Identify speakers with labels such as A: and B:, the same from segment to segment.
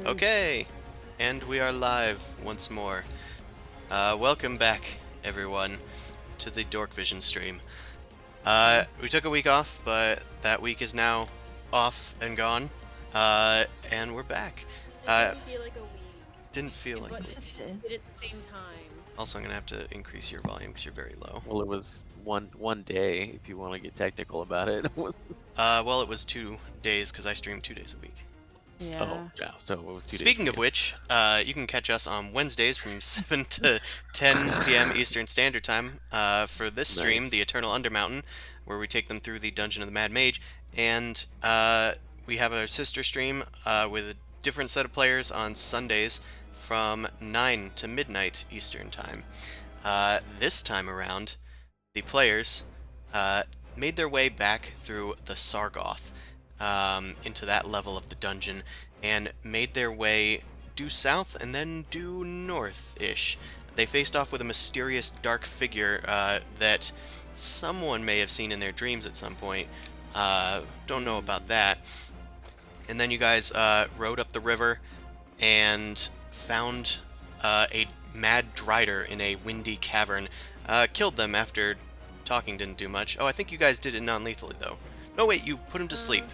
A: Okay, and we are live once more. Welcome back, everyone, to the Dork Vision stream. We took a week off, but that week is now off and gone, and we're back.
B: It didn't feel like a week.
A: Didn't feel like.
B: But it did at the same time.
A: Also, I'm gonna have to increase your volume because you're very low.
C: Well, it was one day, if you want to get technical about it.
A: Well, it was 2 days because I stream 2 days a week.
B: Yeah.
C: Oh, yeah. So it was 2 days.
A: Speaking of which, you can catch us on Wednesdays from 7 to 10 p.m. Eastern Standard Time for this stream,
C: Nice.
A: the Eternal Undermountain, where we take them through the Dungeon of the Mad Mage. And we have our sister stream with a different set of players on Sundays from 9 to midnight Eastern Time. This time around, the players made their way back through the Sargoth into that level of the dungeon and made their way due south and then due north-ish. They faced off with a mysterious dark figure that someone may have seen in their dreams at some point. Don't know about that. And then you guys rode up the river and found a mad drider in a windy cavern. Killed them after talking didn't do much. Oh, I think you guys did it non-lethally, though. No, wait, you put him to sleep.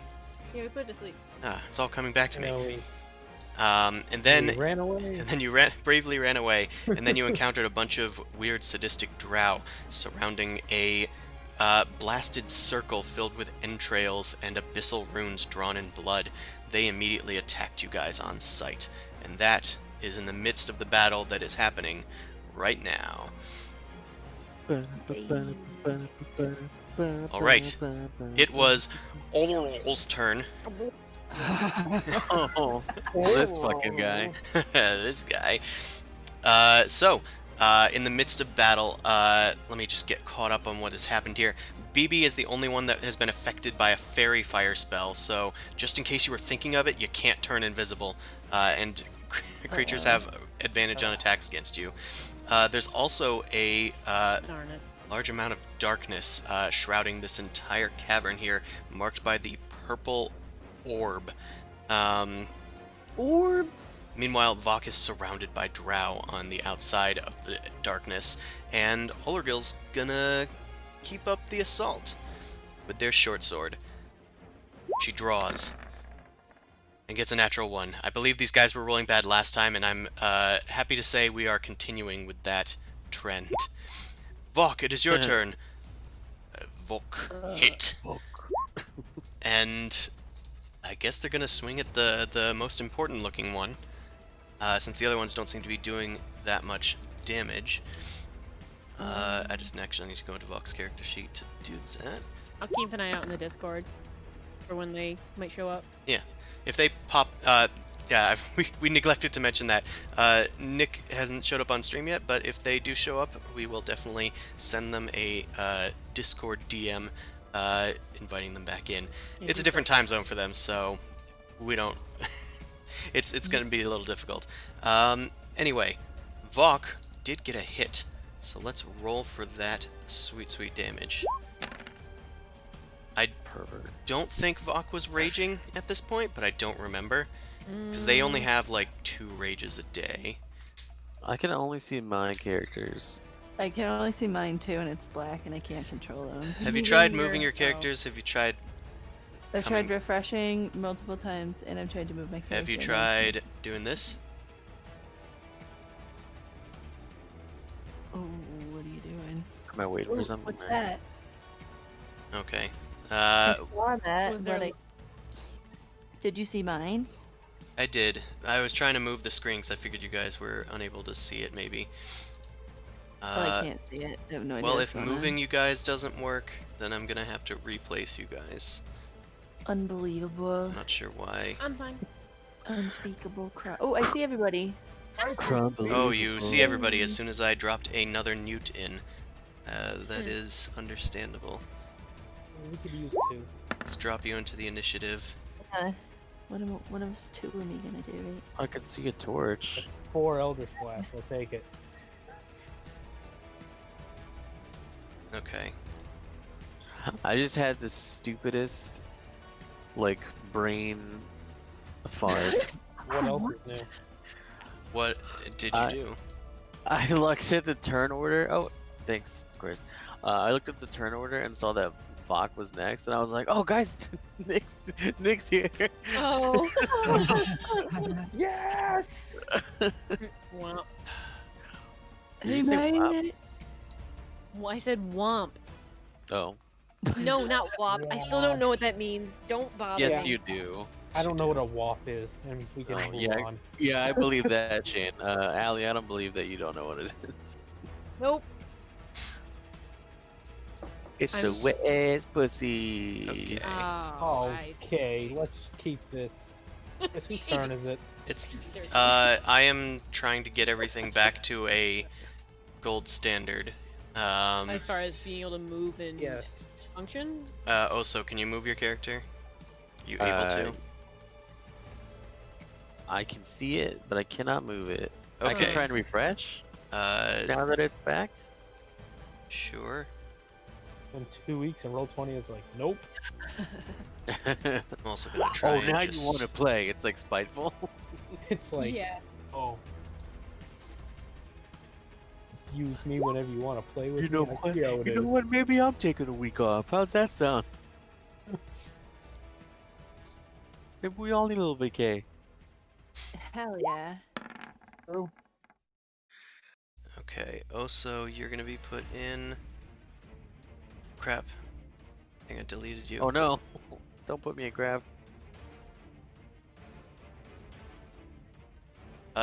B: Yeah, we put it to sleep.
A: It's all coming back to me.
D: We
A: And then
D: ran away.
A: and then you bravely ran away, and then you encountered a bunch of weird sadistic drow surrounding a blasted circle filled with entrails and abyssal runes drawn in blood. They immediately attacked you guys on sight, and that is in the midst of the battle that is happening right now. All right, it was Olrol's turn.
C: Oh, this fucking guy.
A: This guy. In the midst of battle, let me just get caught up on what has happened here. BB is the only one that has been affected by a fairy fire spell, so just in case you were thinking of it, you can't turn invisible, and creatures have advantage on attacks against you. There's also a
B: Darn it.
A: large amount of darkness shrouding this entire cavern here, marked by the purple orb.
B: Orb?
A: Meanwhile, Vok is surrounded by Drow on the outside of the darkness, and Olorgil's gonna keep up the assault with their short sword. She draws and gets a natural 1. I believe these guys were rolling bad last time, and I'm happy to say we are continuing with that trend. Vok, it is your turn. Vok, hit. And I guess they're gonna swing at the most important looking one, since the other ones don't seem to be doing that much damage. I just actually need to go into Vok's character sheet to do that.
B: I'll keep an eye out in the Discord for when they might show up.
A: Yeah, if they pop, yeah, we neglected to mention that. Nick hasn't showed up on stream yet, but if they do show up, we will definitely send them a Discord DM. Inviting them back in.
B: Yeah,
A: It's a different time zone for them, so we don't. it's going to be a little difficult. Anyway, Vok did get a hit, so let's roll for that sweet damage. I don't think Vok was raging at this point, but I don't remember because they only have like 2 rages a day.
C: I can only see my characters.
E: I can only see mine too, and it's black, and I can't control them.
A: Have you tried moving your characters? Have you tried?
E: I've
A: coming-
E: tried refreshing multiple times, and I've tried to move my character.
A: Have you tried doing this?
E: Oh, what are you doing?
C: Am I waiting for something?
E: What's
C: or-
E: that?
A: Okay.
E: I saw that,
B: Was
E: but
B: there-
E: did you see mine?
A: I did. I was trying to move the screen because I figured you guys were unable to see it, maybe.
E: I can't see it. I have no idea.
A: Well,
E: what's
A: if
E: going
A: moving you guys doesn't work, then I'm gonna have to replace you guys.
E: on. Unbelievable,
A: I'm not sure why.
B: I'm fine.
E: unspeakable crap. Oh, I see everybody.
A: Oh, you see everybody as soon as I dropped another newt in. That is understandable.
D: We could use 2.
A: Let's drop you into the initiative.
E: What of those 2 are me gonna do? Right?
C: I can see a torch.
D: 4 Elder Splash. We'll take it.
A: Okay.
C: I just had the stupidest, like, brain fart
D: What else is new?
A: What did you do?
C: I looked at the turn order. Oh, thanks, Chris. I looked at the turn order and saw that Vok was next, and I was like, "Oh, guys, Nick's here."
B: Oh.
D: Yes!
B: Womp.
C: Did
E: Hey,
C: you say
E: made
C: WAP?
E: it.
B: Well, I said womp.
C: Oh,
B: No, not wop. I still don't know what that means. Don't bother
C: yes,
B: me.
C: you do.
D: I don't know what a WAP is, and we can
C: Oh,
D: move
C: yeah.
D: on.
C: Yeah, I believe that, Shane. Allie, I don't believe that you don't know what it is.
B: Nope.
C: It's
B: I'm-
C: a wet ass pussy.
A: Okay.
B: Oh, I
D: Okay, let's keep this. Guess whose turn is it?
A: It's I am trying to get everything back to a gold standard.
B: As far as being able to move and
D: Yeah.
B: function.
A: Also, can you move your character? You able to?
C: I can see it, but I cannot move it. I can
A: Okay.
C: try and refresh
A: Uh,
C: now that it's back.
A: sure.
D: In 2 weeks, and roll 20 is like, nope.
A: I'm also gonna try
C: Oh,
A: and
C: now
A: just...
C: you want to play. It's like spiteful.
D: It's like,
B: Yeah.
D: oh, use me whenever you want to play with
C: You know
D: me. I
C: what?
D: see how it
C: You know
D: is.
C: what? Maybe I'm taking a week off. How's that sound? Maybe we all need a little vacay.
E: Hell yeah.
D: True.
A: Okay. Also, you're gonna be put in... Crap. I think I deleted you.
C: Oh no! Don't put me in grab.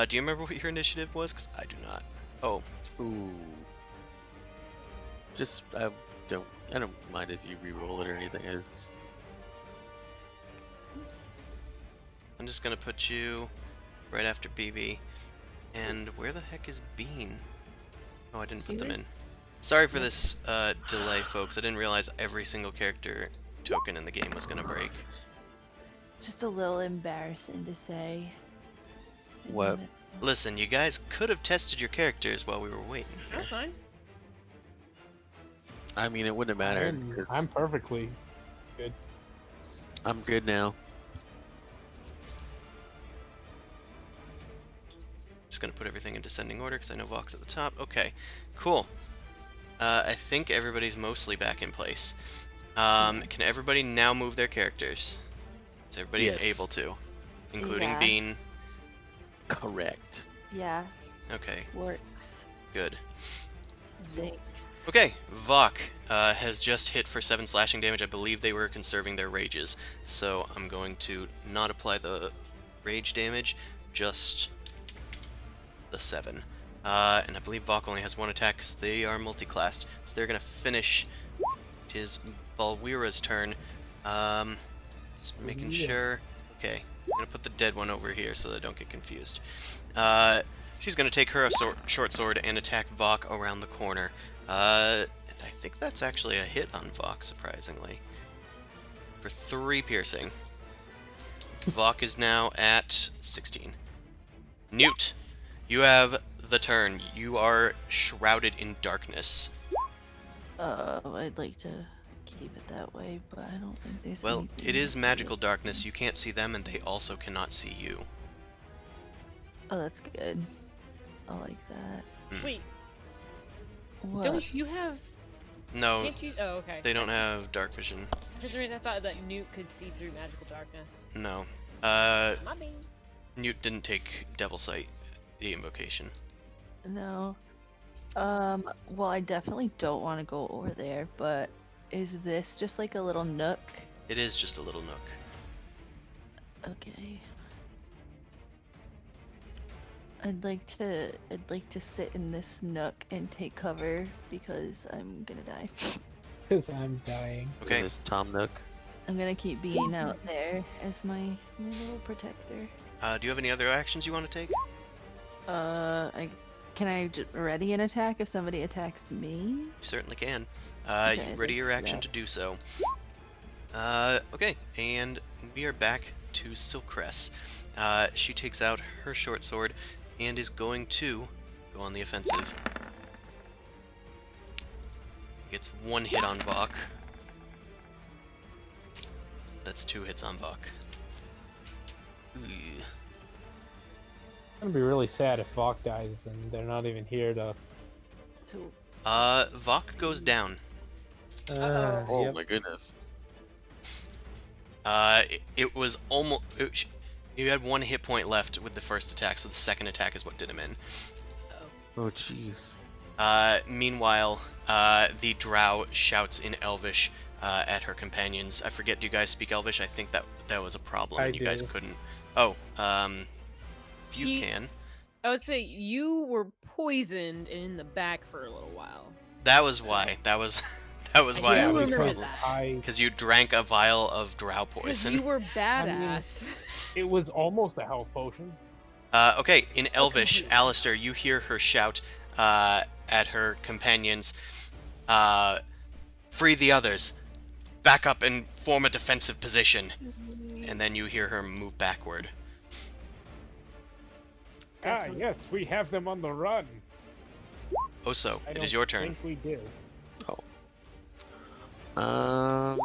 A: Do you remember what your initiative was? Because I do not. Oh,
C: Ooh. Just I don't mind if you re-roll it or anything.
A: I'm just gonna put you right after BB. And where the heck is Bean? Oh, I didn't put them in. Sorry for this delay, folks. I didn't realize every single character token in the game was gonna break.
E: It's just a little embarrassing to say. in the
C: What?
E: middle.
A: Listen, you guys could have tested your characters while we were waiting here.
B: That's fine.
C: I mean, it wouldn't matter.
D: I'm perfectly good.
C: I'm good now.
A: Just gonna put everything in descending order because I know Vox at the top. Okay, cool. I think everybody's mostly back in place. Can everybody now move their characters? Is everybody
C: Yes.
A: able to? Including
E: Yeah.
A: Bean?
C: Correct.
E: Yeah,
A: Okay,
E: works.
A: good.
E: Thanks.
A: Okay, Vok has just hit for 7 slashing damage. I believe they were conserving their rages, so I'm going to not apply the rage damage, just the 7. And I believe Vok only has 1 attack because they are multi-classed, so they're going to finish his Balwira's turn. Just making
D: Yeah.
A: sure. Okay, I'm going to put the dead one over here so that I don't get confused. She's going to take her short sword and attack Vok around the corner. And I think that's actually a hit on Vok, surprisingly. For 3 piercing. Vok is now at 16. Newt, you have the turn. You are shrouded in darkness.
E: I'd like to keep it that way, but I don't think there's
A: Well,
E: anything
A: it is
E: to do.
A: magical darkness. You can't see them, and they also cannot see you.
E: Oh, that's good. I like that.
B: Wait,
E: What?
B: don't you have?
A: No,
B: Can't you? Oh, okay.
A: they don't have dark vision.
B: For some reason, I thought that Newt could see through magical darkness.
A: No.
B: My bad.
A: Newt didn't take Devil Sight, the invocation.
E: No. Well, I definitely don't want to go over there, but is this just like a little nook?
A: It is just a little nook.
E: Okay. I'd like to sit in this nook and take cover because I'm gonna die.
D: Because I'm dying.
A: Okay.
C: There's Tom Nook.
E: I'm gonna keep being out there as my little protector.
A: Do you have any other actions you want to take?
E: Can I ready an attack if somebody attacks me?
A: You certainly can.
E: Okay,
A: Ready your
E: let's do
A: action
E: that.
A: to do so. Okay, and we are back to Silkress. She takes out her short sword and is going to go on the offensive. Gets 1 hit on Vok. That's 2 hits on Vok. Ooh.
D: gonna be really sad if Vok dies and they're not even here to.
A: Vok goes down.
C: Oh
D: Yep.
C: my goodness.
A: It was almost. You had 1 hit point left with the first attack, so the second attack is what did him in.
C: Oh jeez.
A: Meanwhile, the Drow shouts in Elvish at her companions. I forget, do you guys speak Elvish? I think that was a problem,
D: I
A: and you guys
D: do.
A: couldn't. Oh, if you
B: He-
A: can.
B: I would say you were poisoned and in the back for a little while.
A: That was why. That was that was
B: I
A: why
B: do
A: I was a
B: remember
A: problem.
B: that.
A: Because you drank a vial of Drow
B: 'Cause
A: poison.
B: you were badass.
D: It was almost a health potion.
A: Okay, in Elvish,
B: completely.
A: Alistair, you hear her shout at her companions, free the others, back up and form a defensive position. And then you hear her move backward.
E: Definitely.
D: Yes, we have them on the run.
A: Oso,
D: I
A: it
D: don't
A: is your turn.
D: think we do.
C: I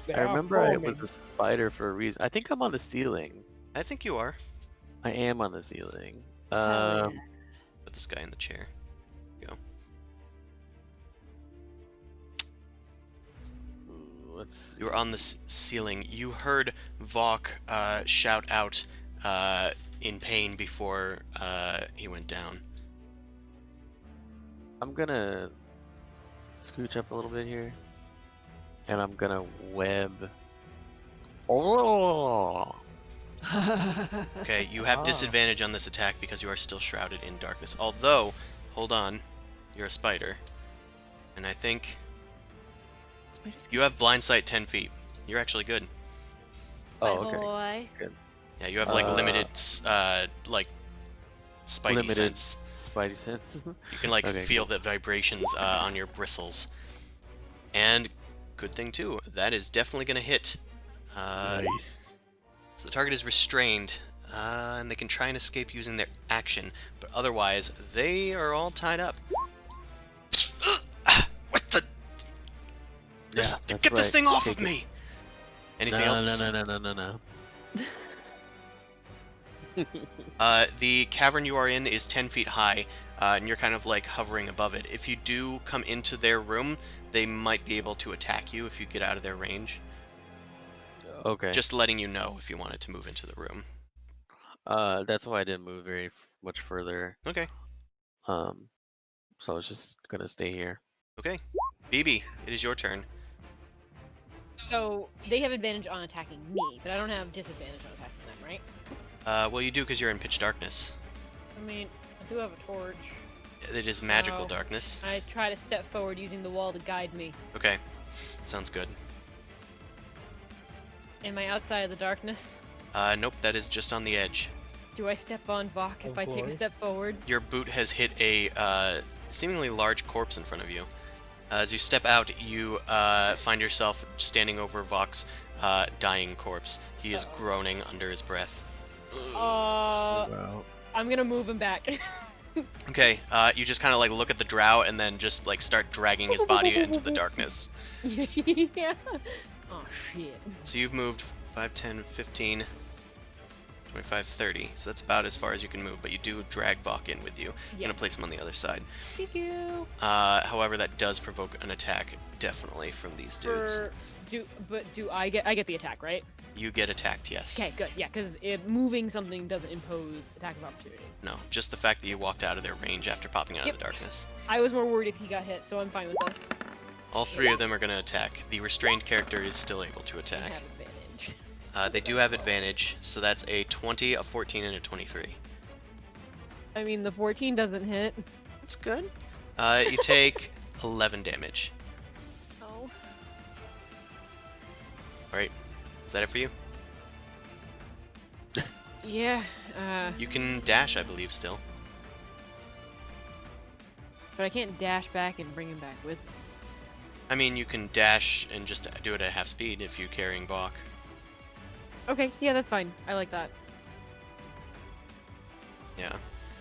D: They are
C: remember I
D: foaming.
C: was a spider for a reason. I think I'm on the ceiling.
A: I think you are.
C: I am on the ceiling.
E: Hell yeah.
A: Put this guy in the chair. Go.
C: Let's.
A: You were on the ceiling. You heard Vok shout out in pain before he went down.
C: I'm gonna scooch up a little bit here, and I'm gonna web. Oh.
A: Okay, you have
D: Ah.
A: disadvantage on this attack because you are still shrouded in darkness. Although, hold on, you're a spider. And I think you have blind sight 10 feet. You're actually good.
C: Oh, okay.
B: Boy.
A: Yeah, you have like limited, like, spidey
C: Limited.
A: sense.
C: Spidey sense.
A: You can like
C: Okay,
A: feel the vibrations on your bristles. And good thing too, that is definitely gonna hit.
C: Nice.
A: So the target is restrained, and they can try and escape using their action, but otherwise they are all tied up. What the?
C: Yeah,
A: This-
C: that's
A: get this
C: right.
A: thing off
C: Take
A: of
C: it.
A: me! Anything
C: No,
A: else?
C: no.
A: The cavern you are in is 10 feet high, and you're kind of like hovering above it. If you do come into their room, they might be able to attack you if you get out of their range.
C: Okay.
A: Just letting you know if you wanted to move into the room.
C: That's why I didn't move very much further.
A: Okay.
C: So I was just gonna stay here.
A: Okay. BB, it is your turn.
B: So they have advantage on attacking me, but I don't have disadvantage on attacking them, right?
A: Well, you do because you're in pitch darkness.
B: I mean, I do have a torch.
A: It is magical
B: Oh.
A: darkness.
B: I try to step forward using the wall to guide me.
A: Okay. Sounds good.
B: Am I outside of the darkness?
A: Nope, that is just on the edge.
B: Do I step on Vok if
D: Oh,
B: I take
D: boy.
B: a step forward?
A: Your boot has hit a seemingly large corpse in front of you. As you step out, you find yourself standing over Vok's dying corpse. He is
B: Uh-oh.
A: groaning under his breath.
C: Wow.
B: I'm gonna move him back.
A: Okay, you just kind of like look at the drow and then just like start dragging his body into the darkness.
B: Yeah. Oh shit.
A: So you've moved 5, 10, 15, 25, 30. So that's about as far as you can move, but you do drag Vok in with you. You're
B: Yeah.
A: gonna place him on the other side.
B: Thank you.
A: However, that does provoke an attack, definitely, from these dudes.
B: Do I get the attack, right?
A: You get attacked, yes.
B: Okay, good. Yeah, because moving something doesn't impose attack of opportunity.
A: No, just the fact that you walked out of their range after popping out
B: Yep.
A: of the darkness.
B: I was more worried if he got hit, so I'm fine with this.
A: All three of them are gonna attack. The restrained character is still able to
B: I
A: attack.
B: have advantage.
A: They do have advantage, so that's a 20, a 14, and a 23.
B: I mean, the 14 doesn't hit.
A: That's good. You take 11 damage.
B: Oh.
A: Alright, is that it for you?
B: Yeah.
A: You can dash, I believe, still.
B: But I can't dash back and bring him back with me.
A: I mean, you can dash and just do it at half speed if you're carrying Vok.
B: Okay, yeah, that's fine. I like that.
A: Yeah.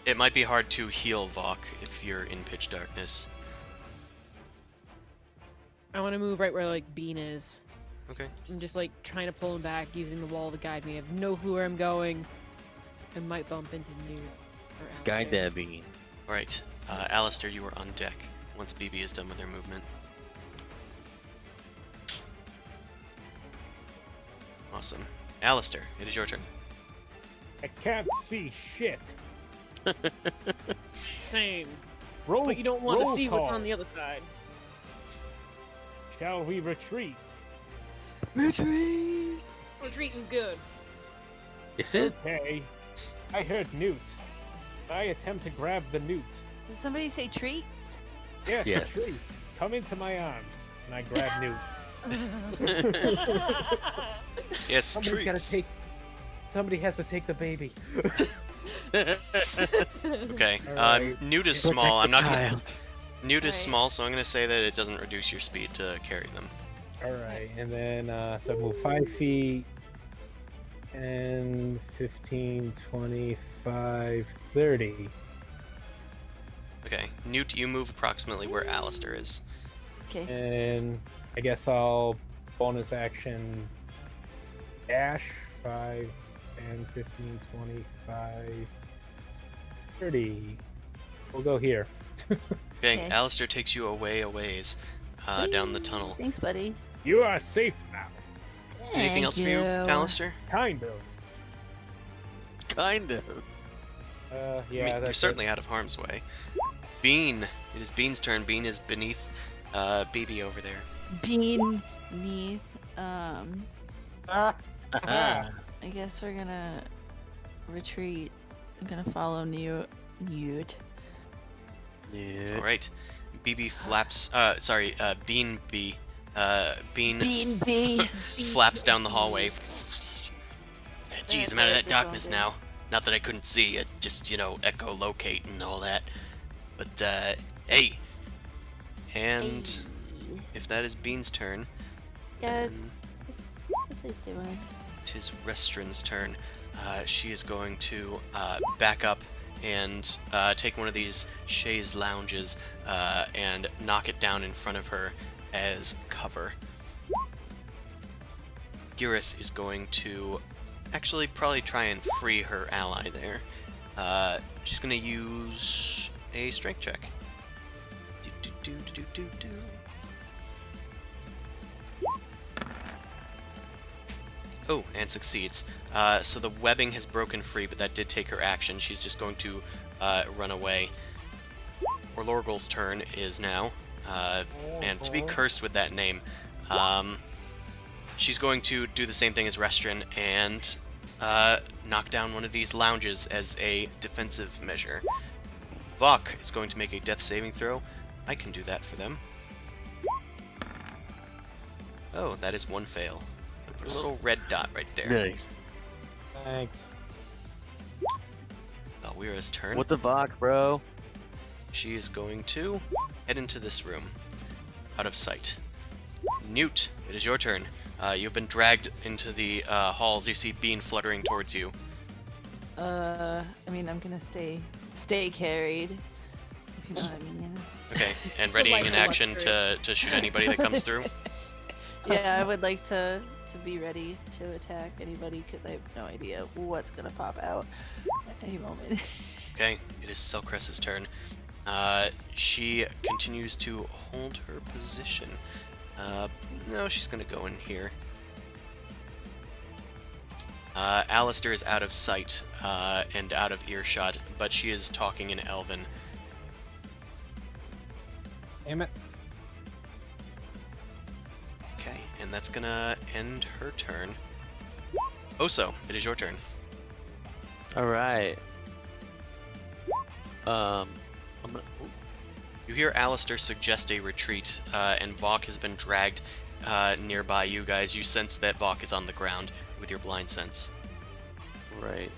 A: It might be hard to heal Vok if you're in pitch darkness.
B: I want to move right where, like, Bean is.
A: Okay.
B: I'm just, like, trying to pull him back using the wall to guide me. I have no clue where I'm going. I might bump into Newt or
C: Guy
B: Alistair.
C: dabbing.
A: All right, Alistair, you are on deck once BB is done with their movement. Awesome. Alistair, it is your turn.
D: I can't see shit.
B: Same.
D: Roll,
B: But you don't want to
D: roll
B: see
D: call.
B: what's on the other side.
D: Shall we retreat?
E: Retreat.
B: Retreating's good.
C: Is it?
D: Okay. I heard newt. I attempt to grab the newt.
E: Did somebody say treats?
D: Yes,
C: Yes.
D: treat. Come into my arms. And I grab newt.
A: Yes,
D: Somebody's gotta
A: treats.
D: take. Somebody has to take the baby.
A: Okay.
D: Alright.
A: Newt is small. I'm not gonna. Newt is
E: Right.
A: small, so I'm gonna say that it doesn't reduce your speed to carry them.
D: All right, and then so I move 5 feet, and 15, 25, 30.
A: Okay. Newt, you move approximately where Alistair is.
E: Okay.
D: And I guess I'll bonus action dash 5, 10, 15, 25, 30. We'll go here.
A: Okay.
E: Okay.
A: Alistair takes you away a ways down the tunnel.
E: Thanks, buddy.
D: You are safe now.
A: Anything
E: Thank
A: else for you, Alistair?
D: Kind of.
C: Kind of.
D: Yeah,
A: I mean, you're
D: that's
A: certainly out of harm's way. Bean. It is Bean's turn. Bean is beneath BB over there.
E: Beneath.
D: Ah.
E: I guess we're gonna retreat. I'm gonna follow Newt.
A: All right. BB flaps. Bean B. Bean
E: Bean.
A: flaps down the hallway. Jeez, I'm out of that
E: It's
A: darkness
E: all good.
A: now. Not that I couldn't see it, just, echolocate and all that. But, hey. And if that is Bean's turn,
E: Yeah,
A: then
E: that's what he's doing.
A: tis Restrin's turn. She is going to back up and take one of these chaise lounges and knock it down in front of her as cover. Girith is going to actually probably try and free her ally there. She's going to use a strength check. Do. Oh, and succeeds. So the webbing has broken free, but that did take her action. She's just going to run away. Orlorgul's turn is now. And to be cursed with that name, she's going to do the same thing as Restrin and knock down one of these lounges as a defensive measure. Vok is going to make a death saving throw. I can do that for them. Oh, that is one fail. I put a little red dot right there.
C: Nice.
D: Thanks.
A: Alwira's turn.
C: What the Vok, bro?
A: She is going to head into this room, out of sight. Newt, it is your turn. You've been dragged into the halls. You see Bean fluttering towards you.
E: I mean, I'm gonna stay carried. If you know what I mean.
A: Okay, and readying
B: Like
A: an
B: a
A: action
B: luxury.
A: to shoot anybody that comes through.
E: Yeah, I would like to be ready to attack anybody because I have no idea what's gonna pop out at any moment.
A: Okay, it is Selcrest's turn. She continues to hold her position. No, she's gonna go in here. Alistair is out of sight and out of earshot, but she is talking in Elven.
D: Damn it.
A: Okay, and that's gonna end her turn. Oso, it is your turn.
C: All right. I'm gonna.
A: You hear Alistair suggest a retreat, and Vok has been dragged nearby you guys. You sense that Vok is on the ground with your blind sense.
C: Right.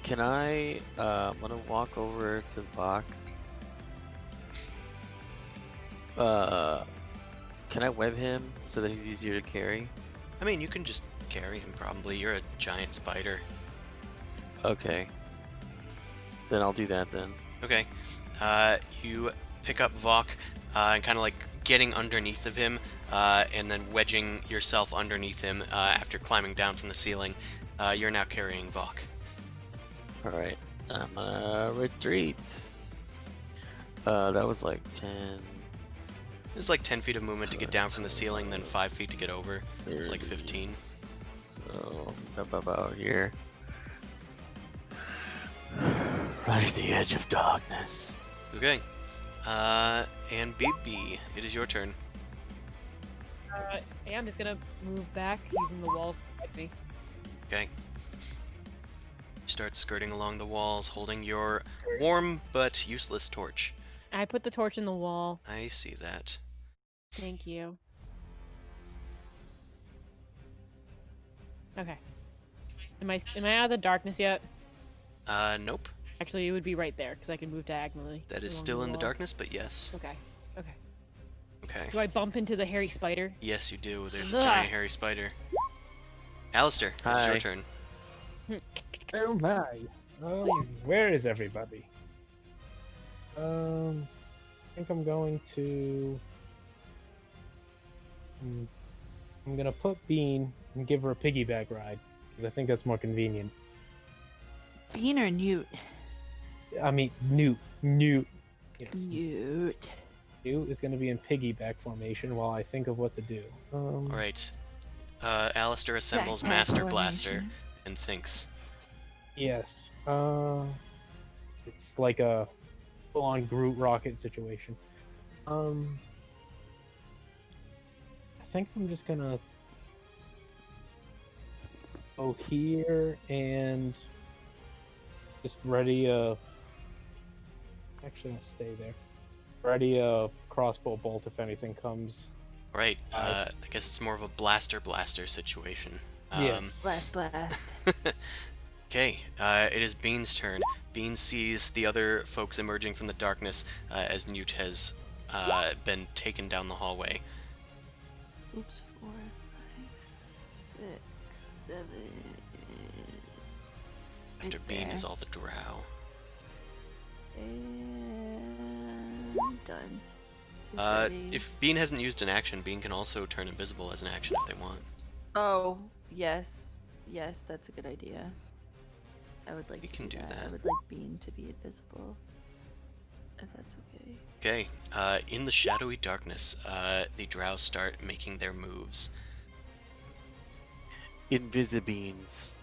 C: Can I? I'm gonna walk over to Vok. Can I web him so that he's easier to carry?
A: I mean, you can just carry him probably. You're a giant spider.
C: Okay. Then I'll do that then.
A: Okay. You pick up Vok and kind of like getting underneath of him and then wedging yourself underneath him after climbing down from the ceiling. You're now carrying Vok.
C: Alright, I'm gonna retreat. That was like 10.
A: There's like 10 feet of movement to get down from the ceiling, then 5 feet to get over. It's like
C: 30.
A: 15.
C: So, about here. Right at the edge of darkness.
A: Okay. And BB, it is your turn.
B: Yeah, I'm just gonna move back using the walls to guide me.
A: Okay. You start skirting along the walls, holding your warm but useless torch.
B: I put the torch in the wall.
A: I see that.
B: Thank you. Okay. Am I out of the darkness yet?
A: Nope.
B: Actually, it would be right there because I can move diagonally.
A: That is
B: along
A: still in the
B: wall.
A: darkness, but yes.
B: Okay. Okay.
A: Okay.
B: Do I bump into the hairy spider?
A: Yes, you do. There's a
B: Ugh.
A: giant hairy spider. Alistair, it's your
C: Hi.
A: turn.
D: Oh my. Where is everybody? I think I'm going to. I'm gonna put Bean and give her a piggyback ride because I think that's more convenient.
E: Bean or Newt?
D: I mean, Newt. Yes.
E: Newt.
D: Newt is gonna be in piggyback formation while I think of what to do.
A: Alright. Alistair assembles
E: Backpack
A: Master Blaster
E: formation.
A: and thinks.
D: Yes. It's like a full-on Groot rocket situation. I think I'm just gonna go here and just ready actually I'll stay there. Ready a crossbow bolt if anything comes.
A: Alright, I guess it's more of a blaster situation.
D: Yes.
E: Blast.
A: Okay, it is Bean's turn. Bean sees the other folks emerging from the darkness as Newt has been taken down the hallway.
E: Oops, 4, 5, 6, 7.
A: After
E: Right
A: Bean
E: there.
A: is all the Drow.
E: And done. Who's ready?
A: If Bean hasn't used an action, Bean can also turn invisible as an action if they want.
E: Oh, yes. Yes, that's a good idea. I would like
A: We
E: to
A: can do
E: I
A: that.
E: would like Bean to be invisible. If that's okay.
A: Okay, in the shadowy darkness, the Drow start making their moves.
C: Invisibeans.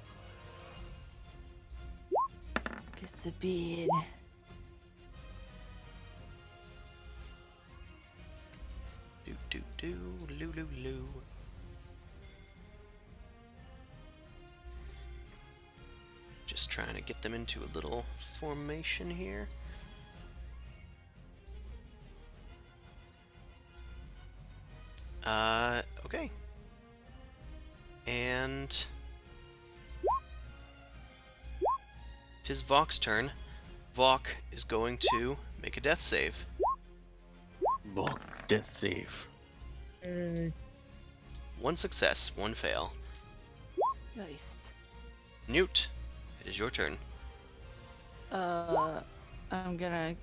E: It's a Bean.
A: Loo. Just trying to get them into a little formation here. Okay. And tis Vok's turn. Vok is going to make a death save.
C: Well, death save.
A: One success, one fail.
E: Nice.
A: Newt, it is your turn.
E: I'm gonna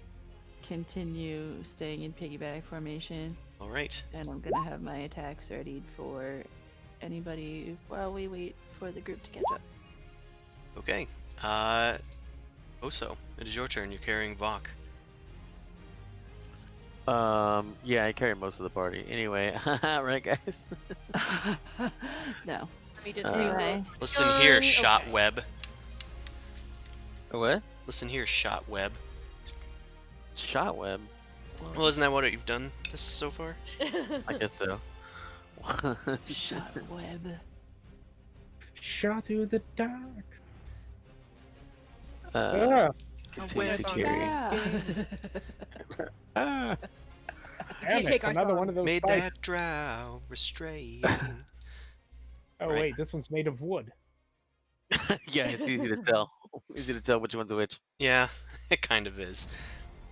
E: continue staying in piggyback formation,
A: All right.
E: and I'm gonna have my attacks readied for anybody while we wait for the group to catch up.
A: Okay. Oso, it is your turn. You're carrying Vok.
C: Yeah, I carry most of the party. Anyway, right, guys?
E: No.
B: Let me just
E: Anyway.
A: Listen here,
B: Okay.
A: Shot Web.
C: What?
A: Listen here, Shot Web.
C: Shot web?
A: Well, isn't that what you've done this so far?
C: I guess so.
E: Shot web.
D: Shot through the dark.
C: uh,
D: Ah,
C: continue to
B: web.
C: carry.
D: damn
B: Can't
D: it,
B: take
D: it's
B: our
D: another
B: song.
D: one of those
A: Made
D: fights.
A: that drow restrain.
D: Oh
A: Right.
D: wait, this one's made of wood.
C: Yeah, it's easy to tell. Easy to tell which one's which.
A: Yeah, it kind of is.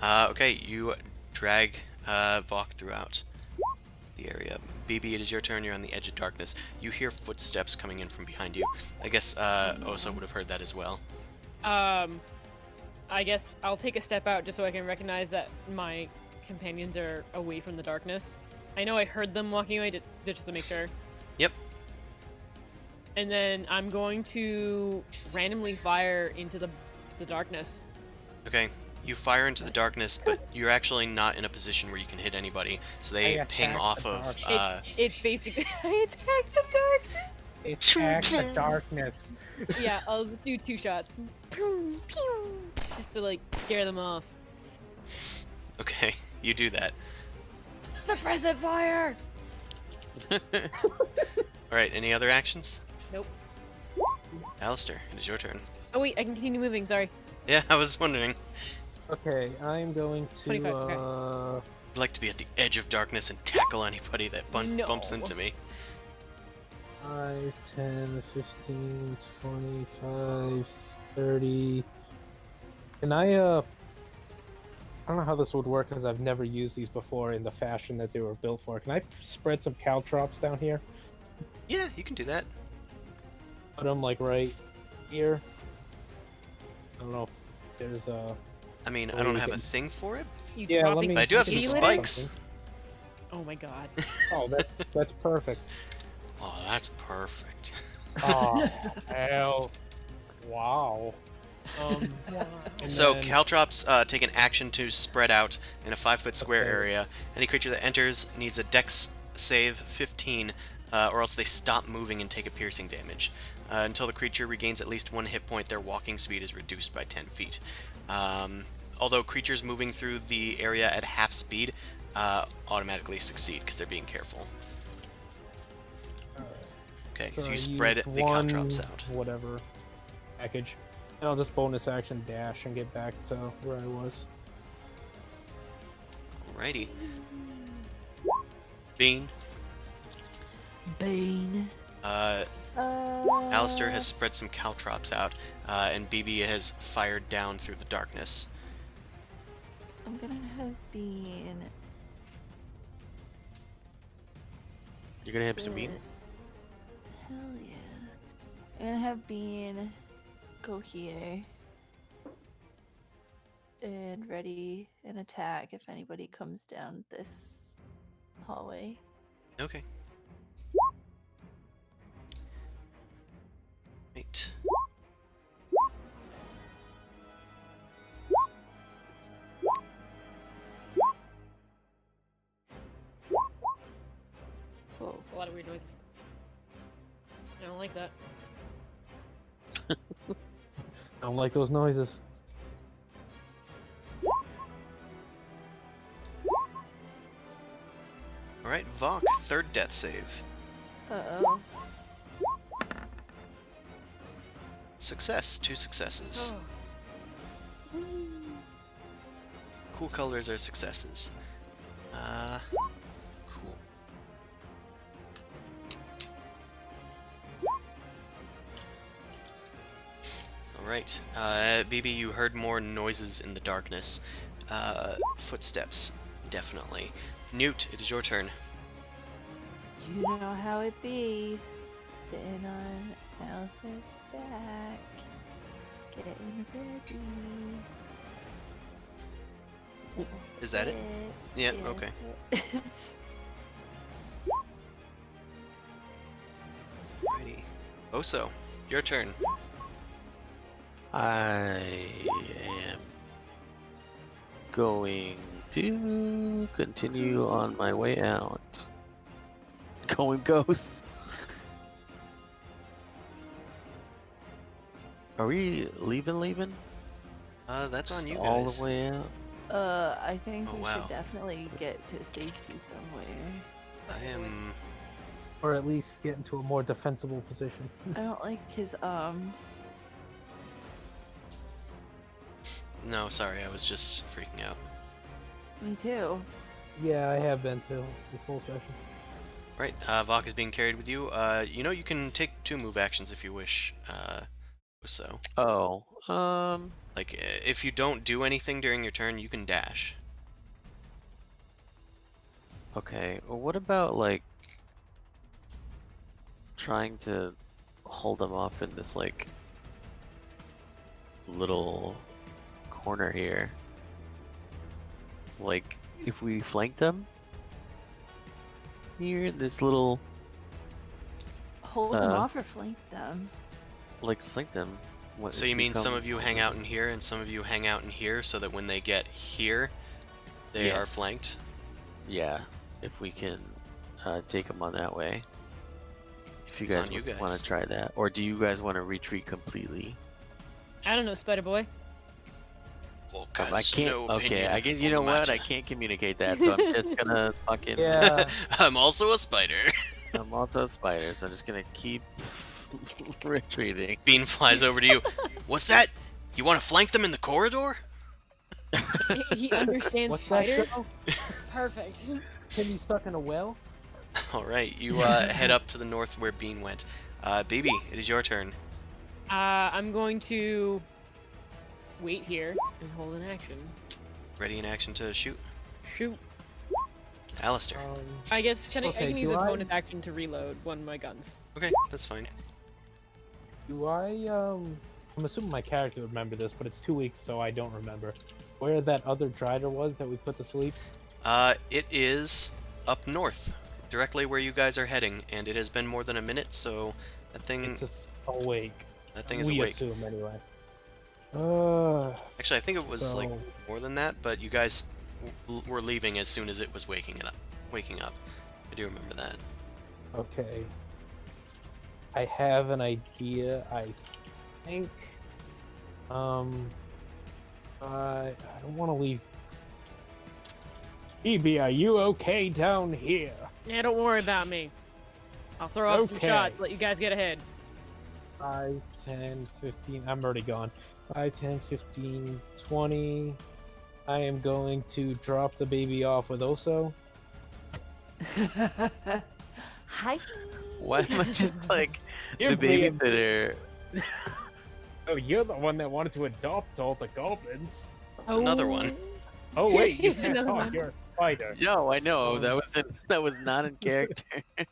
A: Okay, you drag Vok throughout the area. BB, it is your turn. You're on the edge of darkness. You hear footsteps coming in from behind you. I guess Osa would have heard that as well.
B: I guess I'll take a step out just so I can recognize that my companions are away from the darkness. I know I heard them walking away, just to make sure.
A: Yep.
B: And then I'm going to randomly fire into the the darkness.
A: Okay. You fire into the darkness, but you're actually not in a position where you can hit anybody, so they
D: I
A: ping
D: attack
A: off
D: the
A: of.
B: It's basically I attack the darkness.
D: Attack the darkness.
B: Yeah, I'll do 2 shots. Pew, pew, just to like scare them off.
A: Okay, you do that.
B: Suppressive fire.
A: All right. Any other actions?
B: Nope.
A: Alistair, it is your turn.
B: Oh wait, I can continue moving. Sorry.
A: Yeah, I was wondering.
D: Okay, I'm going to
B: 25, okay.
A: I'd like to be at the edge of darkness and tackle anybody that
B: No.
A: bumps into me.
D: 5, 10, 15, 25, 30. Can I don't know how this would work because I've never used these before in the fashion that they were built for. Can I spread some caltrops down here?
A: Yeah, you can do that.
D: Put them like right here. I don't know if there's a.
A: I mean,
D: Or
A: I don't
D: you
A: have a
D: can-
A: thing for it.
B: You
D: Yeah, let
B: dropping
D: me.
A: But I do have some
B: city
D: let me
B: litter?
A: spikes.
B: Oh my god.
D: Oh, that's perfect.
A: Oh, that's perfect.
D: Oh, hell. Wow. And
A: So
D: then-
A: caltrops take an action to spread out in a 5-foot square
D: Okay.
A: area. Any creature that enters needs a Dex save 15, or else they stop moving and take a piercing damage. Until the creature regains at least 1 hit point, their walking speed is reduced by 10 feet. Although creatures moving through the area at half speed automatically succeed because they're being careful. Okay, so you
D: I
A: spread
D: use
A: the caltrops
D: one
A: out.
D: Whatever package. And I'll just bonus action dash and get back to where I was.
A: Alrighty. Bean.
E: Bane.
A: Alistair has spread some caltrops out, and BB has fired down through the darkness.
E: I'm gonna have Bean.
C: You're gonna have some Bean?
E: Hell yeah. I'm gonna have Bean go here. And ready an attack if anybody comes down this hallway.
A: Okay. Right.
E: Whoa.
B: It's a lot of weird noises. I don't like that.
D: I don't like those noises.
A: Alright, Vok, third death save.
E: Uh-oh.
A: Success, 2 successes.
B: Oh.
A: Cool colors are successes. Cool. Alright, BB, you heard more noises in the darkness. Footsteps, definitely. Newt, it is your turn.
E: You know how it be. Sitting on Alistair's back. Getting ready.
A: Is that it? Yeah, okay.
E: Yes.
A: Alrighty. Oso, your turn.
C: I am going to continue on my way out. Going ghost. Are we leaving?
A: That's on you
C: All
A: guys.
C: the way out?
E: I think
A: Oh,
E: we
A: wow.
E: should definitely get to safety somewhere.
A: I am...
D: Or at least get into a more defensible position.
E: I don't like his
A: No, sorry, I was just freaking out.
E: me too.
D: Yeah, I have been too this whole session.
A: Right, Vok is being carried with you. You know you can take 2 move actions if you wish, Oso.
C: Oh,
A: Like, if you don't do anything during your turn, you can dash.
C: okay. Well, what about like trying to hold them off in this like little corner here? Like, if we flank them here in this little,
E: Hold them off or flank them.
C: like, flank them.
A: So you mean some of you hang out in here and some of you hang out in here so that when they get here, they are
C: Yes.
A: flanked?
C: Yeah, if we can take them on that way. If you
A: It's
C: guys
A: on you
C: want
A: guys.
C: to try that, or do you guys want to retreat completely?
B: I don't know, Spider Boy.
C: I can't. Okay, I guess you know what? I can't communicate that, so I'm just gonna fucking.
D: Yeah.
A: I'm also a spider.
C: I'm also a spider, so I'm just gonna keep retreating.
A: Bean flies over to you. What's that? You want to flank them in the corridor?
B: He understands
D: What's that
B: spider.
D: show?
B: Perfect.
D: Can be stuck in a well?
A: All right, you head up to the north where Bean went. Baby, it is your turn.
B: I'm going to wait here and hold an action.
A: Ready in action to shoot.
B: Shoot.
A: Alistair.
B: I guess I
D: Okay,
B: can use
D: do
B: a
D: I-
B: bonus action to reload one of my guns.
A: Okay, that's fine.
D: Do I, I'm assuming my character would remember this, but it's 2 weeks, so I don't remember. Where that other drider was that we put to sleep?
A: It is up north, directly where you guys are heading, and it has been more than a minute, so that thing
D: It's just awake.
A: is
D: we
A: awake.
D: assume, anyway.
A: Actually, I think it was like
D: So-
A: more than that, but you guys were leaving as soon as it was waking up. I do remember that.
D: Okay. I have an idea, I think. I don't want to leave. Evie, are you okay down here?
B: Yeah, don't worry about me. I'll throw off some
D: Okay.
B: shots, let you guys get ahead.
D: 5, 10, 15. I'm already gone. 5, 10, 15, 20. I am going to drop the baby off with Oso.
E: Hi.
C: Why am I just like
D: You're
C: the babysitter?
D: Oh, you're the one that wanted to adopt all the goblins.
A: It's another one.
D: Oh wait, you can't
B: Another
D: talk.
B: one.
D: You're a spider.
C: No, I know that was not in character.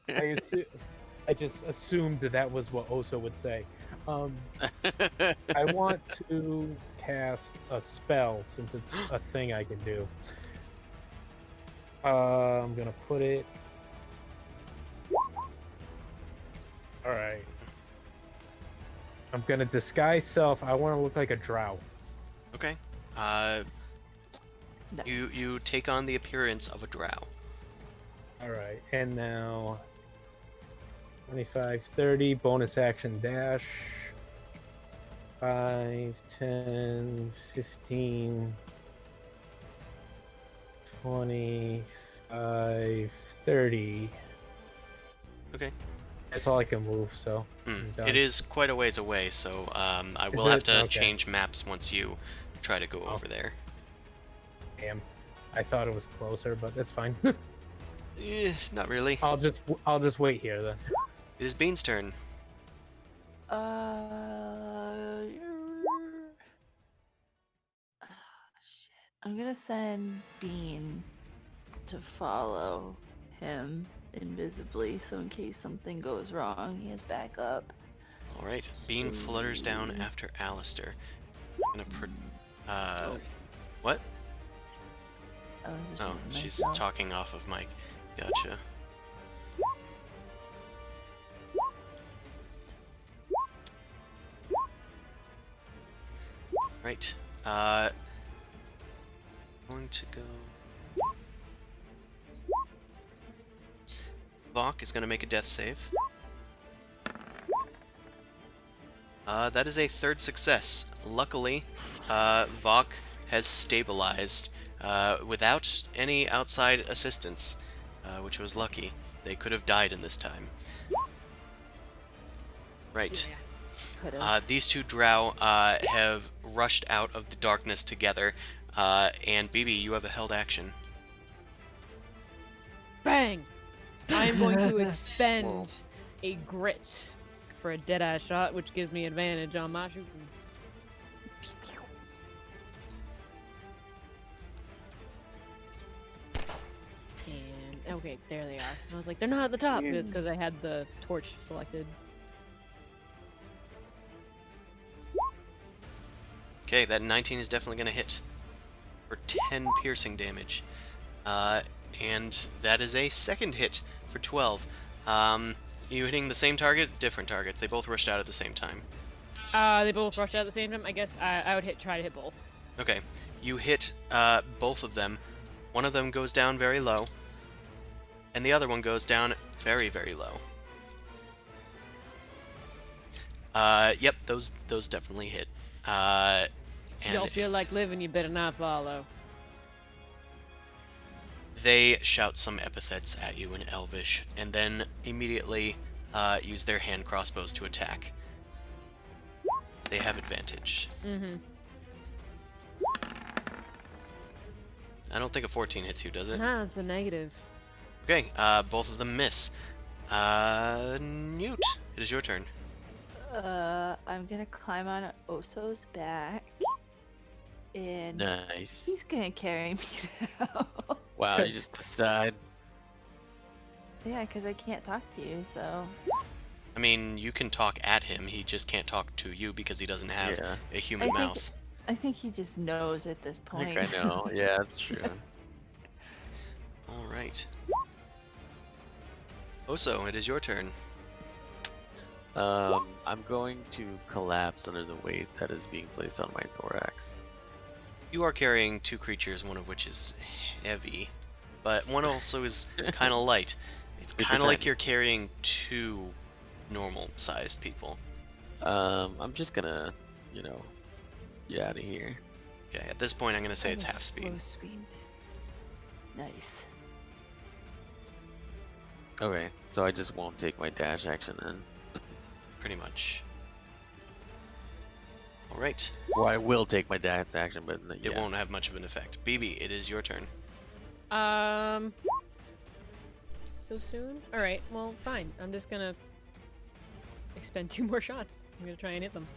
D: I just assumed that was what Oso would say. I want to cast a spell since it's a thing I can do. I'm gonna put it. All right. I'm gonna disguise self. I want to look like a drow.
A: Okay. You
E: Nice.
A: you take on the appearance of a drow.
D: All right, and now 25, 30, bonus action dash. 5, 10, 15, 25, 30.
A: Okay.
D: That's all I can move, so. I'm done.
A: It is quite a ways away, so I
D: Is
A: will have
D: it?
A: to
D: Okay.
A: change maps once you try to go over there.
D: Damn. I thought it was closer, but that's fine.
A: Not really.
D: I'll just wait here then.
A: It is Bean's turn.
E: Shit. I'm gonna send Bean to follow him invisibly, so in case something goes wrong, he has backup.
A: All right. Bean flutters down after Alistair. What?
E: I was just
A: Oh,
E: muting
A: she's
E: myself.
A: talking off of mic. Gotcha. Right. Going to go. Vok is going to make a death save. That is a third success. Luckily, Vok has stabilized without any outside assistance, which was lucky. They could have died in this time. Right.
E: Could've.
A: These two drow have rushed out of the darkness together, and BB, you have a held action.
B: Bang! I am going to expend
C: Whoa.
B: a grit for a dead-eye shot, which gives me advantage on my shooting. And okay, there they are. I was like, they're not at the top. It's because I had the torch selected.
A: Okay, that 19 is definitely going to hit for 10 piercing damage. And that is a second hit for 12. You hitting the same target? Different targets. They both rushed out at the same time.
B: They both rushed out at the same time. I guess I would try to hit both.
A: Okay, you hit both of them. One of them goes down very low, and the other one goes down very, very low. Yep, those definitely hit.
B: You don't
A: And
B: feel like living, you better not follow.
A: they shout some epithets at you in Elvish, and then immediately use their hand crossbows to attack. They have advantage.
B: Mm-hmm.
A: I don't think a 14 hits you, does it?
B: Nah, it's a negative.
A: Okay, both of them miss. Newt, it is your turn.
E: I'm gonna climb on Oso's back, and
C: Nice.
E: he's gonna carry me down.
C: Wow, you just decide.
E: Yeah, because I can't talk to you, so.
A: I mean, you can talk at him, he just can't talk to you because he doesn't have
C: Yeah.
A: a human mouth.
E: I think he just knows at this
C: I
E: point.
C: think I know. Yeah, that's true.
A: Alright. Oso, it is your turn.
C: I'm going to collapse under the weight that is being placed on my thorax.
A: You are carrying two creatures, one of which is heavy, but one also is kind of light. It's
C: It's
A: kind of like
C: tiny.
A: you're carrying two normal-sized people.
C: I'm just gonna, get out of here.
A: Okay, at this point I'm going to say it's half speed.
E: Low speed. Nice.
C: Okay, so I just won't take my dash action then.
A: Pretty much. Alright,
C: Or I will take my dash action, but
A: it won't have much of an effect. BB, it is your turn.
B: So soon? Alright, well, fine. I'm just gonna expend 2 more shots. I'm gonna try and hit them.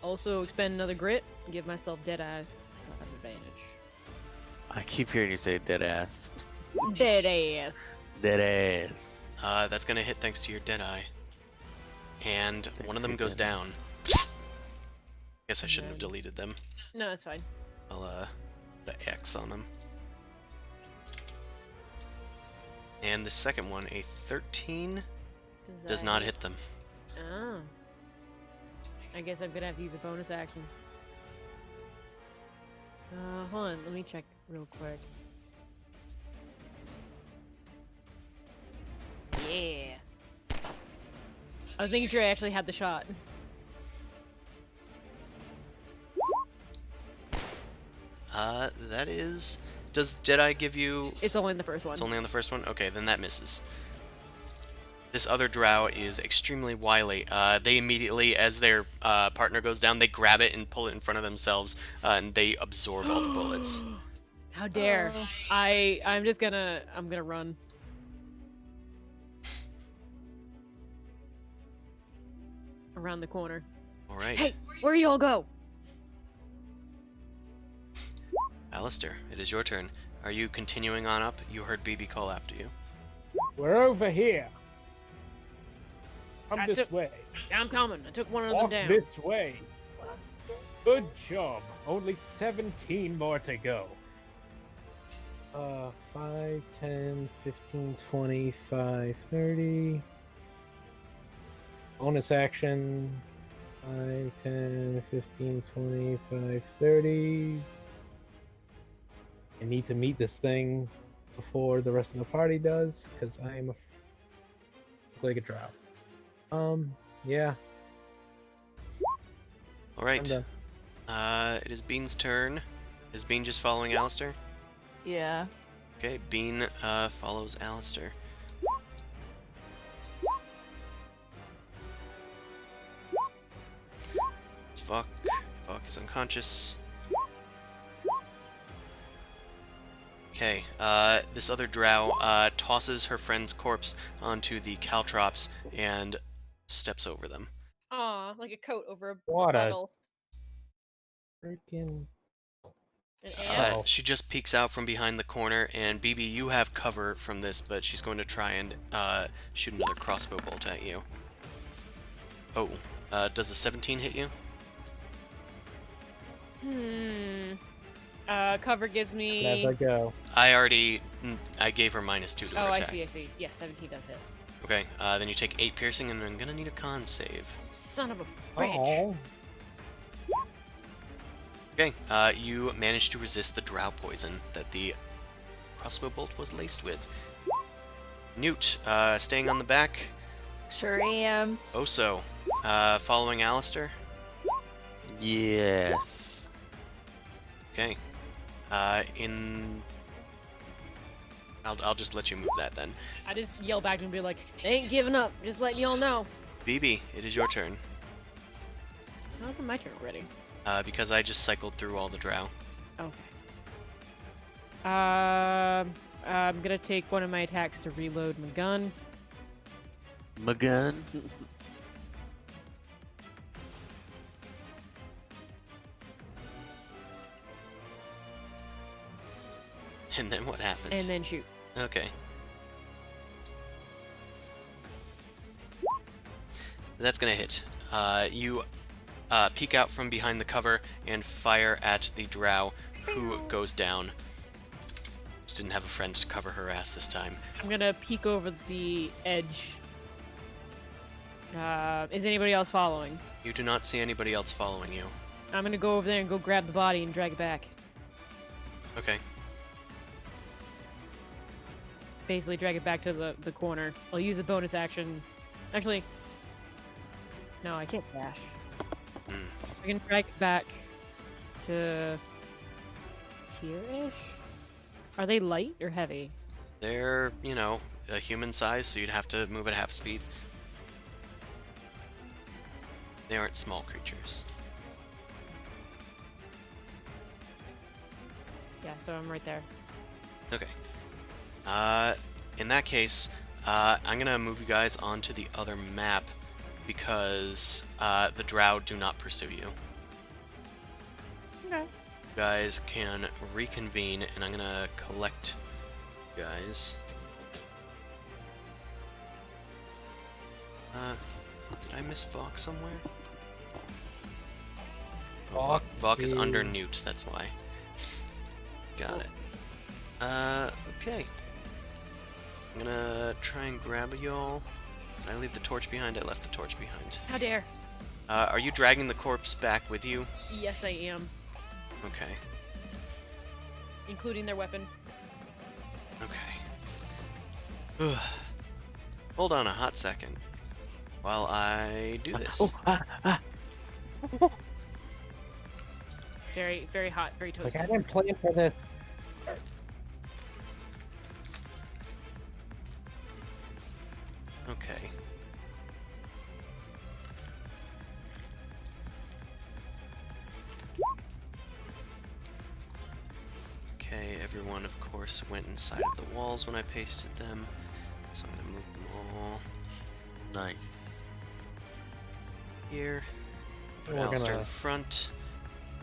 B: Also expend another grit, give myself dead eye, so I have advantage.
C: I keep hearing you say dead ass.
B: Dead ass.
C: Dead ass.
A: That's going to hit thanks to your Deadeye. And one of them goes down. Guess I shouldn't have deleted them.
B: No, that's fine.
A: I'll put an X on them. And the second one, a 13, does
B: that
A: not hit them.
B: Oh. I guess I'm gonna have to use a bonus action. Hold on, let me check real quick. Yeah. I was making sure I actually had the shot.
A: That is... Does Deadeye give you...
B: It's only in the first one.
A: It's only on the first one? Okay, then that misses. This other drow is extremely wily. They immediately, as their partner goes down, they grab it and pull it in front of themselves, and they absorb all the bullets.
B: How dare!
E: Oh.
B: I'm gonna run. Around the corner.
A: Alright.
B: Hey, where y'all go?
A: Alistair, it is your turn. Are you continuing on up? You heard BB call after you.
F: We're over here. Come
B: I
F: this
B: took-
F: way.
B: I'm coming. I took one of them
F: Walk
B: down.
F: this way. Good job. Only 17 more to go.
D: 5, 10, 15, 25, 30. Bonus action. 5, 10, 15, 25, 30. I need to meet this thing before the rest of the party does, because I am like a drow. Yeah.
A: Alright.
D: I'm done.
A: It is Bean's turn. Is Bean just following Alistair?
E: Yeah.
A: Okay, Bean follows Alistair. Fuck. Fuck is unconscious. Okay, this other drow tosses her friend's corpse onto the caltrops and steps over them.
B: Aw, like a coat over a
D: What a-
B: puddle.
D: Freaking.
B: An ant?
D: Oh.
A: She just peeks out from behind the corner, and BB, you have cover from this, but she's going to try and shoot another crossbow bolt at you. Oh, does a 17 hit you?
B: Cover gives me.
D: Never go.
A: I gave her -2 to her
B: Oh,
A: attack.
B: I see. Yes, 17 does hit.
A: Okay, then you take 8 piercing, and I'm gonna need a con save.
B: Son of a bitch.
D: Oh,
A: Okay, you managed to resist the drow poison that the crossbow bolt was laced with. Newt, staying on the back.
E: Sure am.
A: Oso, following Alistair.
C: Yes.
A: Okay. I'll just let you move that then.
B: I just yell back and be like, "They ain't giving up. Just letting y'all know."
A: BB, it is your turn.
B: How is it my turn already?
A: Because I just cycled through all the drow.
B: Okay. I'm gonna take one of my attacks to reload my gun.
C: My gun.
A: And then what happened?
B: And then shoot.
A: Okay. That's gonna hit. You peek out from behind the cover and fire at the drow, who goes down. Just didn't have a friend to cover her ass this time.
B: I'm gonna peek over the edge. Is anybody else following?
A: You do not see anybody else following you.
B: I'm gonna go over there and go grab the body and drag it back.
A: Okay.
B: Basically drag it back to the corner. I'll use a bonus action. Actually, no, I can't dash.
A: Hmm.
B: I can drag it back to here-ish? Are they light or heavy?
A: They're, you know, a human size, so you'd have to move at half speed. They aren't small creatures.
B: Yeah, so I'm right there.
A: Okay. In that case, I'm gonna move you guys onto the other map because the drow do not pursue you.
B: Okay.
A: You guys can reconvene, and I'm gonna collect you guys. Did I miss Vok somewhere? Oh, Vok is under Newt, that's why. Got it. Okay. I'm gonna try and grab y'all. Did I leave the torch behind? I left the torch behind.
B: How dare?
A: Are you dragging the corpse back with you?
B: Yes, I am.
A: Okay.
B: Including their weapon.
A: Okay. Hold on a hot second while I do this.
B: Very, very hot, very
D: it's
B: toasty.
D: like I didn't plan for this.
A: Okay. Okay, everyone, of course, went inside of the walls when I pasted them. So I'm gonna move them all
C: Nice.
A: here. Put
D: We're
A: Alistair in
D: gonna-
A: front.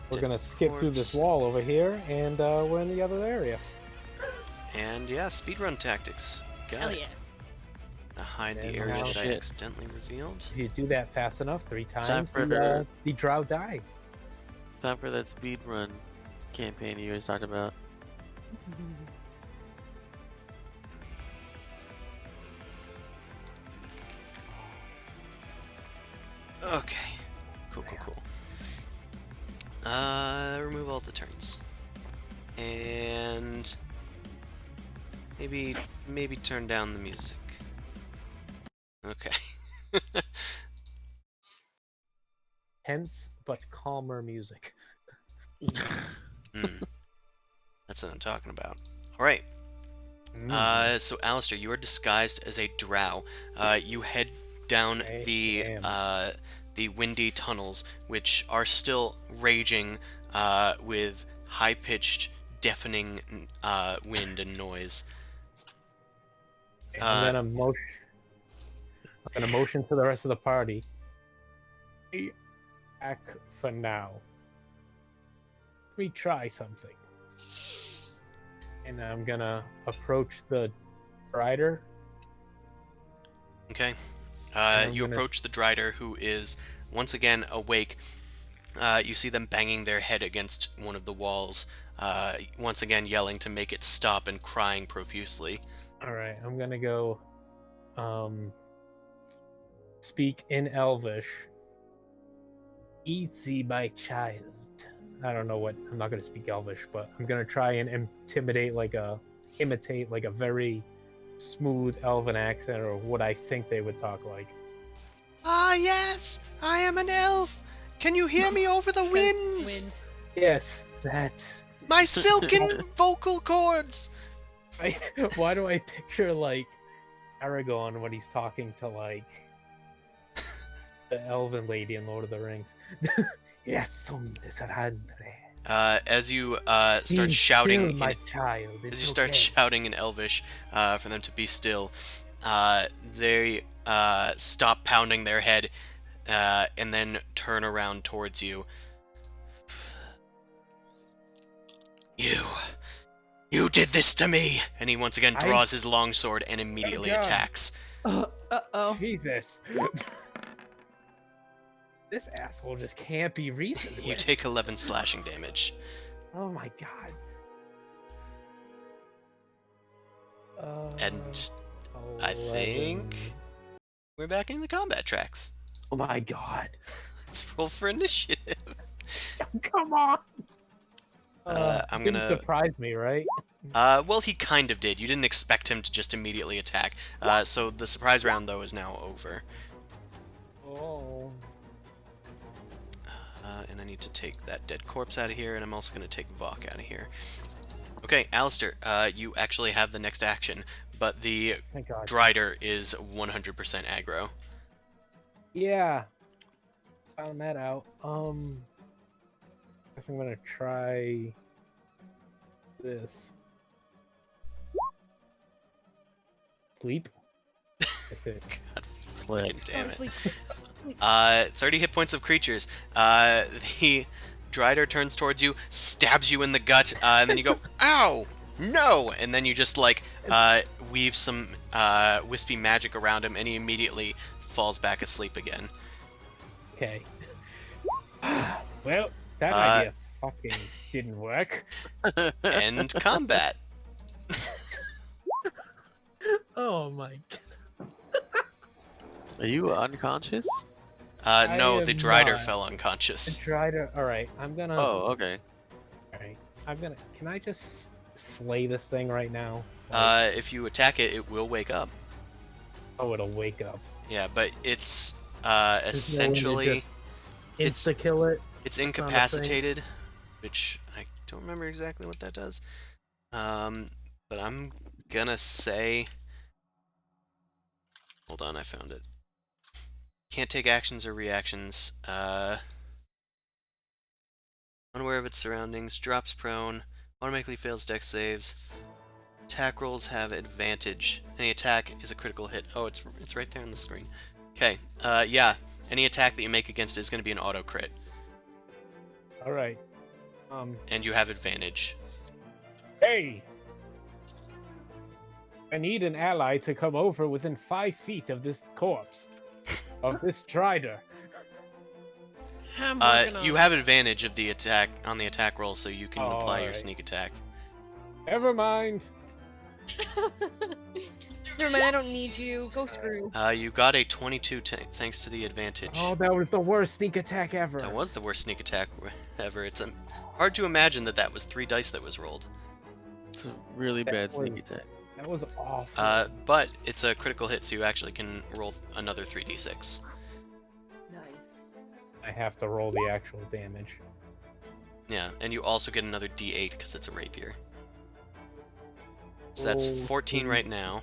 D: We're
A: Dead
D: gonna skip through this
A: corpse.
D: wall over here, and we're in the other area.
A: And yeah, speedrun tactics. Got
B: Hell
A: it.
B: yeah.
A: Hide the
D: And
A: area
D: now-
A: that I
C: Shit.
A: accidentally revealed.
D: If you do that fast enough, 3
C: Time
D: times,
C: for
D: the drow die.
C: Time for that speed run campaign you guys talked about.
A: Okay. Cool. Remove all the turns. And maybe turn down the music. Okay.
D: Tense but calmer music.
A: That's what I'm talking about. All right. So Alistair, you are disguised as a drow. You head down
D: I
A: the windy tunnels, which are still raging with high-pitched, deafening wind and noise.
D: I'm gonna motion to the rest of the party. Stay back for now. Let me try something. And I'm gonna approach the rider.
A: Okay.
D: I'm
A: You
D: gonna-
A: approach the Drider, who is once again awake. You see them banging their head against one of the walls, once again yelling to make it stop and crying profusely.
D: All right, I'm gonna go speak in Elvish. Easy, my child. I don't know what. I'm not gonna speak Elvish, but I'm gonna try and imitate like a very smooth Elven accent, or what I think they would talk like.
A: Ah, yes! I am an elf! Can you hear me over the winds?
B: Wind.
D: Yes, that's.
A: My silken vocal cords!
D: Why do I picture like Aragorn when he's talking to like the Elven lady in Lord of the Rings? Yes,
A: As you start shouting,
D: still, my child.
A: as
D: It's
A: you start
D: okay.
A: shouting in Elvish for them to be still, they stop pounding their head and then turn around towards you. You did this to me! And he once again draws his longsword and immediately
F: God.
A: attacks.
E: Uh-oh.
F: Jesus.
D: This asshole just can't be reasoned
A: You
D: with.
A: take 11 slashing damage.
D: Oh my god.
A: And I think we're back in the combat tracks.
D: Oh my god.
A: Let's roll for initiative.
D: Come on.
A: I'm
D: Didn't
A: gonna.
D: surprise me, right?
A: Well, he kind of did. You didn't expect him to just immediately attack. So the surprise round, though, is now over.
D: Oh.
A: And I need to take that dead corpse out of here, and I'm also going to take Vok out of here. Okay, Alistair, you actually have the next action, but the
D: Thank god.
A: Drider is 100% aggro.
D: Yeah. Found that out. Guess I'm gonna try this. Sleep. That's it.
A: God
C: Slip.
A: fucking damn it.
B: Sleep.
A: 30 hit points of creatures. The Drider turns towards you, stabs you in the gut, and then you go, ow! No! And then you just, like, weave some wispy magic around him, and he immediately falls back asleep again.
D: Okay.
F: Well, that idea fucking didn't work.
A: End combat.
D: Oh my.
C: Are you unconscious?
A: No,
D: am
A: the Drider
D: not.
A: fell unconscious.
D: Drider. All right. I'm gonna.
C: Oh, okay.
D: All right. I'm gonna. Can I just slay this thing right now?
A: If you attack it, it will wake up.
D: Oh, it'll wake up.
A: Yeah, but it's
D: There's no way to
A: essentially
D: just Insta kill it.
A: it's
D: not a thing.
A: incapacitated, which I don't remember exactly what that does. But I'm gonna say, hold on, I found it. Can't take actions or reactions. Unaware of its surroundings, drops prone, automatically fails dex saves. Attack rolls have advantage. Any attack is a critical hit. Oh, it's right there on the screen. Okay. Yeah. Any attack that you make against it is going to be an auto crit,
F: All right.
A: and you have advantage.
F: Hey! I need an ally to come over within 5 feet of this corpse. Of this Drider.
B: I'm working on
A: You
B: it.
A: have advantage of the attack on the attack roll, so you can
F: Oh,
A: apply your
F: alright.
A: sneak attack.
F: Never mind.
B: Never mind, I don't need you. Go screw.
A: You got a 22 thanks to the advantage.
F: Oh, that was the worst sneak attack ever.
A: That was the worst sneak attack ever. It's hard to imagine that was 3 dice that was rolled.
C: It's a really
D: That
C: bad sneak
D: was-
C: attack.
F: That was awful.
A: But it's a critical hit, so you actually can roll another 3d6.
E: Nice.
D: I have to roll the actual damage.
A: Yeah, and you also get another d8 because it's a rapier. So that's
D: Oh,
A: 14 right now,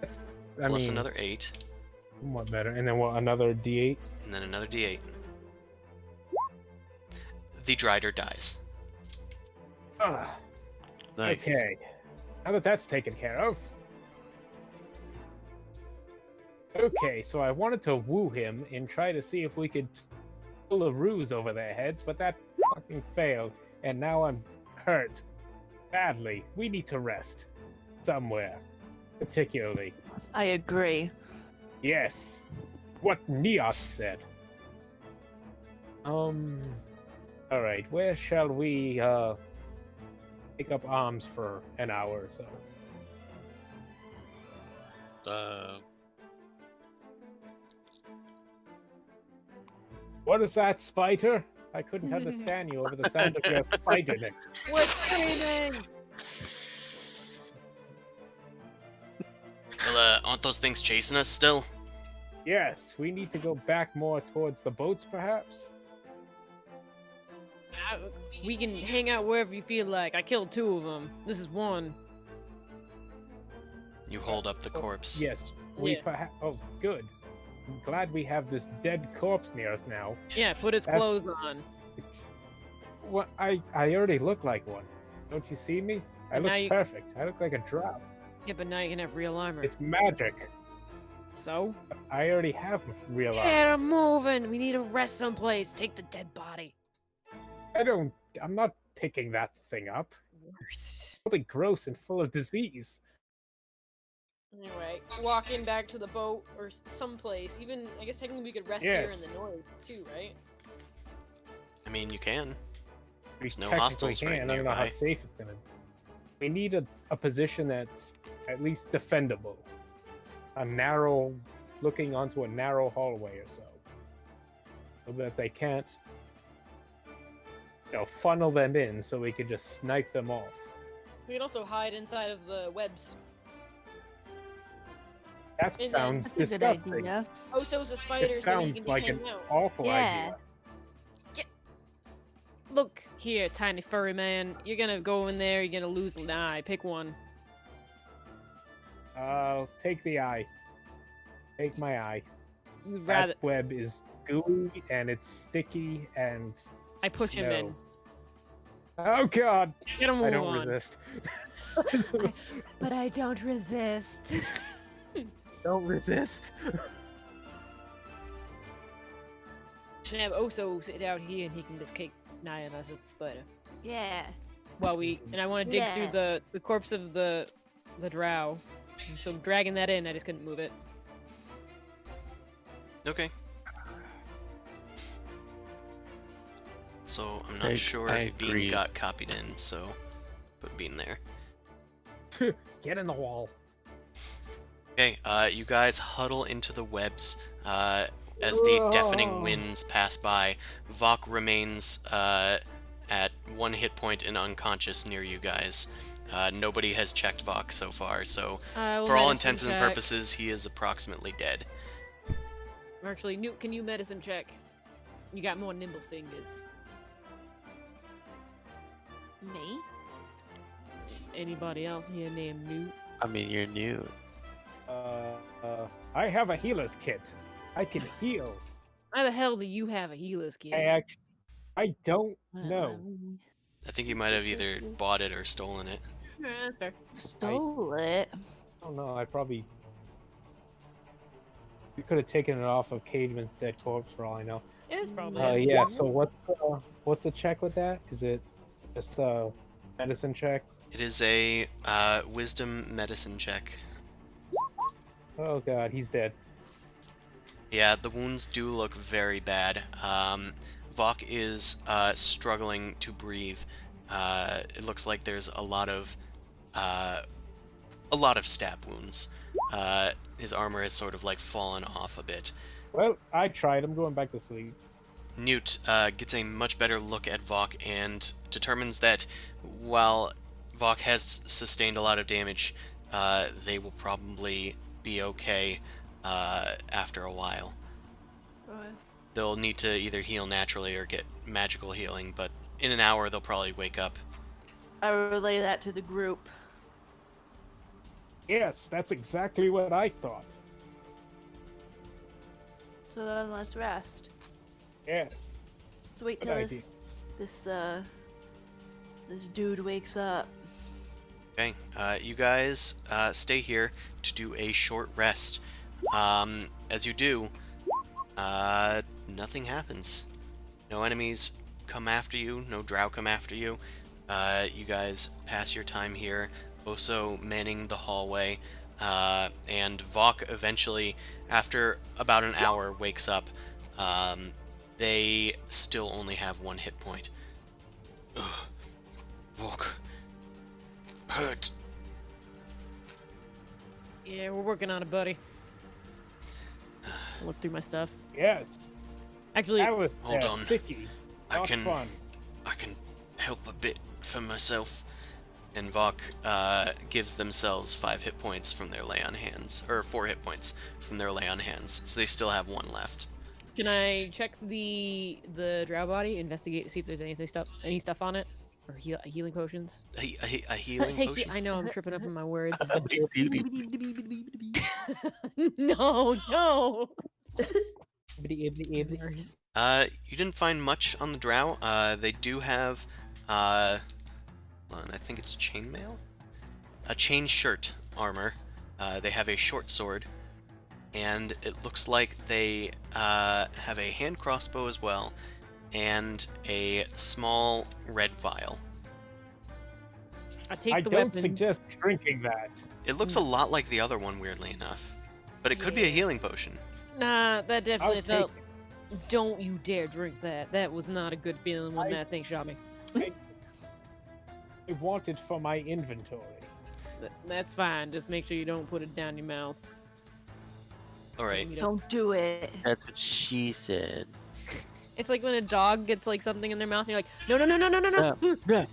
D: I
A: plus
D: mean,
A: another 8,
D: What better? And then what? Another D8.
A: and then another d8. The Drider dies.
F: Ugh.
C: Nice.
F: Okay. Now that that's taken care of. Okay, so I wanted to woo him and try to see if we could pull a ruse over their heads, but that fucking failed. And now I'm hurt. Badly. We need to rest. Somewhere. Particularly.
E: I agree.
F: Yes. What Neos said. Alright, where shall we, pick up arms for an hour or so? What is that, spider? I couldn't understand you over the sound of your spiderness.
B: We're screaming!
A: Well, aren't those things chasing us still?
F: Yes, we need to go back more towards the boats, perhaps?
B: We can hang out wherever you feel like. I killed 2 of them. This is 1.
A: You hold up the corpse.
F: Yes, we
B: Yeah.
F: perhaps... Oh, good. I'm glad we have this dead corpse near us now.
B: Yeah, put his
F: That's-
B: clothes on.
F: It's... Well, I already look like one. Don't you see me? I
B: And
F: look
B: now you-
F: perfect. I look like a drow.
B: Yeah, but now you can have real armor.
F: It's magic.
B: So?
F: I already have real armor.
B: Get him moving! We need to rest someplace. Take the dead body.
F: I'm not picking that thing up. It's probably gross and full of disease.
B: Anyway, walking back to the boat or someplace. Even, I guess technically we could rest here in
F: Yes.
B: the north too, right?
A: I mean, you can.
F: We
A: There's no
F: technically
A: hostiles right
F: can. I don't know how
A: nearby.
F: safe it's gonna be. We need a position that's at least defendable. Looking onto a narrow hallway or so. So that they can't, funnel them in so we could just snipe them off.
B: We could also hide inside of the webs.
F: That
B: then
F: sounds
E: That's a good
F: disgusting.
E: idea.
B: Oh, so's a spider,
F: It
B: so you
F: sounds
B: can
F: like
B: just
F: an
B: hang out.
F: awful
E: Yeah.
F: idea.
B: Look here, tiny furry man. You're gonna go in there, you're gonna lose an eye. Pick one.
F: Take the eye. Take my eye.
B: You'd rather
F: That web is gooey and it's sticky and
B: I push him in.
F: oh god,
B: Get him
F: I don't
B: on.
F: resist.
B: But I don't resist.
F: Don't resist.
B: And have Oso sit down here and he can just keep an eye on us as a spider.
E: Yeah.
B: While and I want to dig through
E: Yeah.
B: the corpse of the drow. So dragging that in, I just couldn't move it.
A: Okay. So I'm not
C: I-
A: sure
C: I
A: if Bean
C: agree.
A: got copied in, so put Bean there.
F: Get in the wall.
A: Okay, you guys huddle into the webs as the deafening winds pass by. Vok remains at 1 hit point and unconscious near you guys. Nobody has checked Vok so far, so for all intents and purposes, he is approximately dead.
B: Actually, Newt, can you medicine check? You got more nimble fingers.
E: Me?
B: Anybody else here named Newt?
C: I mean, you're new.
F: I have a healer's kit. I can heal.
B: Why the hell do you have a healer's kit?
F: I don't
E: Well,
F: know.
A: I think you might have either bought it or stolen it.
B: Yeah, that's fair.
E: Stole it.
F: I don't know. We could have taken it off of Cademan's dead corpse for all I know.
B: Yeah, it's probably.
F: Yeah. So what's the check with that? Is it just a medicine check?
A: It is a wisdom medicine check.
F: Oh god, he's dead.
A: Yeah, the wounds do look very bad. Vok is struggling to breathe. It looks like there's a lot of stab wounds. His armor has sort of like fallen off a bit.
F: Well, I tried. I'm going back to sleep.
A: Newt gets a much better look at Vok and determines that while Vok has sustained a lot of damage, they will probably be okay after a while. They'll need to either heal naturally or get magical healing, but in an hour they'll probably wake up.
E: I relay that to the group.
F: Yes, that's exactly what I thought.
E: So then let's rest.
F: Yes.
E: Let's wait
F: Good
E: till
F: idea.
E: this dude wakes up.
A: Okay, you guys stay here to do a short rest. As you do, nothing happens. No enemies come after you, no drow come after you. You guys pass your time here, also manning the hallway, and Vok eventually, after about an hour, wakes up. They still only have 1 hit point. Ugh. Vok. Hurt.
B: Yeah, we're working on it, buddy. Look through my stuff.
F: Yes,
B: Actually,
F: that was
A: Hold on.
F: sticky.
A: I
F: Not
A: can
F: fun.
A: help a bit for myself. And Vok gives themselves 5 hit points from their lay on hands, or 4 hit points from their lay on hands, so they still have 1 left.
B: can I check the drow body, investigate to see if there's any stuff on it, or healing potions?
A: A healing
B: Hey,
A: potion?
B: I know I'm tripping up on my words.
E: That's
B: no.
A: You didn't find much on the Drow. They do have, I think it's chainmail? A chain shirt armor. They have a short sword, and it looks like they have a hand crossbow as well, and a small red vial.
B: I take
F: I
B: the
F: don't
B: weapons.
F: suggest drinking that.
A: It looks a lot like the other one, weirdly enough. But it could be a
B: Yeah.
A: healing potion.
B: Nah, that definitely
F: I'll take
B: felt. Don't you dare drink that. That was not a good feeling when that thing shot me.
F: I want it for my inventory.
B: That's fine. Just make sure you don't put it down your mouth.
A: Alright.
B: You don't-
E: Don't do it.
C: That's what she said.
B: It's like when a dog gets like something in their mouth, and you're like, no.
C: Yeah.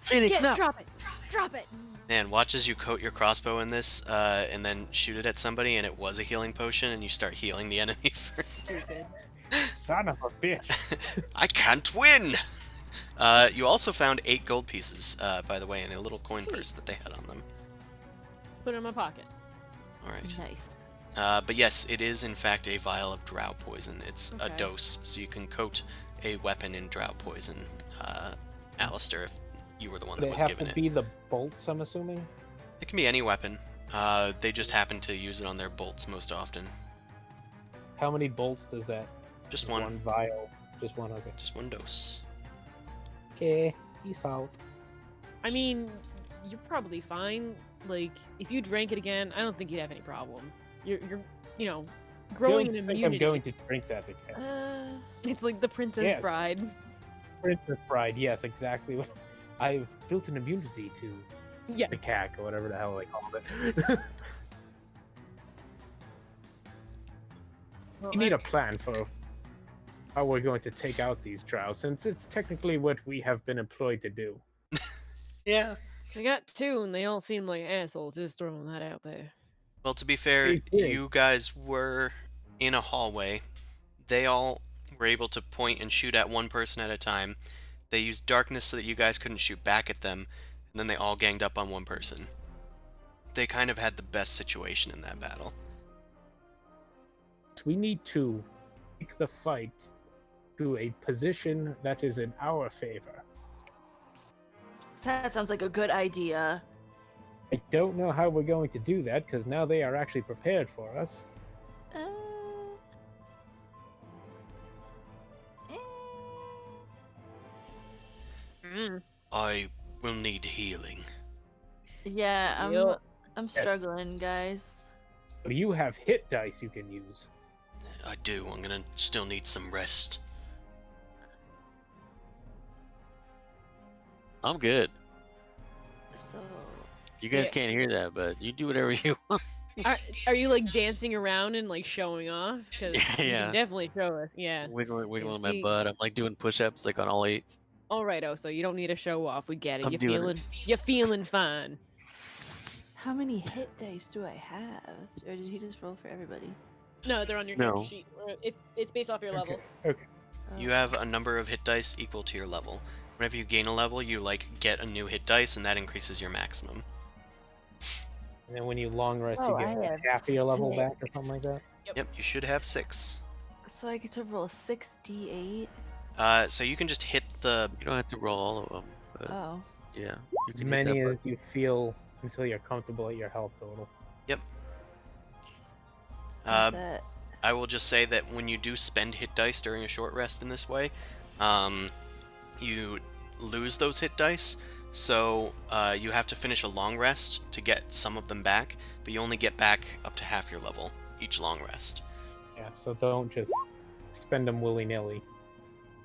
C: Phoenix,
B: Get,
C: no.
B: drop it. Drop it.
A: Man, watch as you coat your crossbow in this, and then shoot it at somebody, and it was a healing potion, and you start healing the enemy.
B: Stupid.
F: Son of a bitch.
A: I can't win! You also found 8 gold pieces, by the way, in a little coin purse that they had on them.
B: Put it in my pocket.
A: Alright.
E: Nice.
A: But yes, it is in fact a vial of drow poison. It's a
B: Okay.
A: dose, so you can coat a weapon in drow poison. Alistair, if you were the one that
D: They
A: was
D: have
A: given
D: to
A: it.
D: be the bolts, I'm assuming.
A: It can be any weapon. They just happen to use it on their bolts most often.
D: How many bolts does that?
A: Just one.
D: One vial. Just one. Okay.
A: Just one dose.
D: Okay. Peace out.
B: I mean, you're probably fine. Like, if you drank it again, I don't think you'd have any problem. You're you know, growing
F: Don't
B: an
F: think
B: immunity.
F: I'm going to drink that again.
B: It's like the Princess
F: Yes.
B: Bride.
F: Princess Bride, yes, exactly. What I've built an immunity to
B: Yeah.
F: the cack or whatever the hell they call it. We need a plan for how we're going to take out these drow, since it's technically what we have been employed to do.
A: Yeah.
B: I got 2, and they all seem like assholes. Just throwing that out there.
A: Well, to be fair,
F: They did.
A: you guys were in a hallway. They all were able to point and shoot at one person at a time. They used darkness so that you guys couldn't shoot back at them, and then they all ganged up on one person. They kind of had the best situation in that battle.
F: We need to take the fight to a position that is in our favor.
E: That sounds like a good idea.
F: I don't know how we're going to do that, because now they are actually prepared for us.
E: Uh, eh.
B: Mm.
A: I will need healing.
E: Yeah,
B: Yup.
E: I'm struggling, guys.
F: But you have hit dice you can use.
A: I do. I'm gonna still need some rest.
C: I'm good.
E: So
C: You guys
B: Yeah.
C: can't hear that, but you do whatever you want.
B: Are you like dancing around and like showing off? Because you
C: Yeah.
B: can definitely show us. Yeah.
C: Wiggling my
B: see-
C: butt. I'm like doing push-ups like on all 8s.
B: All right, so you don't need to show off. We get it.
C: I'm
B: You're
C: doing it.
B: feeling fine.
E: how many hit dice do I have? Or did he just roll for everybody?
B: No, they're on your
C: No.
B: character sheet. It's based off your level.
F: Okay.
E: Oh.
A: You have a number of hit dice equal to your level. Whenever you gain a level, you like get a new hit dice, and that increases your maximum.
D: And then when you long rest,
E: Oh,
D: you
E: I
D: get
E: have
D: half of your level back or
E: 6.
D: something like that.
A: Yep, you should have 6.
E: So I get to roll 6d8.
A: So you can just hit the.
C: You don't have to roll all of them. But
E: Oh.
C: yeah. You
D: As
C: can hit
D: many
C: that
D: as you feel until you're comfortable at your health total.
E: What's
A: Uh,
E: that?
A: I will just say that when you do spend hit dice during a short rest in this way, you lose those hit dice. So you have to finish a long rest to get some of them back, but you only get back up to half your level each long rest.
D: Yeah, so don't just spend them willy-nilly.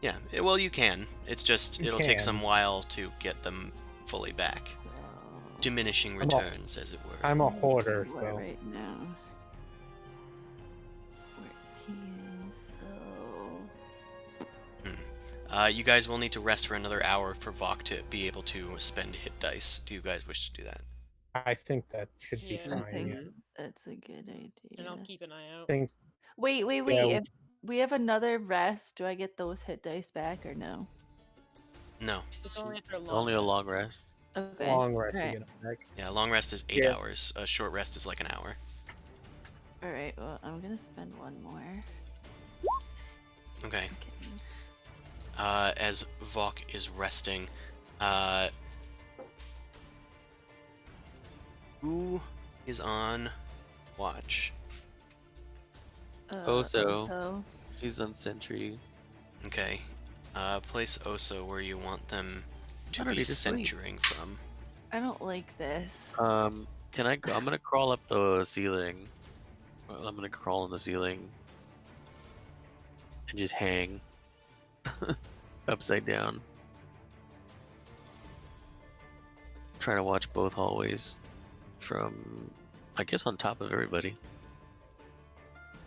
A: Yeah, well, you can. It's just
D: You
A: it'll take
D: can.
A: some while to get them fully back. diminishing
F: I'm a-
A: returns, as it were.
F: I'm a hoarder,
E: What
F: so
E: right now? 14, so
A: You guys will need to rest for another hour for Vok to be able to spend hit dice. Do you guys wish to do that?
F: I think that should be
B: Yeah.
E: I
F: fine.
E: think
F: Yeah.
E: that's a good
B: And I'll
E: idea.
B: keep an eye out.
F: Think
E: Wait.
F: Yeah,
E: If we have another rest, do I get those hit dice back or no?
A: No.
B: It's only after a long
C: Only a
B: rest.
C: long rest.
E: Okay.
F: long rest
E: Alright.
F: to get it back.
A: Yeah, long rest is 8
F: Yeah.
A: hours. A short rest is like an hour.
E: All right. Well, I'm gonna spend one more.
A: Okay.
E: Okay.
A: As Vok is resting, who is on watch?
C: Oso.
E: So
C: She's on sentry.
A: Okay. Place Oso where you want them to
C: I don't
A: be
C: need to sleep.
A: centering from.
E: I don't like this.
C: Can I go? I'm gonna crawl up the ceiling. Well, I'm gonna crawl on the ceiling and just hang upside down. Trying to watch both hallways from, I guess, on top of everybody.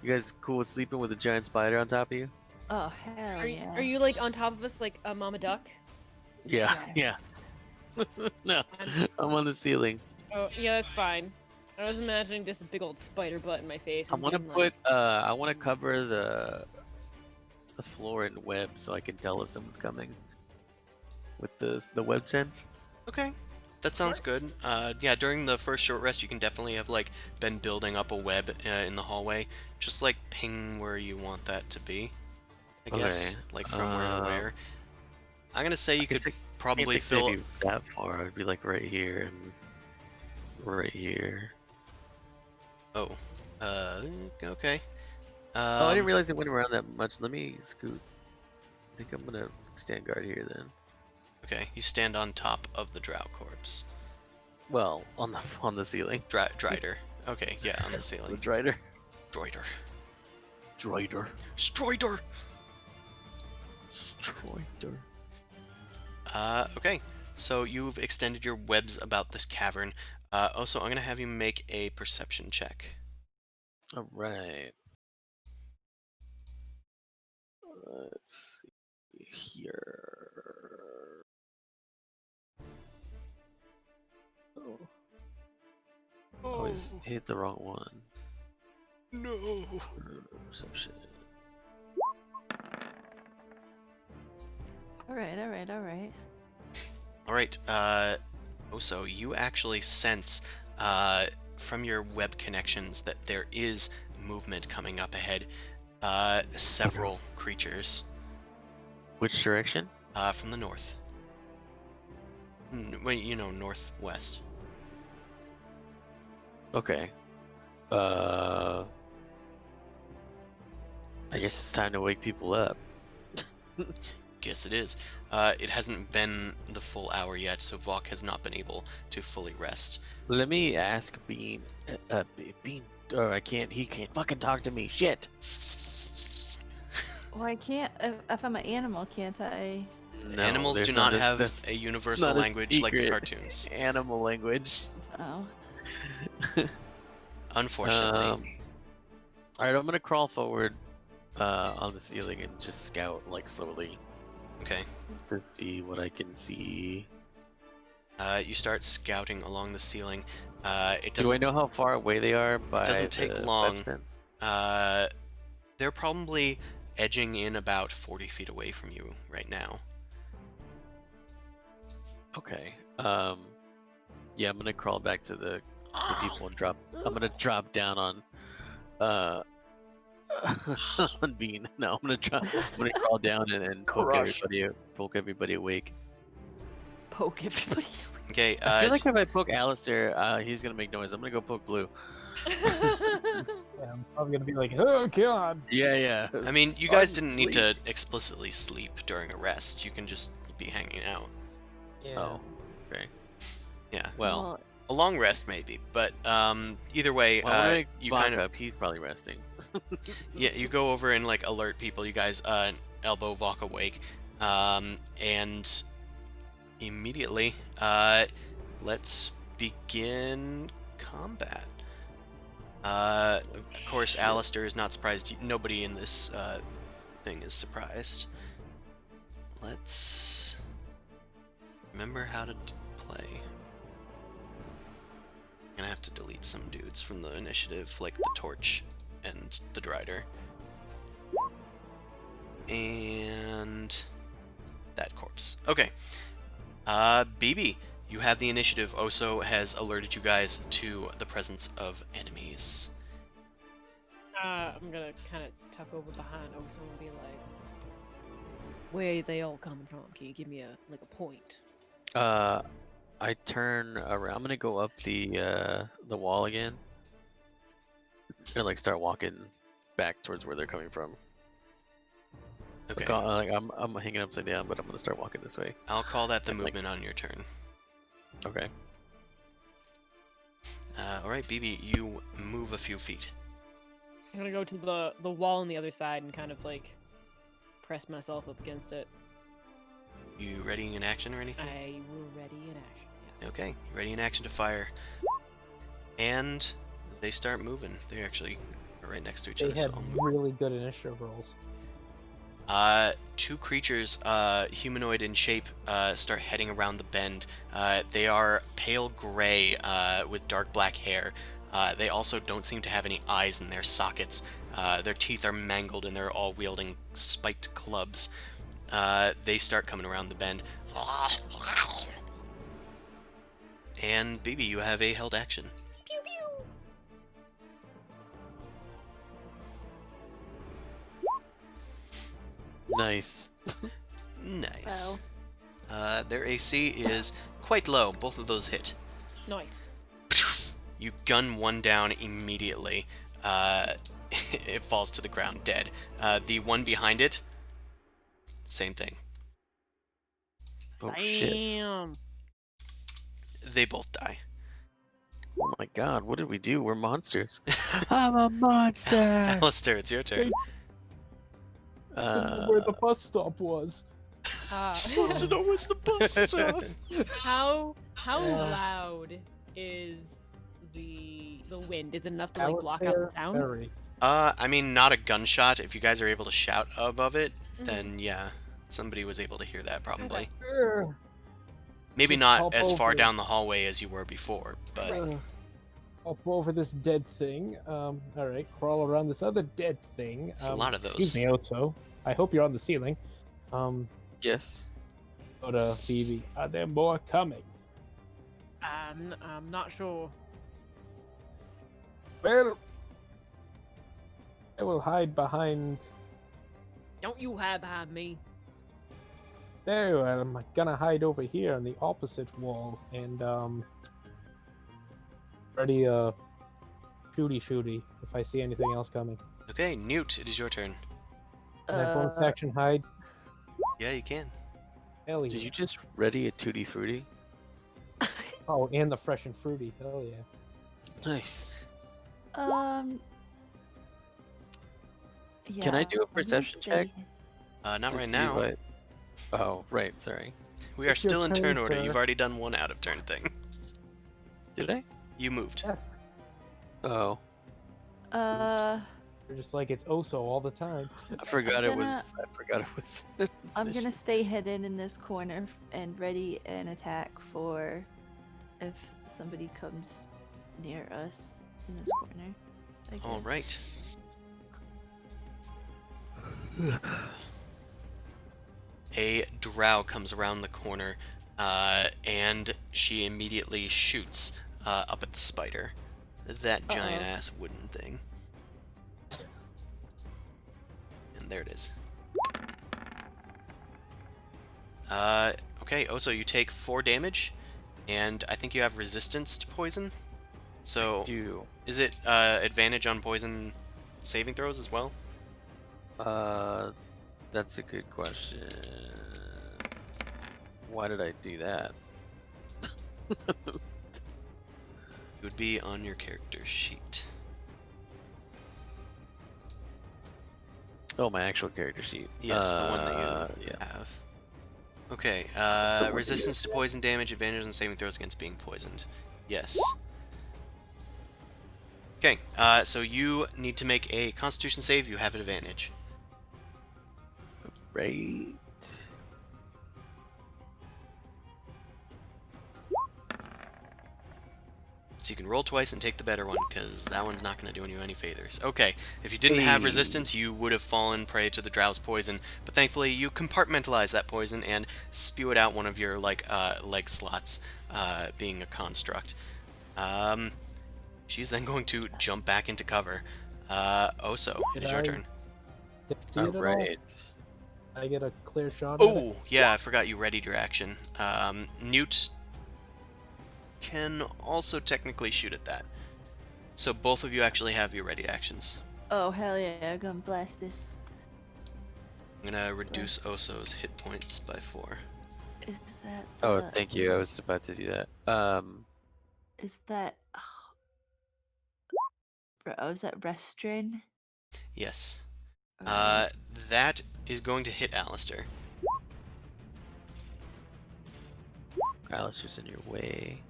C: You guys cool with sleeping with a giant spider on top of you?
E: Oh hell
B: Are you,
E: yeah!
B: are you like on top of us like a mama duck?
C: Yeah,
E: Yes.
C: yeah. No,
B: I'm-
C: I'm on the ceiling.
B: Oh yeah, that's fine. I was imagining just a big old spider butt in my face.
C: I
B: and
C: want to
B: being
C: put,
B: like,
C: I want to cover the floor in web so I can tell if someone's coming with the web sense.
A: Okay. That sounds good. Yeah, during the first short rest, you can definitely have like been building up a web in the hallway. Just like ping where you want that to be. I guess,
C: Okay,
A: like from where to where. I'm gonna say you
C: guess
A: could
C: I
A: probably
C: Can't think
A: fill.
C: they'd be that far. I'd be like right here and right here.
A: Oh, okay.
C: Oh, I didn't realize it went around that much. Let me scoot. I think I'm gonna stand guard here then.
A: Okay, you stand on top of the Drow corpse.
C: Well, on the ceiling.
A: Drider. Okay, yeah, on the
C: The
A: ceiling.
C: Drider.
A: Droider.
C: Drider.
A: Stroider!
C: Strider.
A: Okay, so you've extended your webs about this cavern. Also, I'm gonna have you make a perception check.
C: All right. Let's see here. Oh, always hit the wrong one.
A: No.
C: Perception.
E: All right.
A: All right. Also, you actually sense from your web connections that there is movement coming up ahead. Several creatures
C: Which direction?
A: from the north. Well, you know, northwest.
C: Okay. I guess it's time to wake people up.
A: Guess it is. It hasn't been the full hour yet, so Vok has not been able to fully rest.
C: Let me ask Bean. Bean. Oh, I can't. He can't fucking talk to me. Shit.
E: Well, I can't. If I'm an animal, can't I?
C: No,
A: Animals
C: there's
A: do not
C: a-
A: have
C: that's
A: a universal
C: not a
A: language like the
C: secret.
A: cartoons.
C: Animal language.
E: Oh.
A: Unfortunately.
C: All right, I'm gonna crawl forward on the ceiling and just scout like slowly
A: Okay.
C: to see what I can see.
A: You start scouting along the ceiling. It
C: Do I
A: doesn't.
C: know how far away they are by
A: doesn't take
C: the web
A: long.
C: sense?
A: They're probably edging in about 40 feet away from you right now.
C: Okay. Yeah, I'm gonna crawl back to the people and drop. I'm gonna drop down on on Bean. No, I'm gonna crawl down and
F: Crush.
C: poke everybody awake.
E: Poke everybody.
A: Okay.
C: I feel
A: as-
C: like if I poke Alistair, he's gonna make noise. I'm gonna go poke Blue.
F: Yeah, I'm probably gonna be like, oh god.
C: Yeah.
A: I mean, you
C: Oh,
A: guys
C: I
A: didn't
C: sleep.
A: need to explicitly sleep during a rest. You can just be hanging out.
D: Yeah.
C: Oh, okay.
A: Yeah.
C: Well,
A: A long rest maybe, but either way,
C: I'm gonna
A: you
C: Vok
A: kind of
C: up. He's probably resting.
A: yeah, you go over and like alert people. You guys elbow Vok awake, and immediately let's begin combat. Of course, Alistair is not surprised. Nobody in this thing is surprised. Let's remember how to play. I'm gonna have to delete some dudes from the initiative, like the Torch and the Drider. And that corpse. Okay. BB, you have the initiative. Oso has alerted you guys to the presence of enemies.
B: I'm gonna kind of tuck over behind Oso and be like, "Where are they all coming from? Can you give me a point?"
C: I turn around. I'm gonna go up the wall again, and like start walking back towards where they're coming from.
A: Okay.
C: Like, I'm hanging upside down, but I'm gonna start walking this way.
A: I'll call that the
C: And, like-
A: movement on your turn.
C: Okay.
A: Alright, BB, you move a few feet.
B: I'm gonna go to the wall on the other side and kind of like press myself up against it.
A: You ready in action or anything?
B: I will ready in action. Yes.
A: Okay, you ready in action to fire. And they start moving. They're actually right next to each
D: They
A: other,
D: had
A: so I'll move.
D: really good initiative rolls.
A: Two creatures, humanoid in shape, start heading around the bend. They are pale gray with dark black hair. They also don't seem to have any eyes in their sockets. Their teeth are mangled and they're all wielding spiked clubs. They start coming around the bend. And BB, you have a held action.
B: Pew pew.
C: Nice.
A: Nice. Their AC is quite low. Both of those hit.
B: Nice.
A: You gun one down immediately. It falls to the ground dead. The one behind it, same thing.
C: Oh shit.
B: Damn.
A: They both die.
C: Oh my god, what did we do? We're monsters. I'm a monster.
A: Alistair, it's your turn.
D: Didn't know where the bus stop was.
A: Just wanted to know where's the bus stop.
B: How loud is the wind? Is it enough to like block out the sound?
D: Very.
A: I mean, not a gunshot. If you guys are able to shout above it, then yeah, somebody was able to hear that probably. Maybe
D: Just
A: not
D: hop
A: as far
D: over.
A: down the hallway as you were before, but
D: Up over this dead thing. All right, crawl around this other dead thing.
A: there's a lot of
F: Excuse
A: those.
F: me, Oso. I hope you're on the ceiling.
C: Yes.
D: Go to Phoebe. Are there more coming?
B: I'm not sure.
D: Well, I will hide behind.
B: Don't you hide behind me.
D: There, I'm gonna hide over here on the opposite wall and ready shooty if I see anything else coming.
A: Okay, Newt, it is your turn.
D: Can I bonus action hide?
A: Yeah, you can.
D: Hell yeah.
C: Did you just ready a Tutti Frutti?
D: Oh, and the fresh and fruity. Hell yeah.
C: Nice.
E: Yeah,
C: Can I do a
E: I'm gonna
C: perception check?
E: stay-
A: Not
C: To
A: right
C: see
A: now.
C: what- Oh, right, sorry.
A: We are
D: It's your
A: still in
D: turn,
A: turn order.
D: sir.
A: You've already done one out of turn thing.
C: Did I?
A: You moved.
D: Yeah.
C: Oh,
D: You're just like it's Oso all the time.
C: I forgot it
E: gonna-
C: was. I forgot it was.
E: I'm gonna stay hidden in this corner and ready an attack for if somebody comes near us in this corner. I
A: All
E: guess.
A: right. A drow comes around the corner, and she immediately shoots up at the spider. That giant ass wooden thing. And there it is. Okay, Oso, you take 4 damage, and I think you have resistance to poison. So,
C: Do.
A: is it advantage on poison saving throws as well?
C: That's a good question. Why did I do that?
A: It would be on your character sheet.
C: Oh, my actual character sheet.
A: Yes, the one that you
C: Yeah.
A: have. Okay, resistance to poison damage, advantage on saving throws against being poisoned. Yes. Okay, so you need to make a Constitution save. You have advantage.
C: Right.
A: So you can roll twice and take the better one, because that one's not going to do you any favors. Okay, if you didn't have resistance, you would have fallen prey to the Drow's poison, but thankfully you compartmentalize that poison and spew it out one of your leg slots, being a construct. She's then going to jump back into cover. Oso, it is your turn.
D: Did I see
C: All
D: it at all?
C: right.
D: I get a clear shot at it?
A: Oh, yeah, I forgot you readied your action. Newt can also technically shoot at that. So both of you actually have your ready actions.
E: Oh, hell yeah, I'm gonna blast this.
A: I'm gonna reduce Oso's hit points by 4.
E: Is that
C: Oh,
E: the-
C: thank you. I was about to do that.
E: Is that... Oh, is that Restrin?
A: Yes.
E: Alright.
A: That is going to hit Alistair.
C: Alistair's in your way.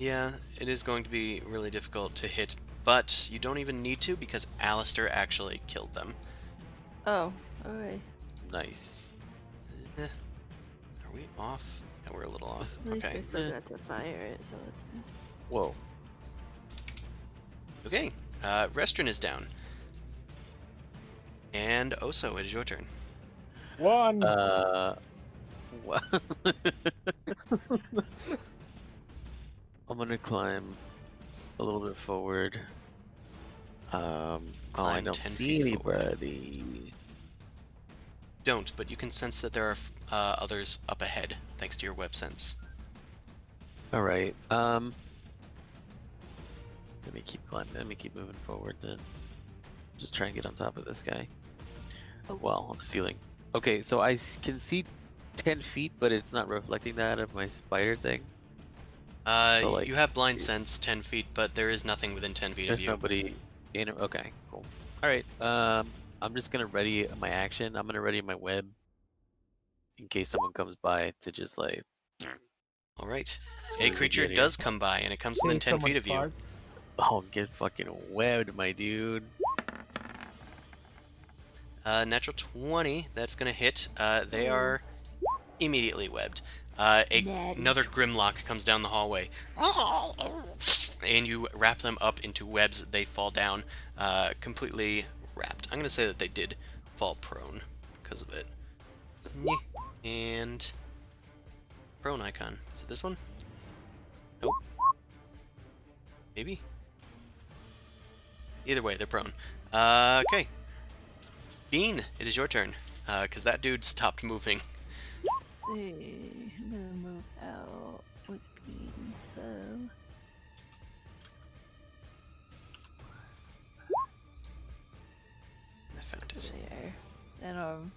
A: Yeah, it is going to be really difficult to hit, but you don't even need to because Alistair actually killed them.
E: Oh, alright.
C: Nice.
A: Are we off? Yeah, we're a little off.
E: At least
A: Okay.
E: I still
B: Yeah.
E: got to fire it, so it's fine.
C: Whoa.
A: Okay. Restrin is down. And Oso, it is your turn.
F: One.
C: What? I'm gonna climb a little bit forward. Oh, I
A: Climb
C: don't
A: 10
C: see
A: feet forward.
C: anybody.
A: Don't, but you can sense that there are others up ahead, thanks to your web sense.
C: All right. Let me keep climbing. Let me keep moving forward then. Just try and get on top of this guy.
E: Oh.
C: Well, on the ceiling. Okay, so I can see 10 feet, but it's not reflecting that of my spider thing. So, like,
A: You have blind sense 10 feet, but there is nothing within 10 feet of
C: There's
A: you.
C: nobody in. Okay, cool. All right. I'm just gonna ready my action. I'm gonna ready my web in case someone comes by to just like.
A: All right.
C: as soon
A: A
C: as they
A: creature
C: get here.
A: does come by, and it comes within 10 feet of you.
C: Oh, get fucking webbed, my dude.
A: Natural 20, that's going to hit. They
E: Ooh.
A: are immediately webbed.
E: Natty
A: Another Grimlock comes down the hallway. And you wrap them up into webs. They fall down, completely wrapped. I'm going to say that they did fall prone because of it. And prone icon. Is it this one? Nope. Maybe? Either way, they're prone. Okay. Bean, it is your turn. Because that dude stopped moving.
E: Let's see. I'm gonna move out with Bean, so.
A: I found it.
E: There. And,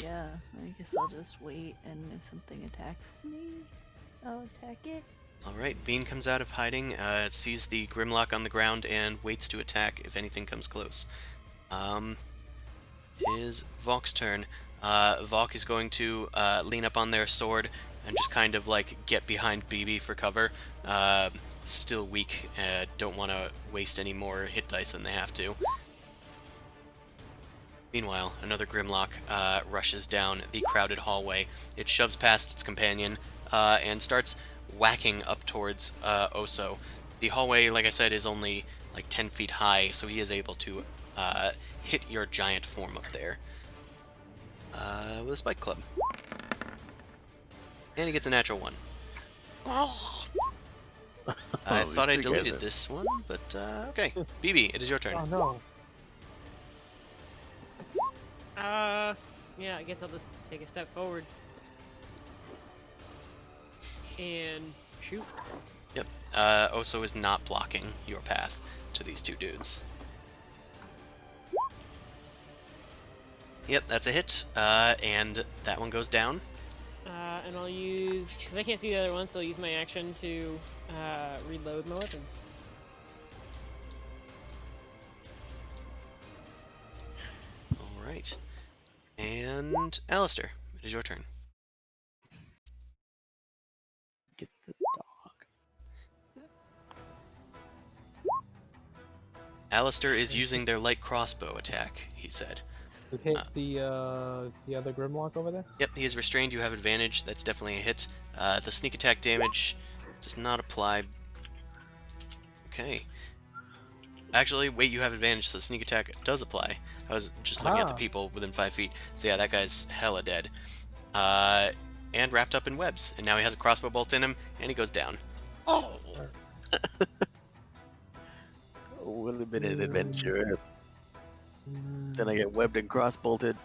E: yeah, I guess I'll just wait, and if something attacks me, I'll attack it.
A: Alright, Bean comes out of hiding, sees the Grimlock on the ground, and waits to attack if anything comes close. Is Vok's turn. Vok is going to lean up on their sword and just kind of like get behind BB for cover. Still weak, don't want to waste any more hit dice than they have to. Meanwhile, another Grimlock rushes down the crowded hallway. It shoves past its companion and starts whacking up towards Oso. The hallway, like I said, is only like 10 feet high, so he is able to hit your giant form up there with a spike club. And he gets a natural 1. I thought I
C: these two guys
A: deleted
C: are-
A: this one, but okay. BB, it is your turn.
D: Oh no.
B: Yeah, I guess I'll just take a step forward. And shoot.
A: Yep. Oso is not blocking your path to these two dudes. Yep, that's a hit. And that one goes down.
B: And I'll use, because I can't see the other one, so I'll use my action to reload my weapons.
A: Alright. And Alistair, it is your turn.
C: Get the dog.
A: Alistair is using their light crossbow attack, he said.
D: We hit the other Grimlock over there.
A: Yep, he is restrained. You have advantage. That's definitely a hit. The sneak attack damage does not apply. Okay. Actually, wait, you have advantage, so sneak attack does apply. I was just looking at the people within 5 feet. So yeah, that guy's hella dead. And wrapped up in webs. And now he has a crossbow bolt in him, and he goes down. Oh!
C: Would have been an adventure. Then I get webbed and cross-bolted.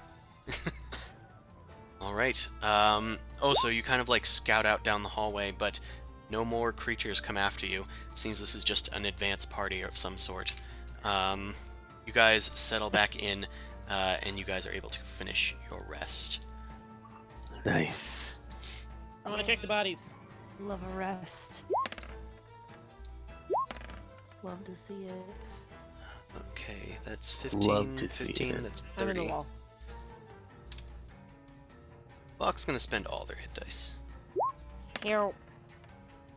A: Alright. So you kind of like scout out down the hallway, but no more creatures come after you. It seems this is just an advance party of some sort. You guys settle back in, and you guys are able to finish your rest.
C: Nice.
B: I want to check the bodies.
E: Love a rest. Love to see it.
A: Okay, that's
C: Love
A: 15,
C: to see
A: 15,
C: it.
A: that's
B: I'm in the
A: 30.
B: wall.
A: Buck's gonna spend all their hit dice.
B: Help.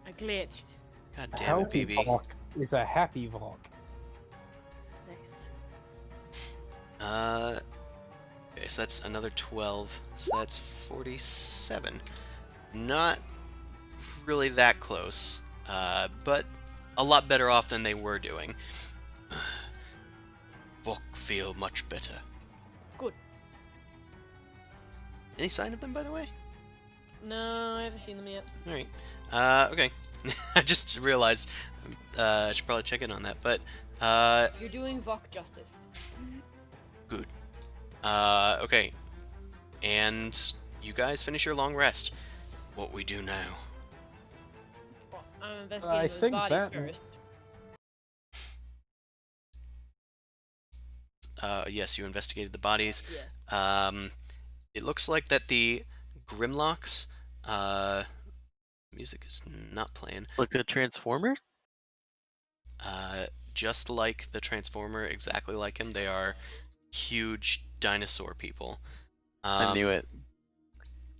B: I glitched.
A: God
D: A
A: damn it,
D: healthy
A: BB.
D: Valk is a happy Valk.
E: Nice.
A: Okay, so that's another 12, so that's 47. Not really that close, but a lot better off than they were doing. Book feel much better.
B: Good.
A: Any sign of them, by the way?
B: No, I haven't seen them yet.
A: Alright. Okay. I just realized I should probably check in on that, but
B: You're doing Vok justice.
A: good. Okay. And you guys finish your long rest. What we do now?
B: Well, I'm investigating
D: I
B: those
D: think
B: bodies
D: that-
B: first.
A: Yes, you investigated the bodies.
B: Yeah.
A: It looks like that the Grimlocks, music is not playing.
C: Like the Transformer?
A: Just like the Transformer, exactly like him, they are huge dinosaur people.
C: I knew it.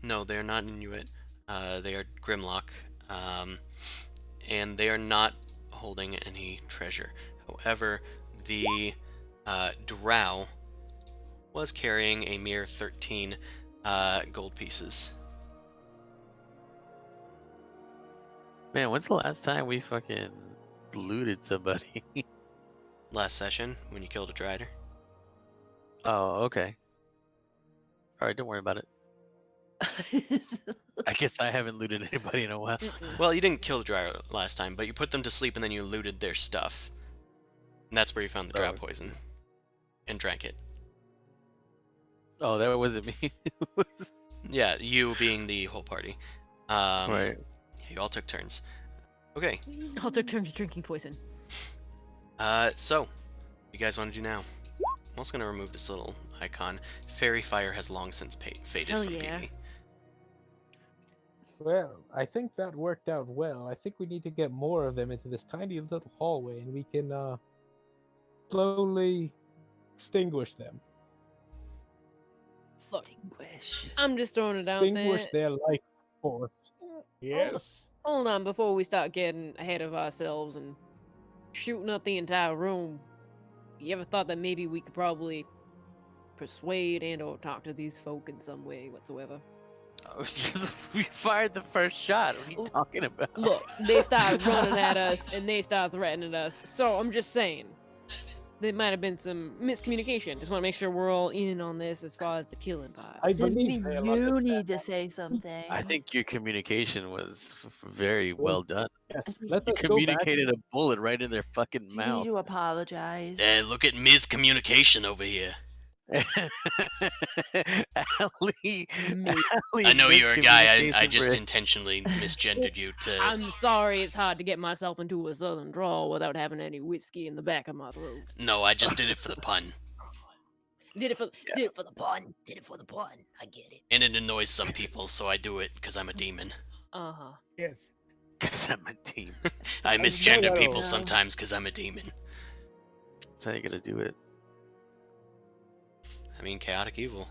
A: No, they are not Inuit. They are Grimlock, and they are not holding any treasure. However, the Drow was carrying a mere 13 gold pieces.
C: Man, when's the last time we fucking looted somebody?
A: Last session, when you killed a Drider.
C: Oh, okay. Alright, don't worry about it. I guess I haven't looted anybody in a while.
A: Well, you didn't kill the Drider last time, but you put them to sleep and then you looted their stuff. And that's where you found the Drow
C: Oh.
A: poison. And drank it.
C: Oh, that wasn't me.
A: Yeah, you being the whole party.
C: Right.
A: You all took turns. Okay,
B: I'll take turns drinking poison.
A: so, what you guys want to do now? I'm also going to remove this little icon. Fairy Fire has long since faded
B: Hell
A: from
B: yeah.
A: PB.
D: Well, I think that worked out well. I think we need to get more of them into this tiny little hallway, and we can slowly extinguish them.
B: Look.
E: Extinguish.
B: I'm just throwing it out
D: Extinguish
B: there.
D: their life force.
F: Yes.
B: Hold on, before we start getting ahead of ourselves and shooting up the entire room, you ever thought that maybe we could probably persuade and or talk to these folk in some way whatsoever?
C: We fired the first shot. What are you
B: Ooh.
C: talking about?
B: Look, they started running at us and they started threatening us. So I'm just saying, there might have been some miscommunication. Just want to make sure we're all in on this as far as the killing part.
D: I
E: Then
D: believe
E: maybe
D: they'll
E: you
D: understand
E: need to
D: that.
E: say something.
C: I think your communication was very well done.
D: Yes,
E: think
D: let
C: You
D: us go back.
C: communicated a bullet right in their fucking
E: you
C: mouth.
E: need to apologize.
A: Look at miscommunication over here.
C: Allie,
B: Me.
C: Allie
A: I know you're a guy, I
C: miscommunication
A: just
C: for-
A: intentionally misgendered you to...
B: I'm sorry it's hard to get myself into a southern drawl without having any whiskey in the back of my throat.
A: No, I just did it for the pun.
B: Did it for the pun. Did it for the pun. I get it.
A: And it annoys some people, so I do it because I'm a demon.
B: Uh-huh.
F: Yes.
C: 'Cause I'm a team.
A: I
D: know
A: misgender
D: that
A: people
E: all.
A: sometimes because I'm a demon.
C: That's how you gotta do it.
A: I mean, chaotic evil.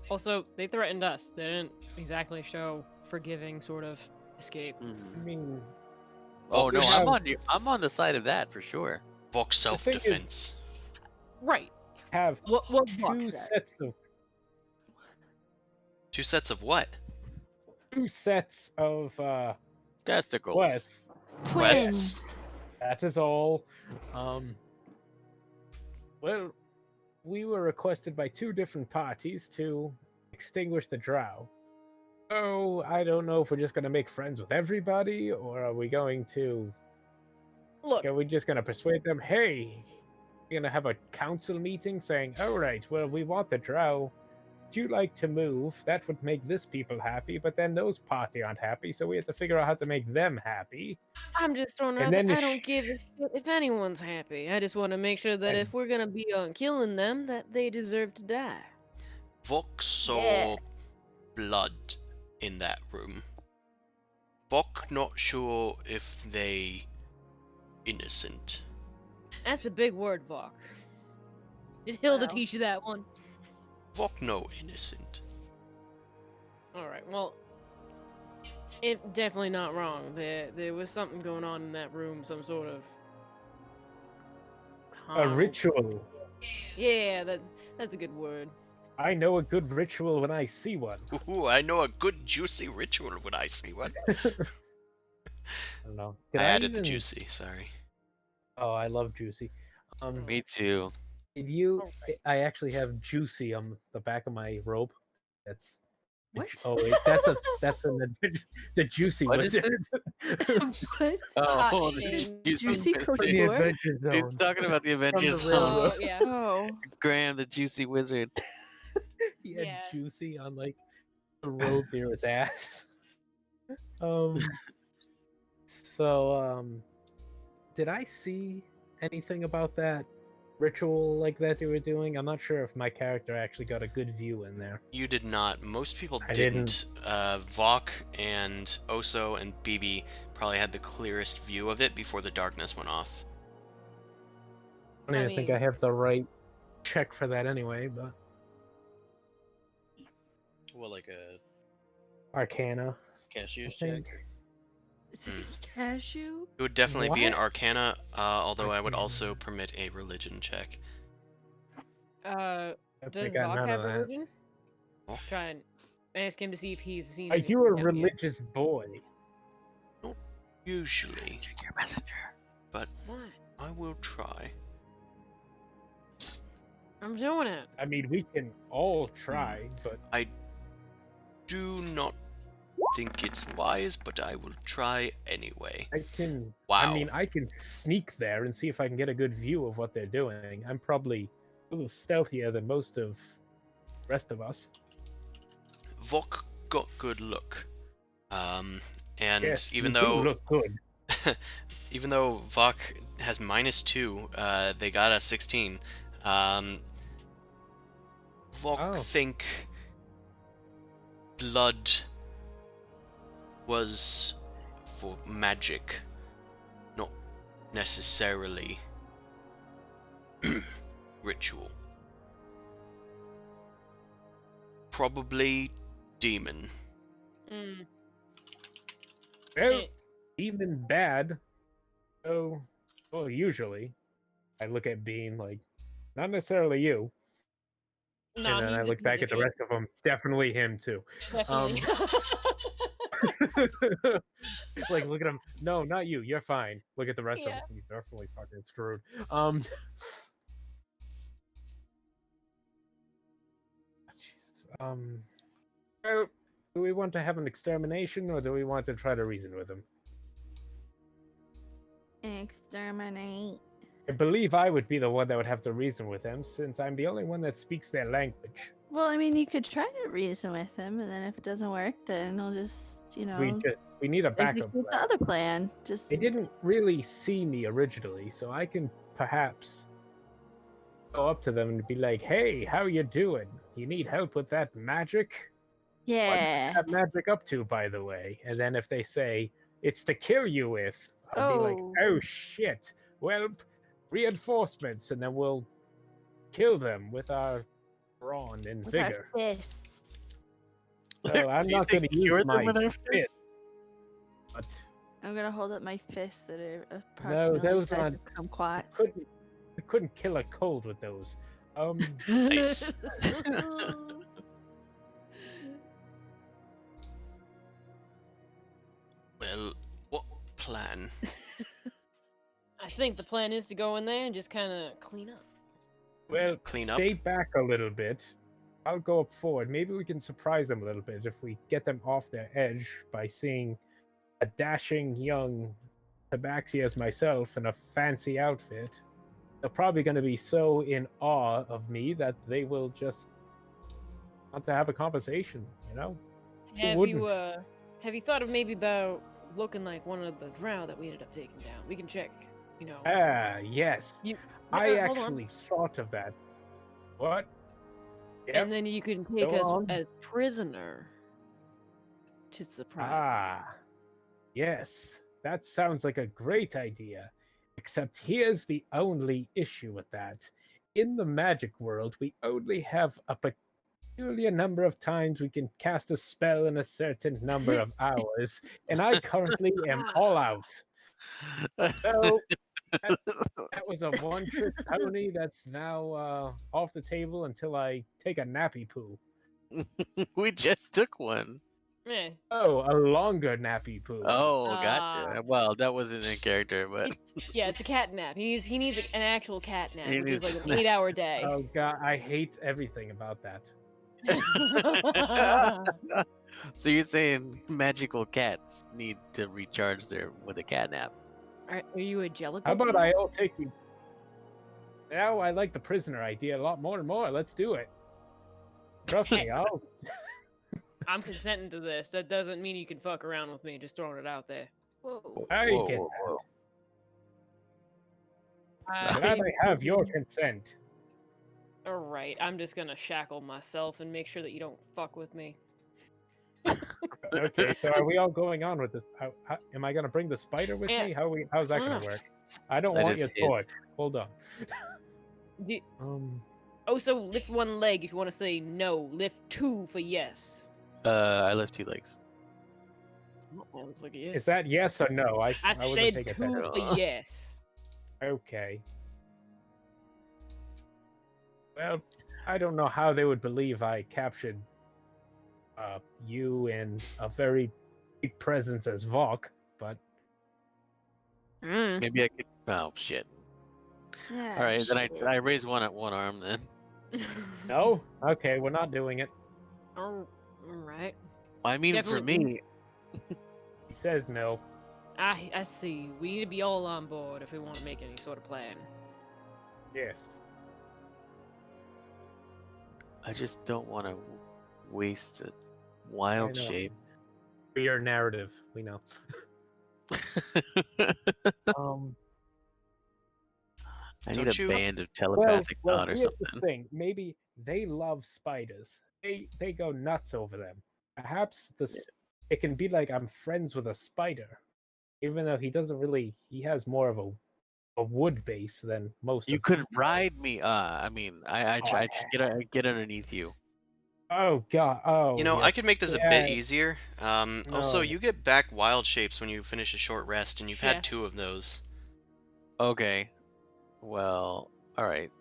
B: Also, they threatened us. They didn't exactly show forgiving sort of escape.
D: I mean,
C: Oh no,
A: we have-
C: I'm on the side of that for sure.
A: Vox
F: thing is-
A: self-defense.
B: Right.
F: Have
B: What Vox
F: two
B: said.
F: sets of
A: Two sets of what?
C: Testicles.
F: quests.
E: Twins.
F: That is all. Well, we were requested by two different parties to extinguish the Drow. So I don't know if we're just gonna make friends with everybody, or are we going to?
B: Look,
F: Are we just gonna persuade them? Hey, we're gonna have a council meeting saying, "All right, well, we want the Drow. Would you like to move? That would make this people happy, but then those party aren't happy, so we have to figure out how to make them happy."
B: I'm just throwing it
F: And
B: out there.
F: then
B: I don't give a shit if anyone's happy. I just want to make sure that
F: And-
B: if we're gonna be on killing them, that they deserve to die.
A: Vox saw
E: Yeah.
A: blood in that room. Vox not sure if they innocent.
B: That's a big word, Vok. Did Hilda
E: Wow.
B: teach you that one?
A: Vox no innocent.
B: All right. Well, it definitely not wrong. There was something going on in that room. Some sort of
F: A ritual.
B: Yeah, that's a good word.
F: I know a good ritual when I see one.
A: Ooh, I know a good juicy ritual when I see one.
F: I don't know. Did
A: I added the
F: even-
A: juicy, sorry.
F: Oh, I love juicy.
C: Me too.
F: Did you?
B: Alright.
F: I actually have juicy on the back of my robe. That's.
E: What?
F: Oh wait, that's the juicy
C: What is
F: wizard.
E: What?
C: Oh,
B: in
E: Juicy
F: the
E: couture?
F: Adventure Zone.
C: He's talking about the Avengers
F: the railroad.
C: Zone.
B: Oh yeah.
E: Oh.
C: Graham, the juicy wizard.
F: He had
B: Yes.
F: juicy on like the robe near his ass. Um. So did I see anything about that ritual like that they were doing? I'm not sure if my character actually got a good view in there.
A: You did not. Most people
F: I
A: didn't. Vok and Oso and BB probably had the clearest view of it before the darkness went off.
F: I don't
B: I
F: even think
B: mean-
F: I have the right check for that anyway, but
G: Well, like a
F: Arcana. I
G: cashier's
F: think.
G: check.
E: Is it cashew?
A: It would definitely be an
F: What?
A: Arcana, although I would
F: Arcana.
A: also permit a religion check.
F: I
B: Does
F: got
B: Vok
F: none
B: have
F: of that.
B: religion?
A: Oh.
B: Try and ask him to see if he's seen.
F: Are you a
B: anything out yet.
F: religious boy?
A: Usually,
C: Check your messenger.
A: but
B: What?
A: I will try.
B: I'm doing it.
F: I mean, we can all try, but
A: I do not think it's wise, but I will try anyway.
F: I can.
A: Wow.
F: I mean, I can sneak there and see if I can get a good view of what they're doing. I'm probably a little stealthier than most of the rest of us.
A: Vok got good look. And
F: Yes,
A: even
F: you do
A: though
F: look good.
A: even though Vok has -2, they got a 16. Vok
F: Oh.
A: think blood was for magic, not necessarily ritual. Probably demon.
B: Mm.
F: Well,
B: Eh,
F: even bad. So, well, usually, I look at Bean like, not necessarily you,
B: nah,
F: and then I
B: he's a
F: look back
B: piece
F: at the
B: of
F: rest of them. Definitely him too.
B: shit, definitely.
F: Like, look at him. No, not you. You're fine. Look at the rest of
B: Yeah.
F: them. He's definitely fucking screwed. Jesus. Well, do we want to have an extermination, or do we want to try to reason with him?
E: Exterminate.
F: I believe I would be the one that would have to reason with him, since I'm the only one that speaks their language.
E: Well, I mean, you could try to reason with him, and then if it doesn't work, then he'll just,
F: We need a backup
E: execute the
F: plan.
E: other plan. Just
F: They didn't really see me originally, so I can perhaps go up to them and be like, "Hey, how you doing? You need help with that magic?
E: yeah.
F: That magic up to, by the way?" And then if they say it's to kill you with, I'll be like,
E: Oh.
F: "Oh shit! Well, reinforcements," and then we'll kill them with our brawn and
E: With our
F: vigor.
E: fists.
F: Well, I'm
C: Do you
F: not
C: think
F: going to
C: we
F: use
C: cured them
F: my
C: with our
F: fist,
C: fists?
F: but
E: I'm gonna hold up my fists that are approximately
F: those
E: the size
F: aren't-
E: of kumquats.
F: You couldn't kill a cold with those.
A: Nice. Well, what plan?
B: I think the plan is to go in there and just kind of clean up.
F: Well,
A: Clean up?
F: stay back a little bit. I'll go up forward. Maybe we can surprise them a little bit if we get them off their edge by seeing a dashing young tabaxi as myself in a fancy outfit. They're probably going to be so in awe of me that they will just want to have a conversation, you know? wouldn't?
B: Have you thought of maybe about looking like one of the drow that we ended up taking down? We can check, you know.
F: Ah, yes.
B: You,
F: I
B: hold on.
F: actually thought of that. What? Yep.
B: And then you can take
F: Go
B: us
F: on.
B: as prisoner to surprise.
F: Ah, yes. That sounds like a great idea. Except here's the only issue with that. In the magic world, we only have a peculiar number of times we can cast a spell in a certain number of hours, and I currently am all out. So that was a one-trick pony that's now off the table until I take a nappy poo.
C: We just took one.
B: Eh,
F: Oh, a longer nappy poo.
C: Oh,
B: Ah.
C: gotcha. Well, that wasn't in character, but
B: it's a cat nap. He needs an actual cat nap,
C: He
B: which is
C: needs
B: like
C: a
B: an 8-hour day.
F: Oh god, I hate everything about that.
C: so you're saying magical cats need to recharge their with a cat nap?
B: Are you a jellicle?
F: How about
B: cat?
F: I'll take you? Now I like the prisoner idea a lot more and more. Let's do it. Trust me, I'll.
B: I'm consenting to this. That doesn't mean you can fuck around with me. Just throwing it out there.
E: Whoa.
F: I
C: Whoa,
F: get
C: whoa, whoa.
F: Glad I have your consent.
B: All right, I'm just gonna shackle myself and make sure that you don't fuck with me.
F: Okay, so are we all going on with this? Am I gonna bring the spider with
B: Yeah.
F: me? How's that gonna work? I don't
C: That
F: want
C: is
F: your
C: his.
F: torch. Hold on.
B: Do-
F: Um.
B: Also, lift one leg if you want to say no. Lift two for yes.
C: I lift 2 legs.
B: That looks like a yes.
F: Is that yes or no? I
B: I
F: wasn't
B: said
F: paying
B: two
F: attention.
B: for yes.
F: Okay. Well, I don't know how they would believe I captured you in a very big presence as Vok, but
B: Mm.
C: Maybe I could. Oh shit!
E: Yeah,
C: All right, then
E: shit.
C: I raise one at one arm then.
F: no? Okay, we're not doing it.
B: All right.
C: I mean, for
B: Definitely-
C: me,
F: He says no.
B: I see. We need to be all on board if we want to make any sort of plan.
F: Yes.
C: I just don't want to waste a wild
F: I know.
C: shape.
F: For your narrative, we know. Um.
C: I need
A: Don't
C: a
A: you-
C: band of telepathic thought or
F: here's
C: something.
F: the thing. Maybe they love spiders. They go nuts over them. Perhaps it can be like I'm friends with a spider, even though he doesn't really. He has more of a wood base than most.
C: You
F: of
C: could ride me. I mean, I
F: Oh,
C: try to get underneath you.
F: Oh god. Oh.
A: You know, I could make this a bit
F: yeah.
A: easier. Also,
F: No.
A: you get back wild shapes when you finish a short rest, and you've
B: Yeah.
A: had 2 of those.
C: Okay. Well, all right.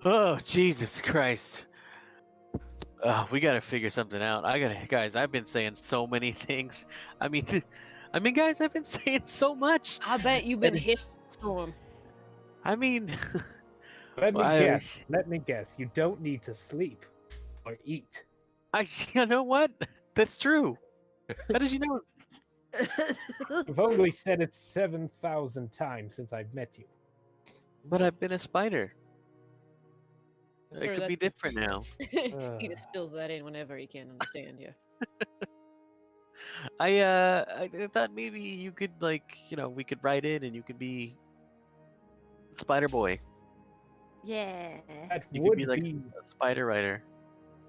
C: Oh, Jesus Christ. We gotta figure something out. Guys. I've been saying so many things. I mean, guys, I've been saying so much.
B: I bet you've been
F: That is-
B: hit storm.
C: I mean,
F: Let me
C: Well,
F: guess. Let me guess. You don't need to sleep or eat.
C: you know what? That's true. How did you know?
F: You've only said it 7,000 times since I've met you.
C: But I've been a spider.
B: Sure,
C: It could be
B: that's-
C: different now.
B: He just fills that in whenever he can understand you.
C: I thought maybe you could we could write in and you could be Spider Boy.
E: Yeah.
F: That
C: You
F: would
C: could be like
F: be
C: a spider writer.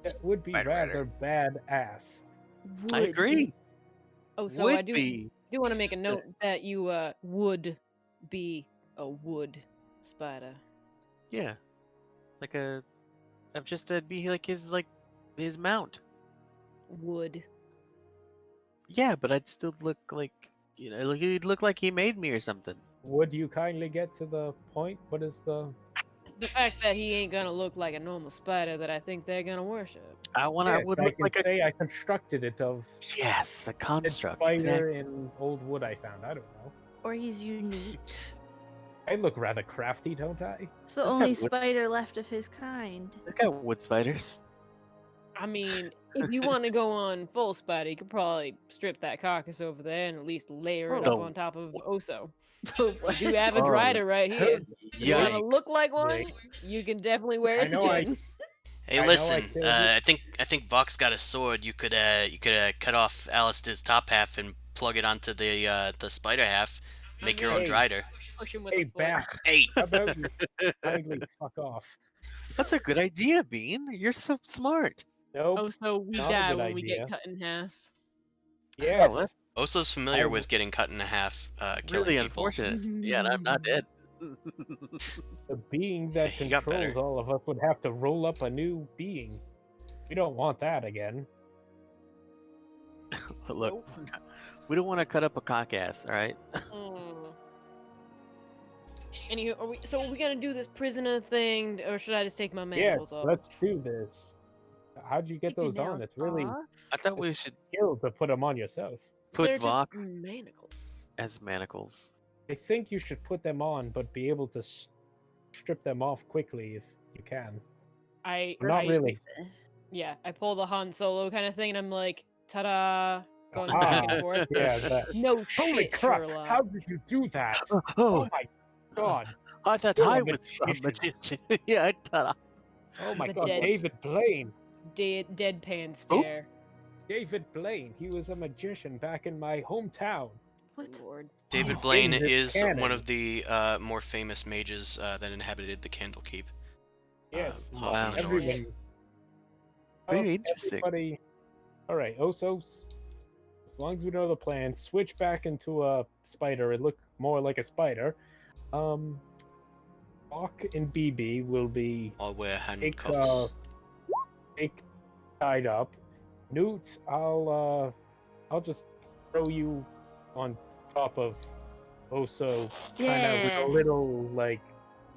F: that would be
A: Spider
F: rather badass.
C: I
E: Would
C: agree.
E: be.
B: Oh, so
C: Would
B: I do
C: be.
B: want to make a note that you would be a wood spider.
C: Yeah. Like I'd be like his mount.
B: Wood.
C: Yeah, but I'd still look like, he'd look like he made me or something.
F: Would you kindly get to the point? What is the?
B: The fact that he ain't gonna look like a normal spider that I think they're gonna worship.
C: I
F: Yes,
C: would
F: I
C: look
F: can
C: like a
F: say I constructed it of
C: yes, a
F: a
C: construct.
F: spider in old wood I found. I don't know.
E: Or he's unique.
F: I look rather crafty, don't I?
E: It's the
C: I've got
E: only
C: wood-
E: spider left of his kind.
C: They've got wood spiders.
B: I mean, if you want to go on full spider, you could probably strip that carcass over there and at least layer it
C: Oh.
B: up on top of Oso.
E: The
B: We do
E: what?
B: have a
C: Oh,
B: drider right here. If you want to
C: Yikes.
B: look like one,
F: Like,
B: you can definitely wear
F: I
B: a
F: know I-
B: skin.
A: Hey,
F: I know I
A: listen.
F: killed
A: I think Vox got a sword. You could cut off Alistair's top half and plug it onto the spider half. Make your own
F: Hey.
A: drider.
B: Push him with
F: hey,
B: a foot.
F: back.
A: Hey,
F: How about you kindly fuck off?
C: That's a good idea, Bean. You're so smart.
F: Nope.
B: Oh, so we
F: Not a
B: die
F: good
B: when we get
F: idea.
B: cut in half.
F: Yes.
C: Oh, that's
A: Oso's familiar
F: I-
A: with getting cut in half, killing
C: really
A: people.
C: unfortunate. Yeah, and I'm not dead.
F: The being that
A: He got better.
F: controls all of us would have to roll up a new being. We don't want that again.
C: But look, we don't want to cut up a cock ass, all right?
B: Mm. Anywho, are we gonna do this prisoner thing, or should I just take my
F: Yes,
B: manacles off?
F: let's do this. How'd you get
E: Take your
F: those on?
E: nails
F: It's really
E: off.
C: I thought we
F: it's
C: should
F: skill to put them on yourself.
C: put
B: They're just
C: Vok
B: manacles.
C: as manacles.
F: I think you should put them on, but be able to strip them off quickly if you can. Not really.
B: Yeah, I pull the Han Solo kind of thing, and I'm like, ta-da, going
F: Ah,
B: back and forth.
F: Yeah, that.
B: No
F: Holy
B: shit,
F: crap!
B: Sherlock.
F: How did you do that?
C: Oh,
F: Oh my god!
C: I thought
F: you're a
C: I was a
F: magician.
C: magician. Yeah, I thought
F: Oh my
B: The
F: god!
B: dead-
F: David Blaine.
B: Deadpan stare.
F: David Blaine. He was a magician back in my hometown.
E: What?
B: Lord.
A: David
F: Oh,
A: Blaine
F: in this
A: is
F: canon.
A: one of the more famous mages that inhabited the Candlekeep.
F: Yes.
A: Off
C: Wow.
A: in the north.
F: Everyone.
C: Very interesting.
F: Everybody. All right, Osos. As long as we know the plan, switch back into a spider. It look more like a spider. Hawk and BB will be
A: I'll wear
F: take,
A: handcuffs.
F: take tied up. Newt, I'll just throw you on top of Oso, kind of with
E: Yeah.
F: a little like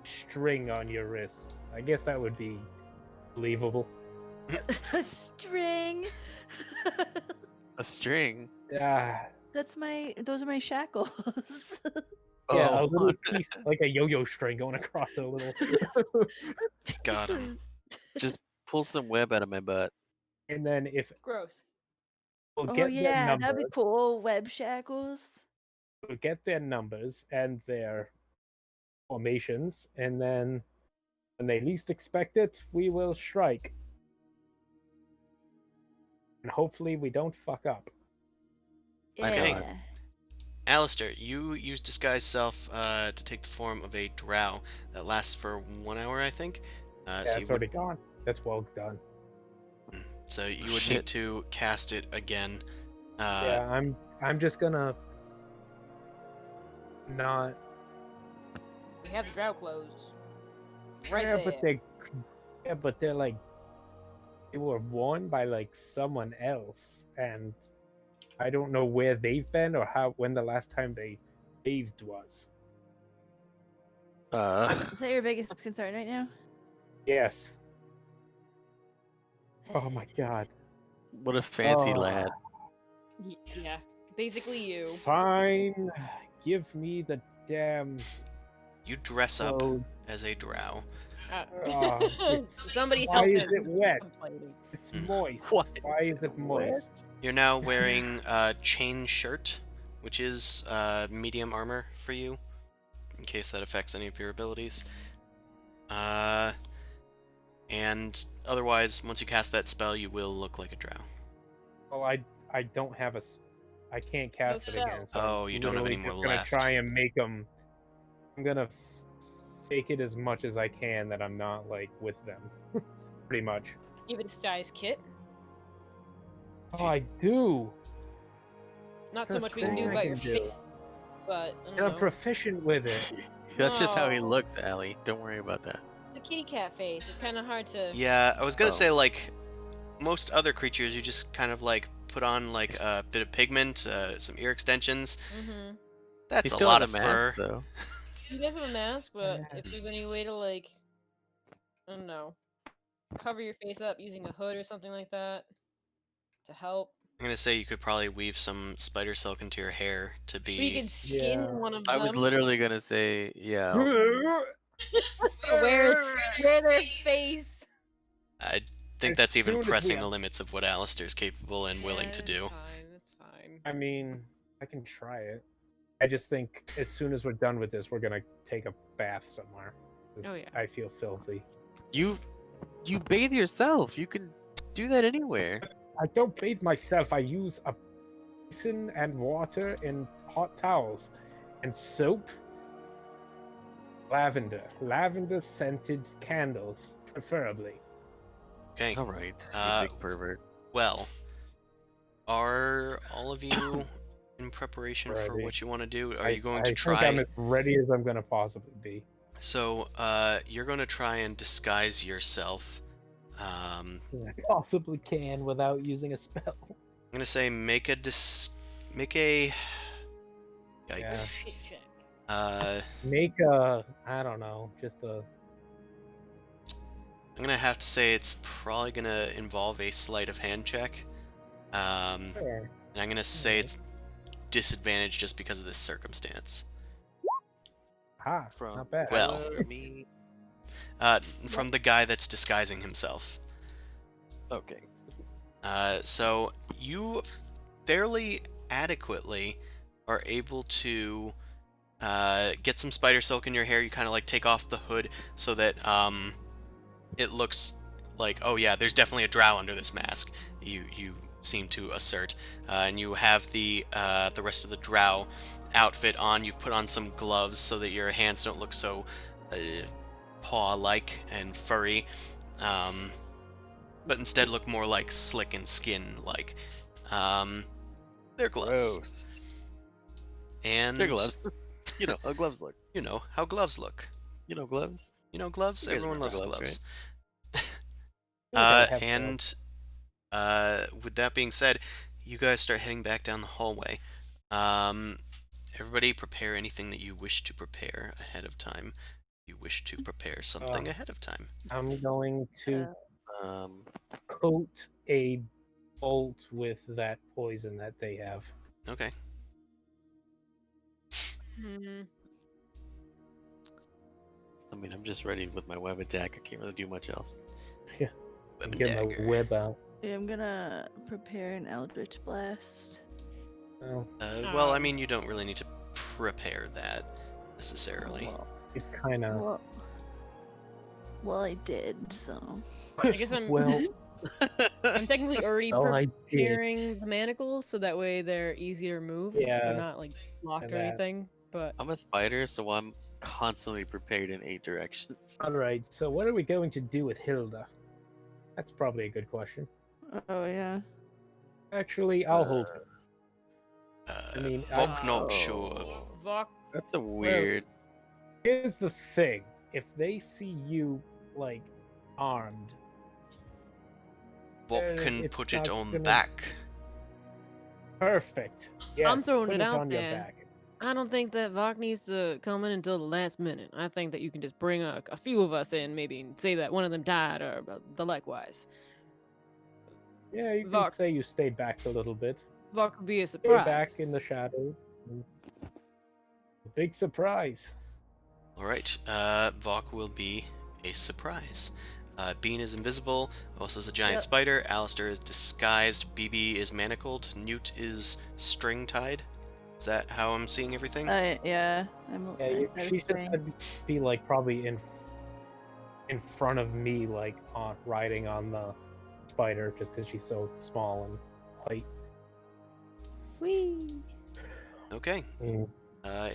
F: string on your wrist. I guess that would be believable.
E: A string.
C: a string.
F: Yeah,
E: Those are my shackles.
F: yeah, a
C: Oh,
F: little piece like a yo-yo string going across a little.
A: Got him.
C: just pull some web out of my butt.
F: And then if
B: Gross.
F: we'll
E: Oh
F: get their
E: yeah, that'd
F: numbers,
E: be cool. Web shackles.
F: we'll get their numbers and their formations, and then when they least expect it, we will strike. And hopefully we don't fuck up.
A: Okay.
E: Yeah.
A: Alistair, you use disguise self to take the form of a drow that lasts for 1 hour, I think.
F: Yeah,
A: So
F: it's already gone. That's well done.
A: So you would
C: Shit.
A: need to cast it again.
F: Yeah, I'm just gonna not.
B: We have the drow clothes. Right
F: yeah,
B: there.
F: but they're like they were worn by like someone else, and I don't know where they've been or when the last time they bathed was.
E: Is that your biggest concern right now?
F: Yes. Oh my god.
C: What a fancy
F: Oh.
C: lad.
B: Yeah. Basically you.
F: Fine. Give me the damn
A: You dress up
F: clothes.
A: as a drow.
F: Oh, it's-
B: Somebody
F: why
B: help
F: is
B: him.
F: it wet?
B: Complaining.
F: It's
A: Hmm.
F: moist.
C: What?
F: Why is it moist?
A: You're now wearing a chain shirt, which is medium armor for you, in case that affects any of your abilities. And otherwise, once you cast that spell, you will look like a drow.
F: Well, I don't have I can't cast it
B: spell.
F: again. So
A: Oh,
F: I'm
A: you don't have any
F: literally
A: more
F: just
A: left.
F: gonna try and make them. I'm gonna fake it as much as I can that I'm not like with them. Pretty much.
B: You have a disguise kit.
F: Oh, I do.
B: Not so
F: The
B: much we can
F: thing
B: do
F: I
B: about
F: can
B: your
F: do.
B: face, but I
F: And
B: don't
F: I'm
B: know.
F: proficient with it.
C: That's just how he
B: No.
C: looks, Allie. Don't worry about that.
B: The kitty cat face. It's kind of hard to.
A: Yeah, I was gonna
C: Oh.
A: say, like, most other creatures, you just kind of, like, put on like a bit of pigment, some ear extensions.
B: Mm-hmm.
A: That's
C: He
A: a
C: still
A: lot
C: has
A: of
C: a
A: fur.
C: mask, though.
B: He does have a mask, but
F: Yeah.
B: if there's any way to like, I don't know, cover your face up using a hood or something like that to help.
A: I'm gonna say you could probably weave some spider silk into your hair to
B: We
A: be.
B: could skin
F: Yeah.
B: one of
C: I was
B: them.
C: literally gonna say, yeah.
B: wear their face.
A: I think
F: As
A: that's even
F: soon as we
A: pressing the
F: have-
A: limits of what Alistair's capable and willing to do.
B: That's fine. That's fine.
F: I mean, I can try it. I just think as soon as we're done with this, we're gonna take a bath somewhere. 'Cause
B: Oh, yeah.
F: I feel filthy.
C: You bathe yourself. You can do that anywhere.
F: I don't bathe myself. I use a basin and water and hot towels and soap. Lavender scented candles, preferably.
A: Okay.
C: All right,
A: Uh,
C: you big pervert.
A: Well, are all of you in preparation for
F: Ready.
A: what you want to do? Are
F: I-
A: you going
F: I
A: to
F: think
A: try?
F: I'm as ready as I'm gonna possibly be.
A: So, you're going to try and disguise yourself. I'm
D: Possibly can without using a spell.
A: gonna say make a Yikes.
B: Hit check.
F: Make a, I don't know, just a.
A: I'm gonna have to say it's probably gonna involve a sleight of hand check. And
F: Sure.
A: I'm gonna say
F: Alright.
A: it's disadvantage just because of this circumstance.
F: Ah,
C: From
F: not bad.
A: Well.
C: me.
A: From the guy that's disguising himself.
C: Okay.
A: So you fairly adequately are able to get some spider silk in your hair. You kind of like take off the hood so that it looks like, oh yeah, there's definitely a drow under this mask. You seem to assert, and you have the rest of the drow outfit on. You've put on some gloves so that your hands don't look so paw-like and furry, but instead look more like slick and skin-like. They're gloves.
C: Gross.
A: And
C: They're gloves. You know how gloves look.
A: you know how gloves look.
C: You know gloves.
A: You know gloves?
C: You guys
A: Everyone
C: remember
A: loves
C: gloves,
A: gloves.
F: I have
A: And with that being said, you guys start heading back down the hallway. Everybody prepare anything that you wish to prepare ahead of time. You wish to prepare something ahead of time.
F: I'm going to
C: Um,
F: coat a bolt with that poison that they have.
A: Okay.
B: Hmm.
C: I mean, I'm just ready with my web attack. I can't really do much else.
A: Web and
F: Get my
A: dagger.
F: web out.
E: Yeah, I'm gonna prepare an Eldritch Blast.
F: Oh,
A: Well, I mean, you don't really need to prepare that necessarily.
E: Well,
F: it kind of.
E: well, I did, so.
B: I guess I'm.
F: Well,
B: I'm technically already
F: oh, I did.
B: preparing the manacles, so that way they're easier to move.
F: Yeah,
B: They're not like locked
F: and
B: or
F: that.
B: anything. But
C: I'm a spider, so I'm constantly prepared in 8 directions.
F: All right. So, what are we going to do with Hilda? That's probably a good question.
E: Oh, yeah.
F: Actually, I'll hold her. I mean,
A: Volk not sure.
B: Vok,
C: That's a weird.
F: Here's the thing: if they see you like armed,
A: Volk can
F: it's
A: put it
F: not
A: on
F: gonna-
A: back.
F: perfect.
B: I'm
F: Yes,
B: throwing
F: put
B: it out
F: on your
B: there.
F: back.
B: I don't think that Vok needs to come in until the last minute. I think that you can just bring a few of us in, maybe, and say that one of them died or the likewise.
F: Yeah, you can
B: Vok.
F: say you stayed back a little bit.
B: Vok would be a
F: Stay
B: surprise.
F: back in the shadows. Big surprise.
A: Alright, Vok will be a surprise. Bean is invisible, also is a giant
E: Yep.
A: spider, Alistair is disguised, BB is manacled, Newt is string tied. Is that how I'm seeing everything?
E: Yeah, I'm.
F: Yeah, she's just gonna be like probably in front of me, like riding on the spider, just because she's so small and light.
E: Whee!
A: Okay,
F: Mm.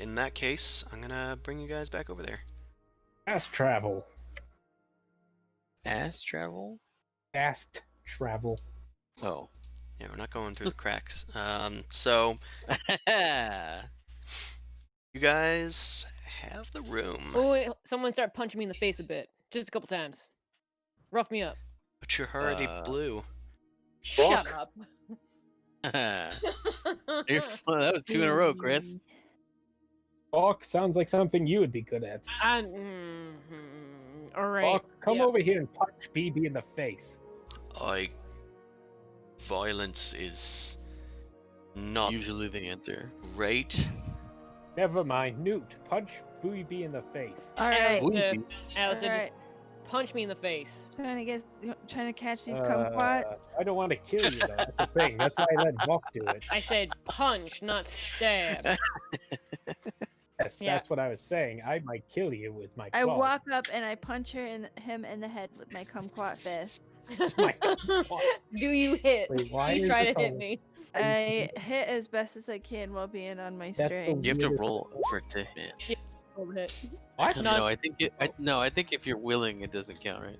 A: in that case, I'm gonna bring you guys back over there.
F: Fast travel.
C: Ass travel?
F: Fast travel.
C: Oh.
A: Yeah, we're not going through the cracks. So, you guys have the room,
B: Oh, wait, someone start punching me in the face a bit. Just a couple times. Rough me up.
A: but you're already
C: Uh,
A: blue.
B: Shut up.
C: That was 2 in a row, Chris.
F: Hawk sounds like something you would be good at.
B: All right.
F: Hawk, come
B: yeah.
F: over here and punch BB in the face.
A: Violence is not
C: Usually the answer.
A: great.
F: Never mind, Newt, punch BB in the face.
E: All right.
B: Alistair,
E: All
B: Alistair, just
E: right.
B: punch me in the face.
E: Trying to catch these kumquats.
F: I don't want to kill you though. That's the thing. That's why I let Hawk do it.
B: I said punch, not stab.
F: Yes,
B: Yeah.
F: that's what I was saying. I might kill you with my
E: I
F: claws.
E: walk up and I punch him in the head with my kumquat fist.
F: My kumquat.
B: Do you hit?
F: Wait, why
B: you
F: is
B: try
F: this
B: to hit
F: all-
B: me.
E: I hit as best as I can while being on my
F: the
E: string.
C: You have to
F: weirdest
C: roll
F: thing.
C: for it to hit.
B: Overhit.
F: What?
B: No.
C: No, I think I think if you're willing, it doesn't count, right?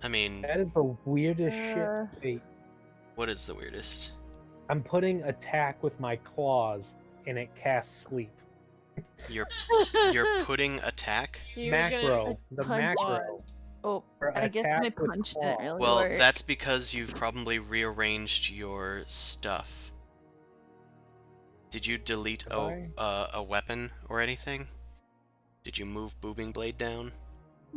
A: I mean,
F: That is the weirdest
E: Uh,
F: shit. Wait,
A: what is the weirdest?
F: I'm putting attack with my claws, and it casts sleep.
A: You're putting attack?
B: He was gonna-
F: Macro, the
E: punch.
F: macro.
E: Oh,
F: for
E: I guess
F: attack
E: my
F: with
E: punch
F: claw.
E: didn't really
A: Well,
E: work.
A: that's because you've probably rearranged your stuff. Did you delete
F: Have
A: a weapon or anything? Did you move Boobing Blade down?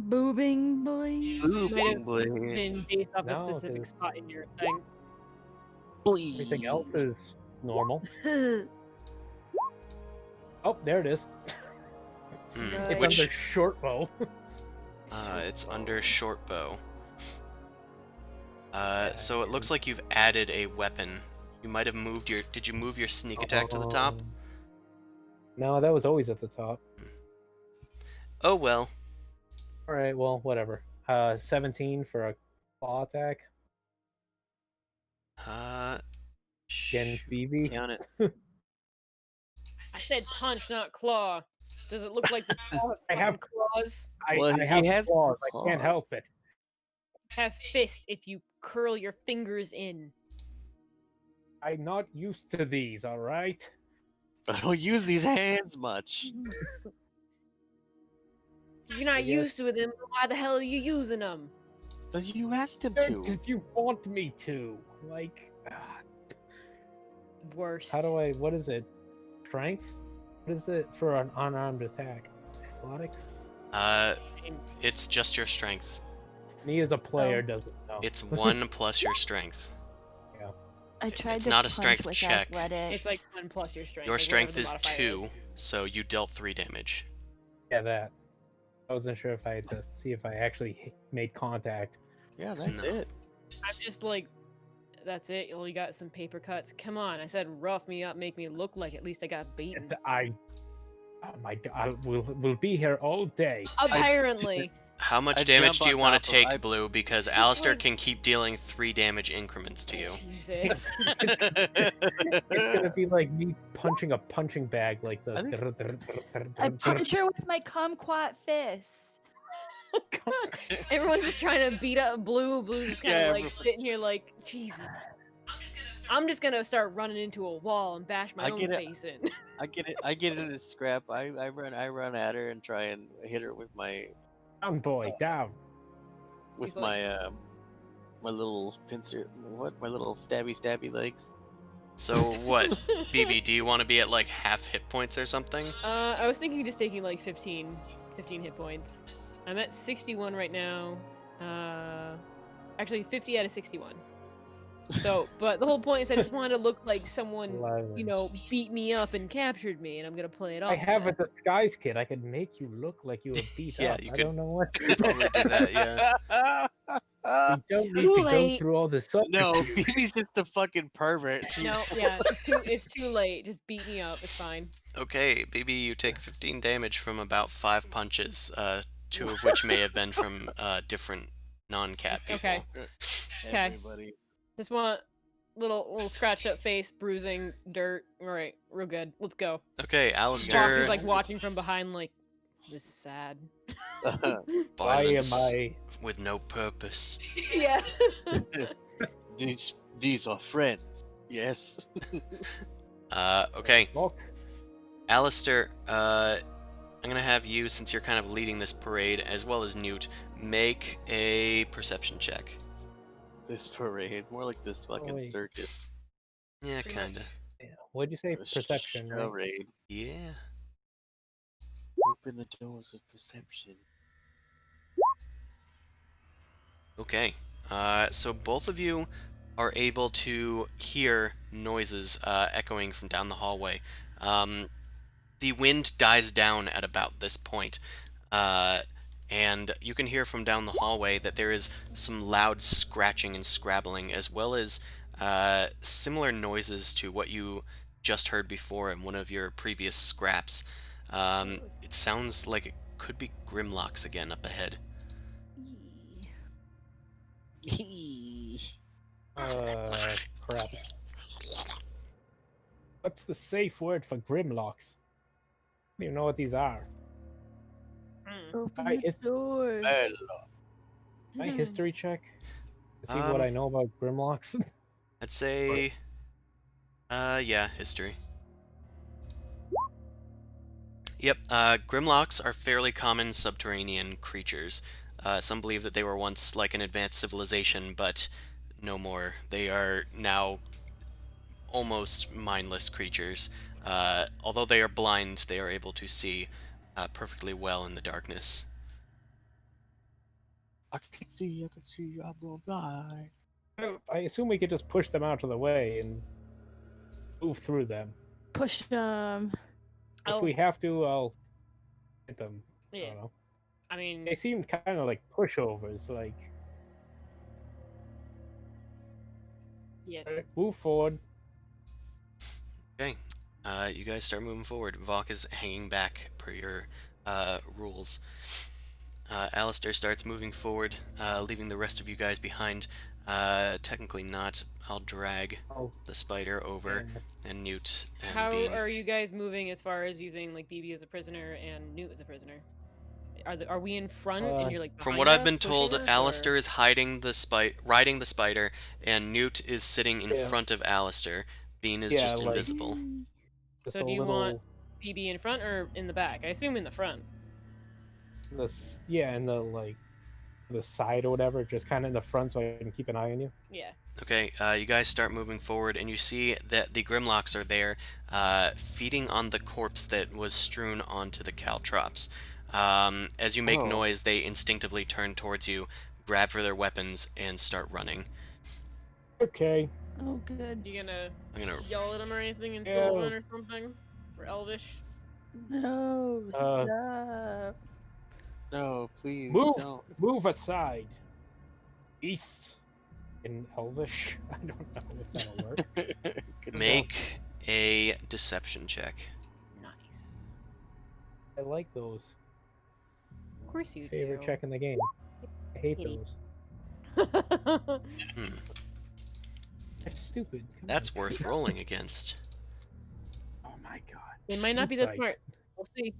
E: Boobing blade.
B: Might have
C: Blade.
B: been based off a
F: No,
B: specific
F: 'cause-
B: spot in your thing.
F: Everything else is normal. Oh, there it is.
A: Hmm,
E: Nice.
F: It's
A: Which
F: under short bow.
A: it's under short bow. So it looks like you've added a weapon. You might have moved your. Did you move your sneak attack to the top?
F: No, that was always at the top.
A: Oh well.
F: All right, well, whatever. 17 for a claw attack
A: Uh,
F: against BB.
C: Count it.
B: I said punch, not claw. Does it look like the claw
F: I have
B: claws?
C: Well,
F: I
C: he
F: have
C: has
F: claws. I can't help
C: claws.
F: it.
B: Have fist if you curl your fingers in.
F: I'm not used to these. All right.
C: I don't use these hands much.
B: If you're not
F: guess-
B: used to them, why the hell are you using them?
C: Because you asked him to.
F: Because you want me to. Like,
B: Worst.
F: how do I? What is it? Strength? What is it for an unarmed attack? Athletics?
A: it's just your strength.
F: Me as a player
E: Oh.
F: doesn't know.
A: It's 1 plus your strength.
E: I tried
A: It's
E: to
A: not a
E: punch
A: strength
E: with
A: check.
E: athletics.
B: It's like 1 plus your strength.
A: Your
B: like whatever
A: strength
B: the
A: is
B: modifier
A: 2,
B: is.
A: so you dealt 3 damage.
F: Yeah, that. I wasn't sure if I had to see if I actually made contact.
C: Yeah, that's
A: No.
C: it.
B: I'm just like, that's it. You only got some paper cuts. Come on. I said rough me up, make me look like at least I got beaten.
F: Oh my god, we'll be here all day.
B: Apparently.
A: How much
C: I
A: damage
C: jump
A: do you
C: on
A: want
C: top
A: to
C: of-
A: take,
C: I-
A: Blue? Because Alistair can keep dealing 3 damage increments to you.
B: Jesus.
F: It's gonna be like me punching a punching bag, like
C: I
F: the.
E: I punch her with my kumquat fist.
B: Everyone's just trying to beat up Blue. Blue's just kind of
C: Yeah,
B: like
C: everyone's-
B: sitting here like, Jesus. I'm just gonna start running into a wall and bash my
C: I
B: own
C: get it.
B: face in.
C: I get it in a scrap. I run at her and try and hit her with my
F: Down, boy, down.
B: He's like-
C: my little pincer, my little stabby legs.
A: So what, BB? Do you want to be at like half hit points or something?
B: I was thinking just taking like 15 hit points. I'm at 61 right now. Actually 50 out of 61. So, but the whole point is I just wanted to look like someone, you know, beat me up and captured me, and I'm gonna play it off.
F: I
B: like
F: have a
B: that.
F: disguise kit. I could make you look like you were beat
A: Yeah,
F: up.
A: you
F: I
A: could
F: don't know what.
A: Probably do that, yeah.
F: You don't need
B: Too
F: to go
B: late.
F: through all this.
C: No, Phoebe's just a fucking pervert.
B: No, yeah, it's too late. Just beat me up. It's fine.
A: Okay, BB, you take 15 damage from about 5 punches, 2 of which may have been from different non-cat people.
B: Okay. Okay.
C: Everybody.
B: Just want little scratched up face, bruising, dirt. All right, real good. Let's go.
A: Okay,
B: Walker's
A: Alistair,
B: like watching from behind, like this is sad.
F: Why am
A: violence
F: I?
A: with no purpose.
B: Yeah.
C: These are friends. Yes.
A: Okay,
F: Look,
A: Alistair, I'm gonna have you, since you're kind of leading this parade, as well as Newt, make a perception check.
C: This parade, more like this fucking
F: wait.
C: circus.
A: Yeah,
B: Pretty
A: kinda.
B: much.
D: Yeah. What'd you say?
C: A
D: Perception, right?
C: charade.
A: Yeah.
C: Open the doors of perception.
A: Okay. So both of you are able to hear noises echoing from down the hallway. Um, the wind dies down at about this point, uh, and you can hear from down the hallway that there is some loud scratching and scrabbling, as well as similar noises to what you just heard before in one of your previous scraps. It sounds like it could be Grimlocks again up ahead.
E: Yee.
D: Crap.
F: What's the safe word for Grimlocks? I don't even know what these are.
B: Mm.
E: Open
F: I
E: the
F: is-
E: door.
F: My history check to see what
A: Um,
F: I know about Grimlocks.
A: I'd say, yeah, history. Yep, Grimlocks are fairly common subterranean creatures. Some believe that they were once like an advanced civilization, but no more. They are now almost mindless creatures. Although they are blind, they are able to see perfectly well in the darkness.
C: I can see, I'm gonna fly.
F: I assume we could just push them out of the way and move through them.
E: Push them.
F: If
B: Oh,
F: we have to, I'll hit them. I
B: yeah.
F: don't know.
B: I mean,
F: They seem kind of like pushovers. Like,
B: yeah.
F: alright, move forward.
A: Okay, you guys start moving forward. Vok is hanging back per your rules. Alistair starts moving forward, leaving the rest of you guys behind. Technically not. I'll drag
F: Oh,
A: the spider over,
F: yeah.
A: and Newt and
B: How
A: Bean.
B: are you guys moving as far as using like BB as a prisoner and Newt as a prisoner? Are we in front and you're like
A: From
B: behind
A: what I've
B: us,
A: been
B: pushing
A: told,
B: us,
A: Alistair
B: or-
A: is hiding riding the spider, and Newt is sitting in
F: Yeah.
A: front of Alistair. Bean is
F: Yeah,
A: just
F: like-
A: invisible.
F: Just
B: So
F: a
B: do you
F: little.
B: want BB in front or in the back? I assume in the front.
F: Yeah, in the like the side or whatever, just kind of in the front, so I can keep an eye on you.
B: Yeah.
A: Okay, you guys start moving forward, and you see that the Grimlocks are there, feeding on the corpse that was strewn onto the caltrops. As you make
F: Oh.
A: noise, they instinctively turn towards you, grab for their weapons, and start running.
F: Okay.
E: Oh, good.
B: You gonna
A: I'm gonna.
B: yell at them or anything in
F: Yeah.
B: Sylvan or something? Or Elvish?
E: No,
F: Uh,
E: stop.
C: No, please
F: Move,
C: don't.
F: move aside. East in Elvish. I don't know if that'll work.
C: Good
A: Make a deception check.
B: Nice.
F: I like those.
B: Of course you
F: Favorite
B: do.
F: check in the game. I hate
B: Idiot.
F: those.
A: Hmm.
F: They're stupid. Come
A: That's
F: on.
A: worth rolling against.
F: Oh my god.
B: They might not be that
F: Insight.
B: smart. We'll see.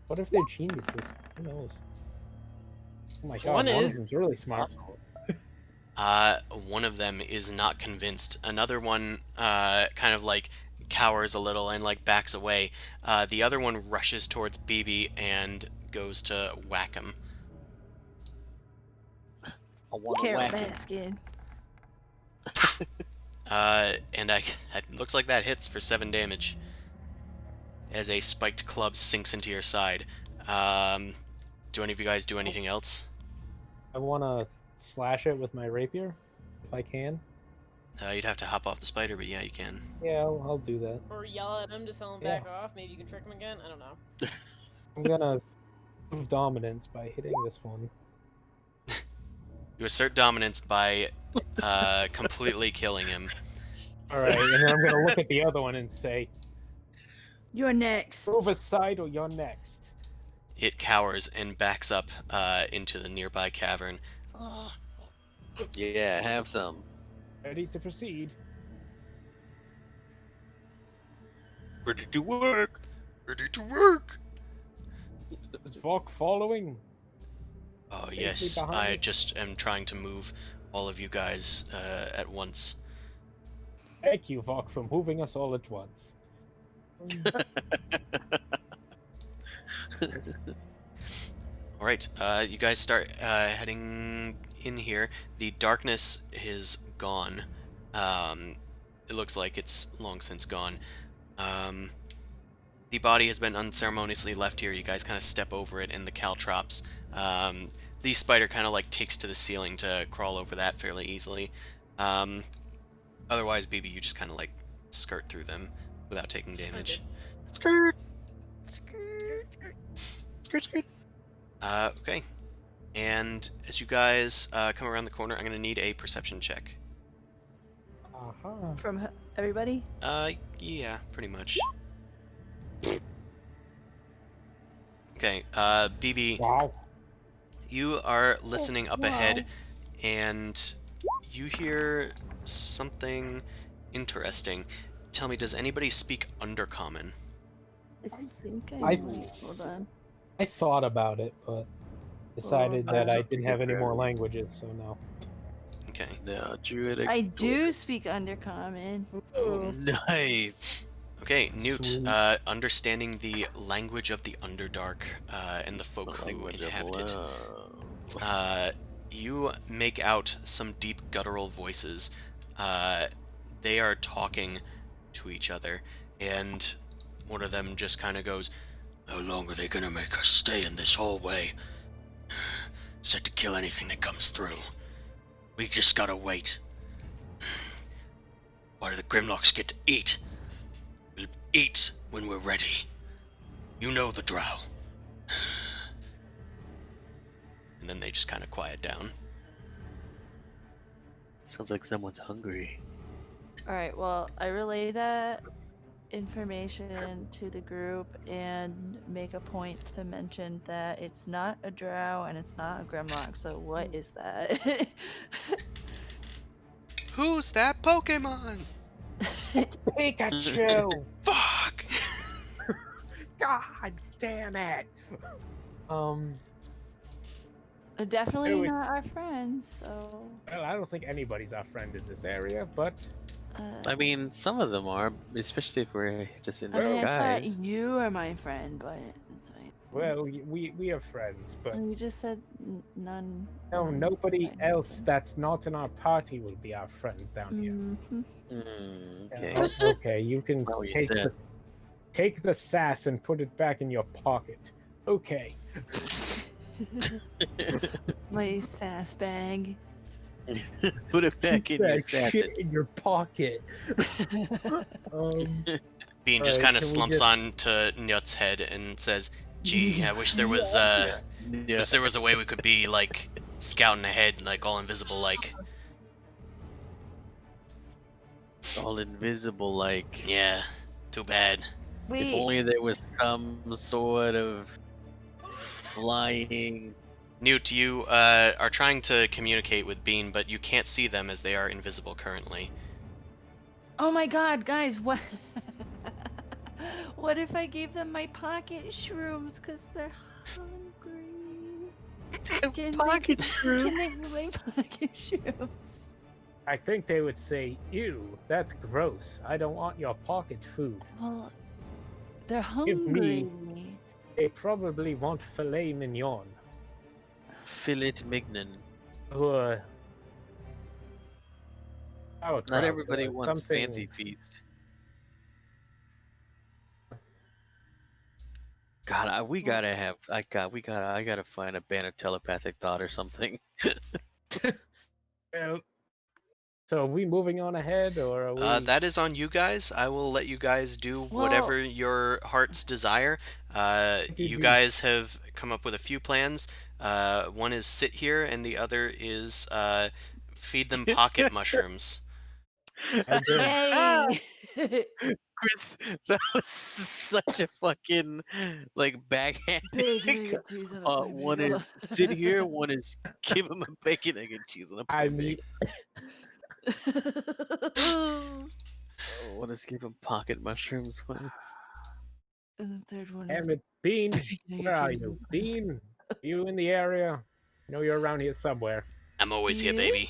F: What if they're geniuses? Who knows? Oh my god,
B: One
F: one
B: is.
F: of them's really smart.
C: Possible.
A: One of them is not convinced. Another one, kind of like cowers a little and like backs away. The other one rushes towards BB and goes to whack him.
C: I want to
E: Carol
C: whack it.
E: Baskin.
A: And it looks like that hits for 7 damage. As a spiked club sinks into your side. Do any of you guys do anything else?
F: I want to slash it with my rapier, if I can.
A: You'd have to hop off the spider, but yeah, you can.
F: Yeah, I'll do that.
B: Or yell at him to tell him
F: Yeah.
B: back off. Maybe you can trick him again. I don't know.
F: I'm gonna prove dominance by hitting this one.
A: You assert dominance by completely killing him.
F: Alright, and then I'm gonna look at the other one and say,
E: You're next.
F: move aside or you're next.
A: It cowers and backs up into the nearby cavern.
C: Yeah, have some.
F: Ready to proceed.
C: Ready to work.
A: Ready to work!
F: Is Volk following?
A: Oh
F: Safely
A: yes,
F: behind
A: I
F: me?
A: just am trying to move all of you guys at once.
F: Thank you, Volk, for moving us all at once.
A: Alright, you guys start heading in here. The darkness is gone. It looks like it's long since gone. The body has been unceremoniously left here. You guys kind of step over it, and the caltrops. The spider kind of like takes to the ceiling to crawl over that fairly easily. Otherwise, BB, you just kind of like skirt through them without taking damage.
C: Skirt. Skirt. Skirt. Skirt.
A: Okay. And as you guys come around the corner, I'm gonna need a perception check.
E: From everybody?
A: Yeah, pretty much. Okay, BB,
F: Wow.
A: you are listening up ahead,
E: wow.
A: and you hear something interesting. Tell me, does anybody speak Undercommon?
E: I think
D: I-
E: might. Hold on.
D: I thought about it, but decided that I
C: don't
D: didn't
C: think
D: have
C: I've
D: any more
C: heard.
D: languages, so no.
A: Okay.
C: No, druidic.
E: I do speak Undercommon.
B: Ooh.
C: Nice.
A: Okay, Newt,
D: Sweet.
A: understanding the language of the Underdark and the folk who inhabit it, you make out some deep guttural voices. They are talking to each other, and one of them just kind of goes, "How long are they gonna make us stay in this hallway? Set to kill anything that comes through. We just gotta wait. Why do the Grimlocks get to eat? We'll eat when we're ready. You know the Drow." And then they just kind of quiet down.
C: Sounds like someone's hungry.
E: Alright, well, I relay that information to the group and make a point to mention that it's not a drow and it's not a grimlock, so what is that?
A: Who's that Pokemon?
F: Pikachu!
A: Fuck!
F: God damn it!
E: Definitely
F: Wait.
E: not our friends, so...
F: Well, I don't think anybody's our friend in this area, but
C: I mean, some of them are, especially if we're just in
E: I mean, I
C: disguise.
E: thought you are my friend, but it's fine.
F: well, we are friends. But
E: You just said none.
F: no,
E: none
F: nobody
E: friend.
F: else that's not in our party will be our friends down here.
E: Mhm.
C: Okay.
F: Okay, you can
C: That's not what you
F: take
C: said.
F: take the sass and put it back in your pocket. Okay.
E: My sass bag.
C: Put it back
D: Keep
C: in your
D: that
C: sass.
D: shit in your pocket.
A: Bean just
D: Alright,
A: kind of
D: can we
A: slumps
D: just-
A: on to Nut's head and says, "Gee, I wish there was wish there was a way we could be like scouting ahead, like all invisible, like."
C: All invisible, like.
A: Yeah, too bad.
C: If
E: Wait,
C: only there was some sort of flying.
A: Newt, you are trying to communicate with Bean, but you can't see them as they are invisible currently.
E: oh my god, guys, what? What if I gave them my pocket shrooms because they're hungry? Can
C: Pocket
E: they,
C: shroom.
E: Can they have my pocket shrooms?
F: I think they would say, "Ew, that's gross. I don't want your pocket food."
E: Well, they're
F: Give me-
E: hungry.
F: They probably want filet mignon.
C: Fillet mignon.
F: Or
C: Not
F: sauerkraut,
C: everybody
F: or
C: wants
F: something.
C: fancy feast. God, we gotta have. I gotta find a band of telepathic thought or something.
F: Well, so are we moving on ahead, or are we?
A: That is on you guys. I will let you guys do whatever your heart's desire. You guys have come up with a few plans. One is sit here, and the other is feed them pocket mushrooms.
E: Yay!
C: Chris, that was such a fucking like backhand.
E: Bacon, egg, cheese, and a plain
C: One
E: bagel.
C: is sit here. One is give him a bacon, egg, and cheese, and a
F: I
C: plain
F: mean,
C: bagel. One is give him pocket mushrooms. One is...
E: And the third one is
F: damn it, Bean,
E: bacon, egg,
F: where are
E: cheese,
F: you?
E: and a
F: Bean, you in the area? I know you're around here somewhere.
A: I'm always here, baby.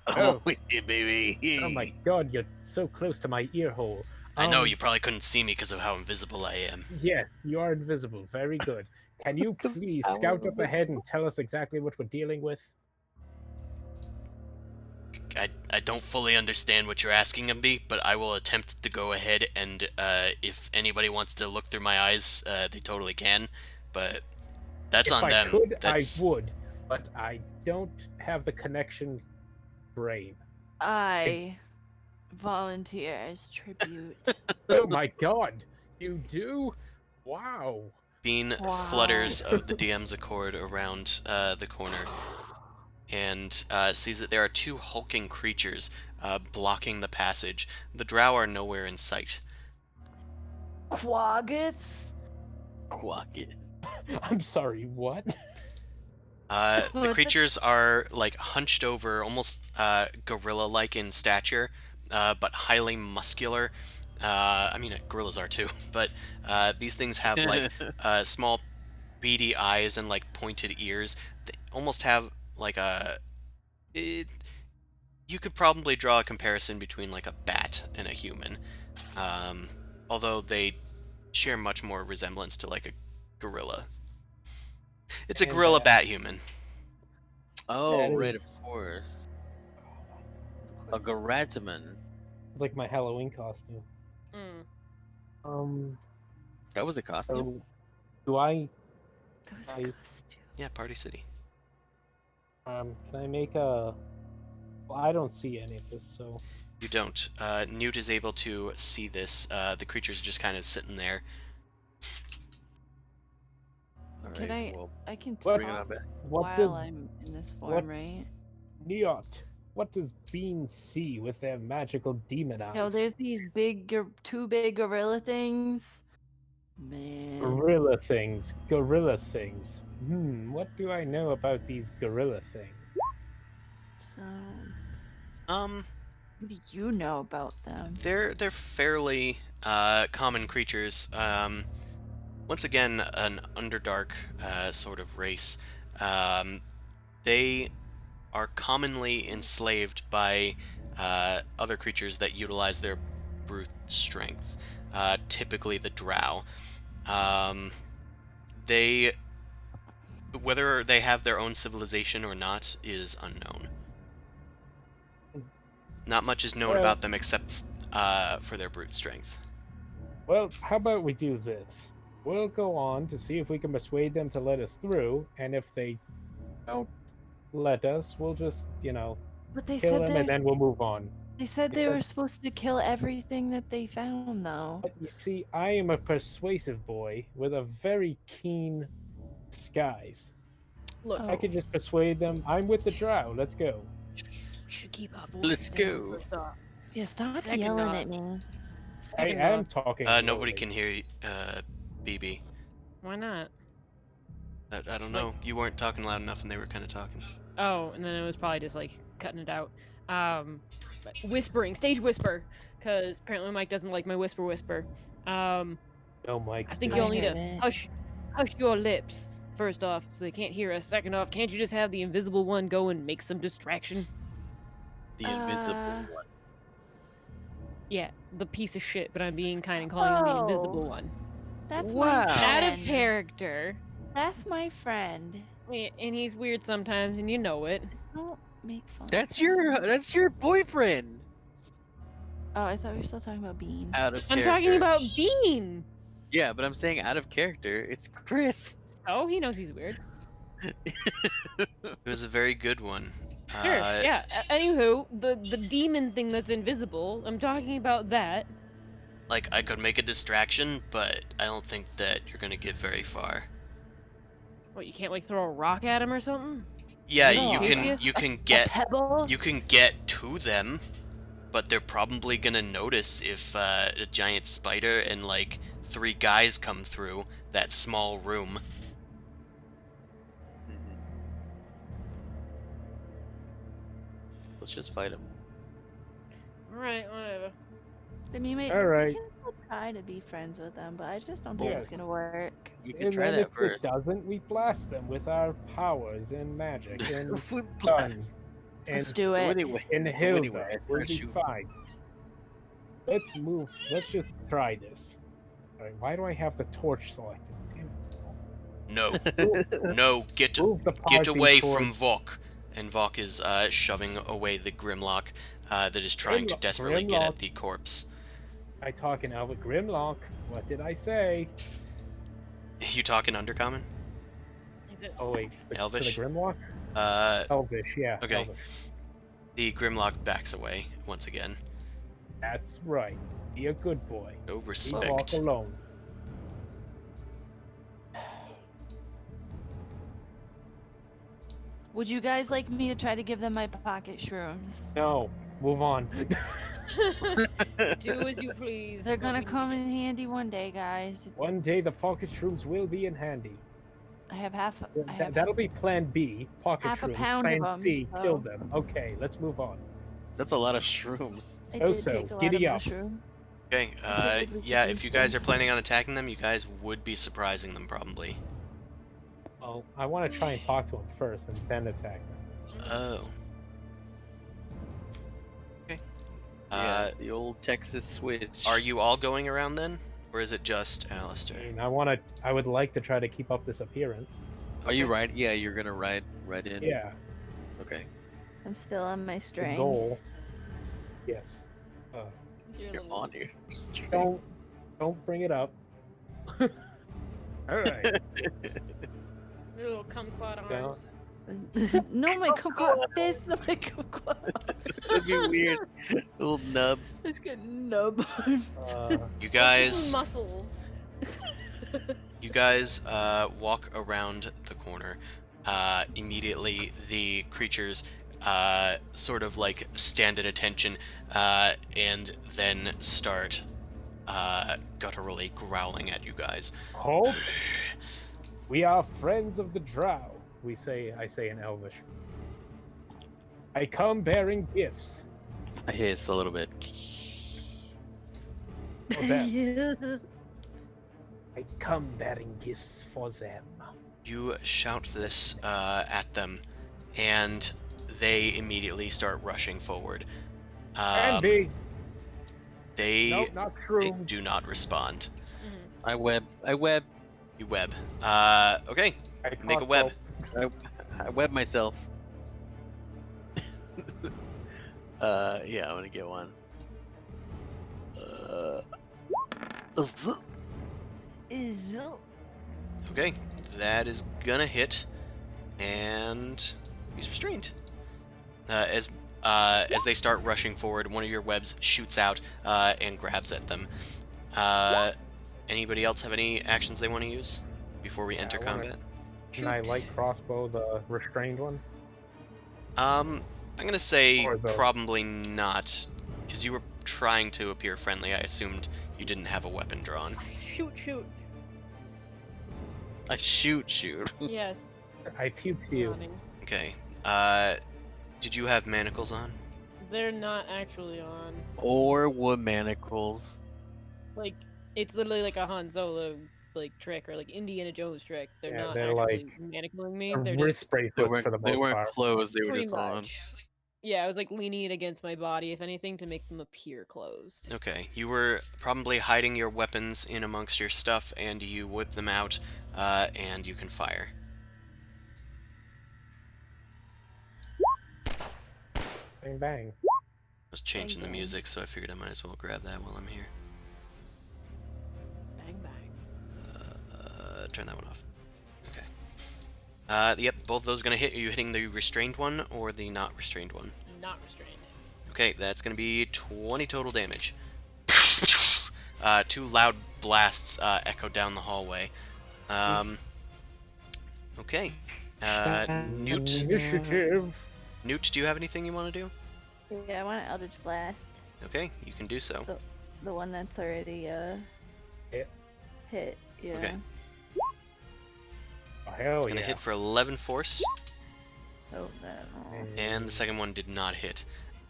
C: Oh, yeah, baby.
F: Oh my god, you're so close to my ear hole.
A: I know you probably couldn't see me because of how invisible I am.
F: Yes, you are invisible. Very good. Can you
C: 'Cause
F: please
C: I
F: scout
C: wanna
F: up ahead and tell us exactly what we're dealing with?
A: I don't fully understand what you're asking of me, but I will attempt to go ahead and if anybody wants to look through my eyes, they totally can. But that's
F: If
A: on
F: I
A: them.
F: could,
A: That's
F: I would, but I don't have the connection brain.
E: I volunteer as tribute.
F: Oh my god, you do? Wow.
A: Bean
E: Wow.
A: flutters of the DM's accord around the corner and sees that there are two hulking creatures blocking the passage. The Drow are nowhere in sight.
E: Quaggets?
C: Quacket.
F: I'm sorry, what?
A: The
E: What's it-
A: creatures are like hunched over, almost gorilla-like in stature, but highly muscular. I mean, gorillas are too, but these things have like small, beady eyes and like pointed ears. They almost have like you could probably draw a comparison between like a bat and a human, although they share much more resemblance to like a gorilla. It's a
F: And,
A: gorilla bat human.
C: Oh,
F: That
C: right,
F: is-
C: of course. A
E: Of course it is.
C: Garataman.
F: It's like my Halloween costume.
B: Mm.
C: That was a costume.
F: So do I
E: That was a
F: I-
E: costume.
A: Yeah, Party City.
F: can I make a well, I don't see any of this, so
A: You don't. Newt is able to see this. The creature's just kind of sitting there.
C: All
E: Can
C: right, well,
E: I can
F: What?
C: bring it on
E: talk
C: back.
F: what
E: while
F: does
E: I'm in this form,
F: what-
E: right?
F: Neot, what does Bean see with their magical demon eyes?
E: Yo, there's these two big gorilla things. Man.
F: Gorilla things. What do I know about these gorilla things?
E: So, what do you know about them?
A: They're fairly common creatures. Once again, an Underdark sort of race. They are commonly enslaved by other creatures that utilize their brute strength. Typically, the Drow. They, whether they have their own civilization or not, is unknown. Not much is known
F: Well-
A: about them except for their brute strength.
F: Well, how about we do this? We'll go on to see if we can persuade them to let us through, and if they don't let us, we'll just,
E: But they
F: kill
E: said
F: them and then we'll move on.
E: they said they were
F: because-
E: supposed to kill everything that they found, though.
F: But you see, I am a persuasive boy with a very keen disguise.
B: Look,
E: Oh.
F: I could just persuade them. I'm with the Drow. Let's go.
B: we should keep our voice
C: Let's
B: down
C: go.
B: first off.
E: Yeah, stop
B: Second
E: yelling
B: off-
E: at me.
F: I
B: Second
F: am
B: off,
F: talking.
A: Nobody
F: slowly.
A: can hear you, BB.
B: why not?
A: I don't know. You weren't talking loud enough, and they were kind of talking.
B: Oh, and then it was probably just like cutting it out. But whispering, stage whisper, because apparently Mike doesn't like my whisper.
F: No, Mike.
B: I think
E: I
B: you'll need
E: heard
B: to
E: it.
B: hush your lips. First off, so they can't hear us. Second off, can't you just have the invisible one go and make some distraction?
C: The invisible
E: Uh,
C: one.
B: Yeah, the piece of shit, but I'm being kind and calling him the invisible
E: Oh.
B: one.
E: That's
C: Wow.
E: my
B: Out of
E: friend.
B: character.
E: That's my friend.
B: And he's weird sometimes, and you know it.
E: Don't make fun. of
C: That's
E: him.
C: your boyfriend.
E: Oh, I thought we were still talking about Bean.
C: Out of
B: I'm
C: character.
B: talking about Bean.
C: Yeah, but I'm saying out of character. It's Chris.
B: Oh, he knows he's weird.
A: It was a very good one.
B: Sure, yeah. Anywho, the demon thing that's invisible, I'm talking about that.
A: Like, I could make a distraction, but I don't think that you're gonna get very far.
B: What, you can't like throw a rock at him or something?
A: Yeah,
E: No.
A: you can
E: A
A: get
E: pebble?
A: to them, but they're probably gonna notice if a giant spider and like 3 guys come through that small room.
C: Let's just fight him.
B: Alright, whatever.
E: I mean, we
F: Alright.
E: can still try to be friends with them, but I just don't think it's
F: Yes.
E: gonna work.
C: You can
F: And
C: try
F: then
C: that
F: if
C: first.
F: it doesn't, we blast them with our powers and magic and
C: We
F: guns.
C: blast.
F: And
E: Let's do
C: So
E: it.
C: anyway,
F: in
C: so
F: Hilda,
C: anyway, I
F: we'll
C: start
F: be
C: shooting.
F: fine. Let's move. Let's just try this. Alright, why do I have the torch selected? Damn
A: No,
F: it.
A: no, get
F: Move the
A: get
F: party
A: away
F: towards-
A: from Vok. And Vok is shoving away the Grimlock that is trying to
F: Grimlock-
A: desperately get at
F: Grimlock.
A: the corpse.
F: I talk in Elvish. Grimlock. What did I say?
A: You talk in Undercommon?
B: Is it?
F: Oh wait, to the
A: Elvish?
F: Grimlock.
A: Uh,
F: Elvish, yeah.
A: okay.
F: Elvish.
A: the Grimlock backs away once again.
F: That's right. Be a good boy.
A: No
F: Leave Walk
A: respect.
F: alone.
E: Would you guys like me to try to give them my pocket shrooms?
F: No, move on.
B: Do as you please.
E: They're
B: but
E: gonna
B: we
E: come
B: need
E: in handy one day, guys.
F: One day the pocket shrooms will be in handy.
E: I have half. I have
F: That'll be Plan B. Pocket
E: half a
F: shrooms.
E: pound
F: Plan
E: of 'em,
F: C. Kill
E: so-
F: them. Okay, let's move on.
C: That's a lot of shrooms.
E: I
F: Oh,
E: did
F: so,
E: take a lot
F: giddy
E: of
F: up.
E: mushroom.
A: Okay,
E: I figured we could
A: yeah,
E: use
A: if you guys
E: them.
A: are planning on attacking them, you guys would be surprising them probably.
F: Well, I want to try and talk to him first and then attack them.
A: Oh. Okay.
C: Yeah, the old Texas switch.
A: Are you all going around then? Or is it just
F: I
A: Alistair?
F: mean, I would like to try to keep up this appearance.
C: Are you
A: Okay.
C: right? Yeah, you're gonna ride in.
F: Yeah,
C: Okay.
E: I'm still on my
F: the
E: string.
F: goal. Yes.
B: Dear
C: You're
B: little-
C: on your string.
F: Don't bring it up. All right.
B: Your little kumquat
F: Yeah.
B: arms.
E: No, my kumquat fist. No, my kumquat.
C: That'd be weird. Little nubs.
E: Just get nub arms.
A: You guys
B: Muscles.
A: walk around the corner. Immediately the creatures sort of like stand at attention and then start gutturally growling at you guys.
F: Halt! We are friends of the Drow. I say in Elvish. I come bearing gifts.
C: I hiss a little bit.
F: For them.
E: Yeah.
F: I come bearing gifts for them.
A: You shout this at them, and they immediately start rushing forward.
F: Andy!
A: They
F: Nope, not true.
A: do not respond.
B: Mhm.
C: I web.
A: You web. Okay, make a
F: talk
A: web.
C: I web myself. Yeah, I'm gonna get one.
E: Is
A: Okay, that is gonna hit, and he's restrained. As they start rushing forward, one of your webs shoots out and grabs at them. Anybody else have any actions they want to use before we enter
F: I wanna-
A: combat?
F: Can I light crossbow the restrained one?
A: I'm gonna say
F: Or the-
A: probably not, because you were trying to appear friendly. I assumed you didn't have a weapon drawn.
B: Shoot, shoot.
C: I shoot.
B: Yes.
F: I pew pew.
B: Nodding.
A: Okay. Did you have manacles on?
B: They're not actually on.
C: Or wood manacles.
B: Like, it's literally like a Han Solo like trick or like Indiana Jones trick. They're
F: Yeah,
B: not
F: they're
B: actually
F: like-
B: manacling me.
F: Or
B: They're
F: wrist
B: just
F: bracelets for the
C: They
F: most
C: weren't
F: part.
C: closed, they were
B: pretty
C: just on.
B: much. Yeah, I was like leaning it against my body, if anything, to make them appear closed.
A: Okay. You were probably hiding your weapons in amongst your stuff, and you whip them out, and you can fire.
F: Bang bang.
A: I was changing the
E: Okay.
A: music, so I figured I might as well grab that while I'm here.
B: Bang bang.
A: Turn that one off. Okay. Yep, both those gonna hit. Are you hitting the restrained one or the not restrained one?
B: Not restrained.
A: Okay, that's gonna be 20 total damage. Two loud blasts echo down the hallway. Okay. Newt,
F: Initiative.
A: Newt, do you have anything you want to do?
E: Yeah, I want an Eldritch Blast.
A: Okay, you can do so.
E: The one that's already hit. Yeah.
A: Okay.
F: Oh, hell
A: It's gonna
F: yeah.
A: hit for 11 force,
E: Oh, that. Oh.
A: and the second one did not hit.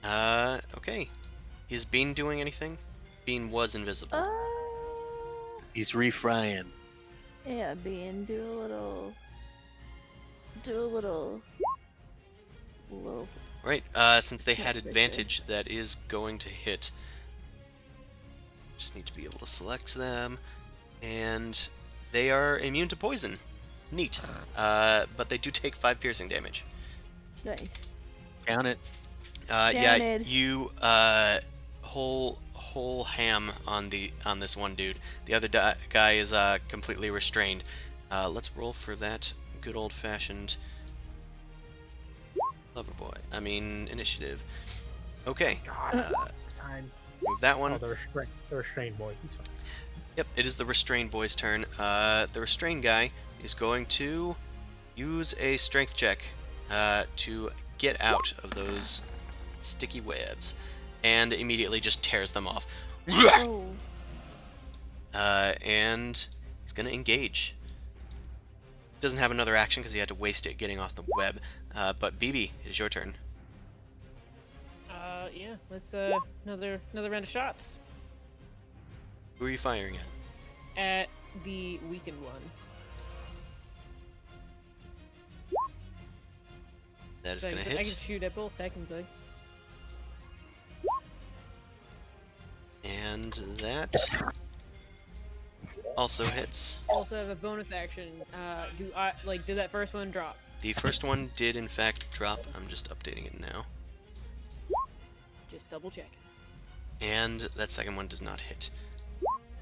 A: Okay. Is Bean doing anything? Bean was invisible.
C: He's refrying.
E: Yeah, Bean, do a little.
A: Right, since they had
E: Not very good.
A: advantage, that is going to hit. Just need to be able to select them. And they are immune to poison. Neat. But they do take 5 piercing damage.
E: Nice.
C: Count it.
A: Yeah,
E: Counted.
A: you whole ham on this one dude. The other guy is completely restrained. Let's roll for that good old-fashioned lover boy. I mean initiative. Okay.
F: God, time.
A: Move that
F: Oh,
A: one.
F: the restrained boy. He's fine.
A: Yep, it is the restrained boy's turn. The restrained guy is going to use a strength check to get out of those sticky webs, and immediately just tears them off.
E: Oh.
A: And he's gonna engage. Doesn't have another action because he had to waste it getting off the web. But BB, it is your turn.
B: Yeah. Let's another round of shots
A: Who are you firing at?
B: at the weakened one.
A: That is
B: So
A: gonna
B: I can
A: hit,
B: shoot at both technically.
A: and that also hits.
B: Also have a bonus action. Did that first one drop?
A: The first one did in fact drop. I'm just updating it now.
B: Just double check.
A: And that second one does not hit.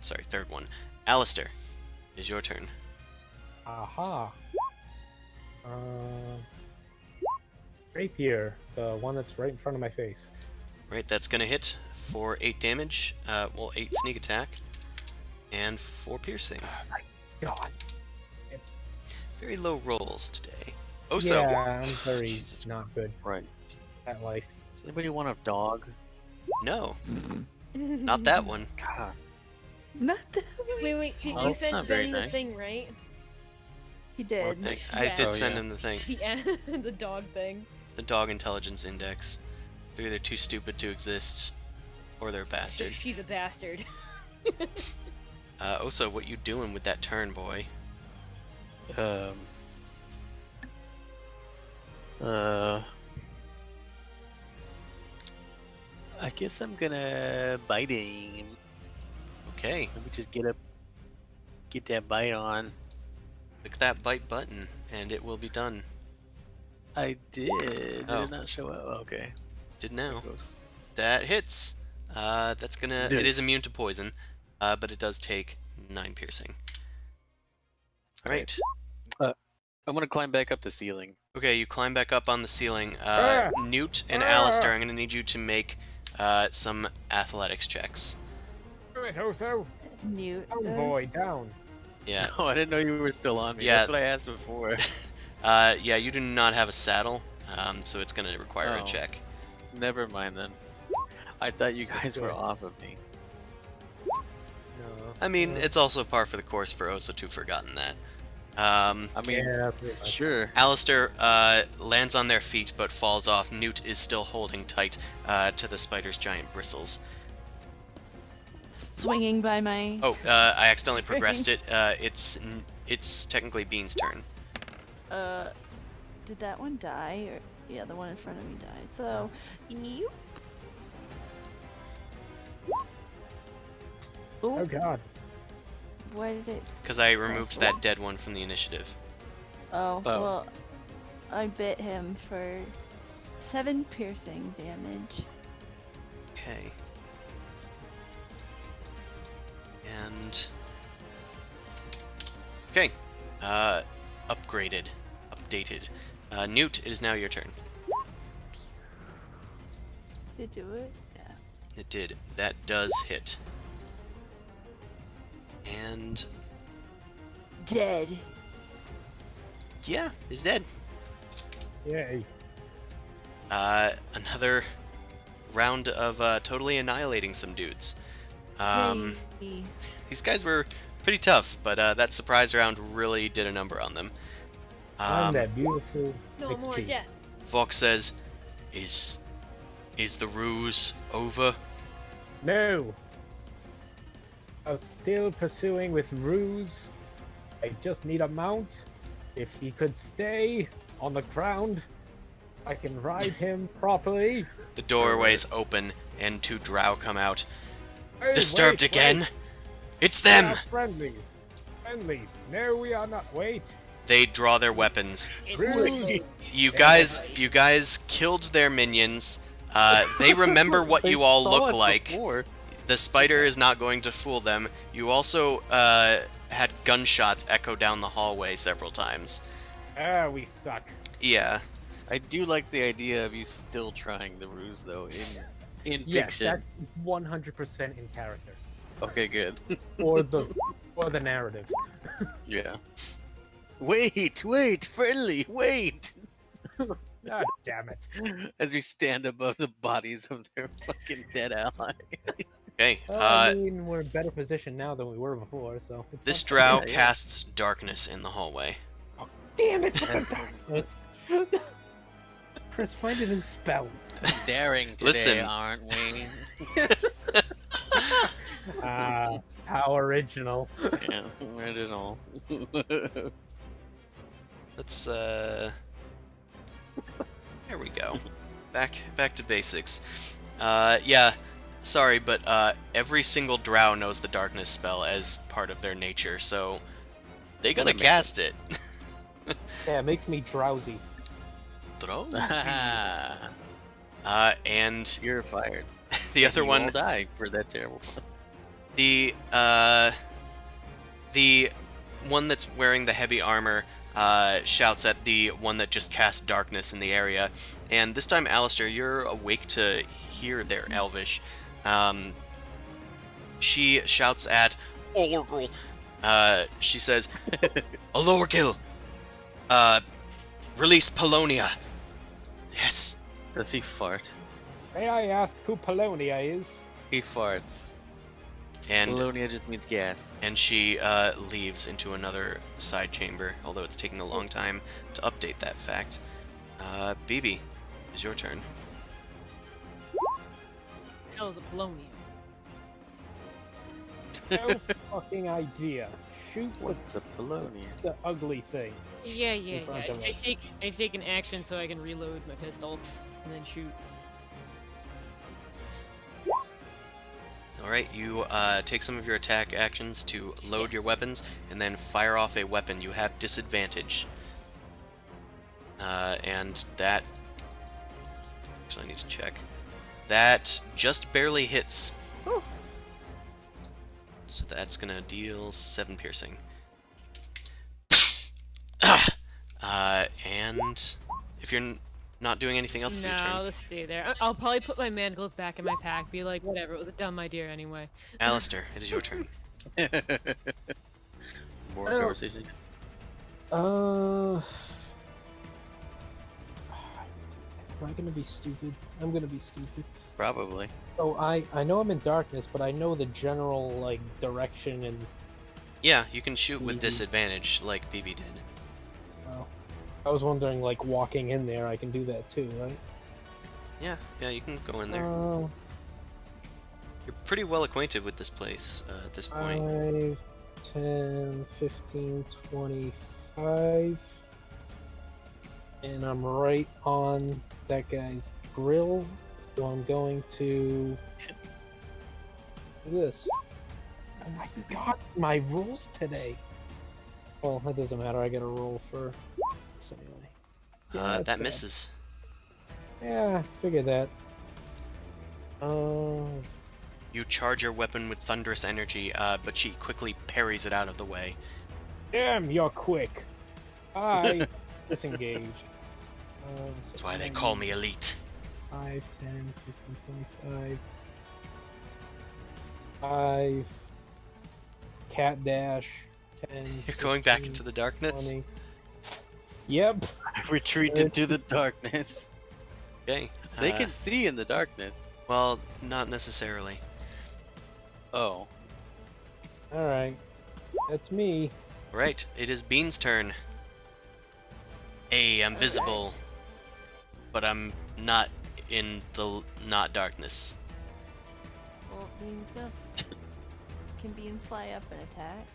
A: Sorry, third one. Alistair, it is your turn.
F: Aha. Rapier, the one that's right in front of my face.
A: Right, that's gonna hit for 8 damage. 8 sneak attack, and 4 piercing.
F: God.
A: Very low rolls today. Oh, so
F: Yeah, I'm very
C: Jesus
F: not good
C: Right.
F: at life.
C: Does anybody want a dog?
A: no, not that one.
C: God.
E: Not that
B: Wait.
C: Oh,
B: You
C: it's
B: sent
C: not very
B: Benny the
C: nice.
B: thing, right?
E: he did.
A: I
B: Yeah.
A: did
C: Oh,
A: send
C: yeah.
A: him the thing,
B: The dog thing.
A: the dog intelligence index. They're either too stupid to exist, or they're a bastard.
B: She's a bastard.
A: Oso, what you doing with that turn, boy?
C: Um. I guess I'm gonna bite him.
A: Okay,
C: Let me just get that bite on.
A: click that bite button, and it will be done.
C: I did. Did
A: Oh.
C: it not show up? Okay.
A: Did
C: There
A: now.
C: it goes.
A: That hits. That's gonna. It is
C: Nice.
A: immune to poison, but it does take 9 piercing.
C: Alright.
A: Right.
C: I'm gonna climb back up the ceiling.
A: Okay, you climb back up on the ceiling.
F: Ah!
A: Newt and
F: Ah!
A: Alistair, I'm gonna need you to make some athletics checks.
F: Do it, Oso.
E: Newt.
F: Down, boy, down.
A: Yeah.
C: Oh, I didn't know you were still on me.
A: Yeah.
C: That's what I asked before.
A: Yeah, you do not have a saddle, so it's gonna require a
C: Oh.
A: check.
C: Never mind then. I thought you guys were off of me.
F: No.
A: I mean, it's also par for the course for Oso to have forgotten that.
C: I mean,
F: Yeah, pretty much.
C: sure.
A: Alistair lands on their feet but falls off. Newt is still holding tight to the spider's giant bristles.
E: Swinging by my.
A: Oh, I accidentally progressed it. It's technically Bean's turn.
E: Did that one die? Or yeah, the one in front of me died. So, you.
F: Oh
E: Ooh,
F: God.
E: why did it?
A: Because I removed that dead one from the initiative.
E: Oh,
C: Oh.
E: well, I bit him for 7 piercing damage.
A: Okay. And... Okay. Upgraded. Updated. Newt, it is now your turn.
E: Did it do it? Yeah.
A: It did. That does hit. And...
E: Dead.
A: Yeah, he's dead.
F: Yay.
A: Another round of totally annihilating some dudes.
E: Yay.
A: These guys were pretty tough, but that surprise round really did a number on them.
F: I'm that beautiful
B: No more
F: XP.
B: death.
A: Vox says, Is the ruse over?
F: No. I'm still pursuing with ruse. I just need a mount. If he could stay on the ground, I can ride him properly.
A: The doorways open and 2 drow come out.
F: Hey,
A: Disturbed
F: wait,
A: again?
F: wait.
A: It's
F: We
A: them!
F: are friendlies. Friendlies. No, we are not. Wait.
A: They draw their weapons.
B: It's
F: Really?
B: ruse.
A: You guys killed their minions. They remember what
C: They
A: you all
C: saw
A: look
C: us
A: like.
C: before.
A: The spider is not going to fool them. You also had gunshots echo down the hallway several times.
F: Ah, we suck.
A: Yeah.
C: I do like the idea of you still trying the ruse, though, in
F: Yes,
C: fiction.
F: that's 100% in character.
C: Okay, good.
F: Or the narrative.
C: Yeah. Wait, friendly, wait!
F: Ah, damn it.
C: As we stand above the bodies of their fucking dead ally.
A: Okay.
F: I mean, we're in a better position now than we were before, so... It's
A: This
F: not-
A: drow
C: yeah.
A: casts darkness in the hallway.
F: Damn it! Chris, find a new spell.
C: Daring today,
A: Listen.
C: aren't we?
F: Ah, how original.
C: Yeah, original.
A: Let's there we go. Back to basics. Yeah, sorry, but every single drow knows the darkness spell as part of their nature, so they're gonna
C: That makes
A: cast it.
D: Yeah, it makes me drowsy.
A: Drowsy. And
C: You're fired.
A: the other
C: You
A: one,
C: will die for that terrible.
A: the one that's wearing the heavy armor shouts at the one that just cast darkness in the area, and this time, Alistair, you're awake to hear their Elvish. She shouts at Olorgil. She says, "Olorgil, release Polonia." Yes.
C: Does he fart?
F: May I ask who Polonia is?
C: He farts.
A: And
C: Polonia just means gas.
A: she leaves into another side chamber, although it's taking a long time to update that fact. BB, it's your turn.
B: Hell is a Polonium.
F: No fucking idea. Shoot
C: What's a Polonia?
F: the ugly thing.
B: Yeah.
F: In front of us.
B: I take an action so I can reload my pistol and then shoot.
A: Alright, you take some of your attack actions to load your weapons, and then fire off a weapon. You have disadvantage. And that... Actually, I need to check. That just barely hits.
B: Whew.
A: So that's gonna deal 7 piercing. And if you're not doing anything else with
B: No,
A: your turn,
B: let's stay there. I'll probably put my manacles back in my pack. Be like, whatever. It was a dumb idea anyway.
A: Alistair, it is your turn.
C: More
D: Oh.
C: conversation.
D: Am I gonna be stupid? I'm gonna be stupid.
C: Probably.
D: So I know I'm in darkness, but I know the general like direction and
A: Yeah, you can shoot with
D: Mhm.
A: disadvantage like BB did.
D: I was wondering like walking in there I can do that too, right?
A: Yeah, you can go in there.
D: Uh,
A: You're pretty well acquainted with this place at this point.
D: 5, 10, 15, 25. And I'm right on that guy's grill. So I'm going to do this. Oh my god, my rolls today. Well, that doesn't matter. I got to roll for this anyway. Yeah, that's
A: That
D: bad.
A: misses.
D: Yeah, figure that.
A: You charge your weapon with thunderous energy, but she quickly parries it out of the way.
F: Damn, you're quick. I disengage.
A: That's why they call me elite.
D: 5, 10, 15, 25. 5. Cat dash. 10.
A: You're going back
D: 15,
A: into the darkness?
D: 20. Yep.
C: Retreat into the darkness.
A: Okay.
C: They can see in the darkness.
A: Well, not necessarily.
C: Oh.
D: Alright. That's me.
A: Right, it is Bean's turn. Hey, I'm visible. But I'm not in the not darkness.
E: Well, Bean's gonna. Can Bean fly up and attack?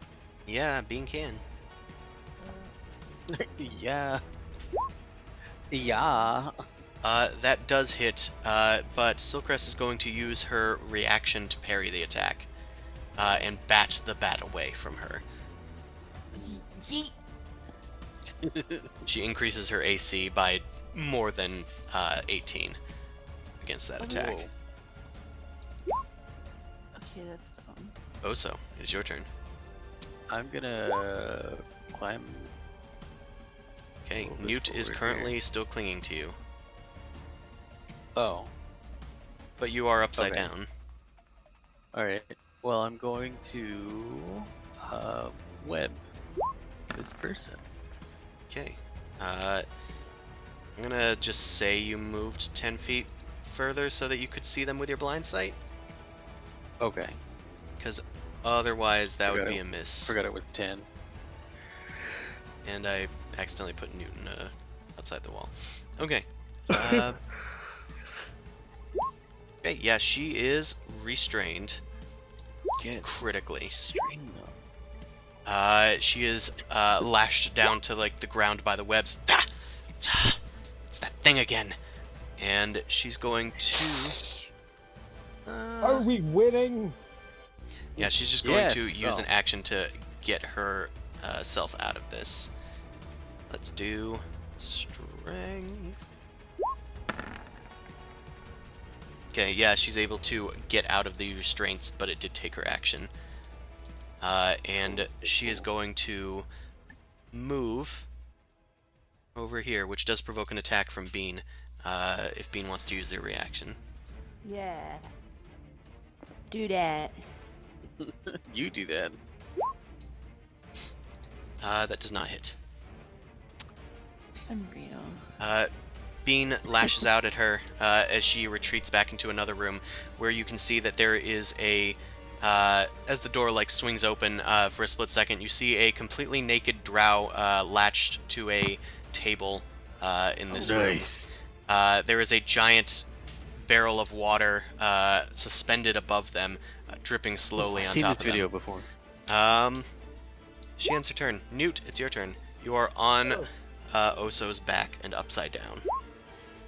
A: Yeah, Bean can.
C: Yeah. Yeah.
A: That does hit, but Silkrest is going to use her reaction to parry the attack. And bat the bat away from her.
E: Yeet.
A: She increases her AC by more than 18 against that attack.
E: Okay, that's dumb.
A: Oso, it is your turn.
C: I'm gonna climb.
A: Okay,
C: Over
A: Newt is
C: forward
A: currently
C: here.
A: still clinging to you,
C: Oh,
A: but you are upside
C: Okay.
A: down.
C: all right. Well, I'm going to web this person.
A: Okay. I'm gonna just say you moved 10 feet further so that you could see them with your blind sight,
C: Okay.
A: because otherwise that would
C: Forgot
A: be
C: it-
A: a miss.
C: Forgot it was 10.
A: And I accidentally put Newton outside the wall. Okay. Okay, yeah, she is restrained
C: Get
A: critically.
C: string though.
A: She is lashed down to like the ground by the webs. Ah! It's that thing again. And she's going to.
F: Are we winning?
A: Yeah, she's just going to
C: Yes.
A: use
C: Oh.
A: an action to get her self out of this. Let's do strength. Okay, yeah, she's able to get out of the restraints, but it did take her action. And she is going to move over here, which does provoke an attack from Bean, if Bean wants to use their reaction.
E: Yeah. Do that.
C: You do that.
A: That does not hit.
E: Unreal.
A: Bean lashes out at her as she retreats back into another room, where you can see that there is a as the door like swings open for a split second, you see a completely naked Drow latched to a table in this room. There is a giant barrel of water suspended above them, dripping slowly
C: I've
A: on
C: seen
A: top
C: this
A: of them.
C: video before.
A: She ends her turn. Newt, it's your turn. You are on Oso's back and upside down.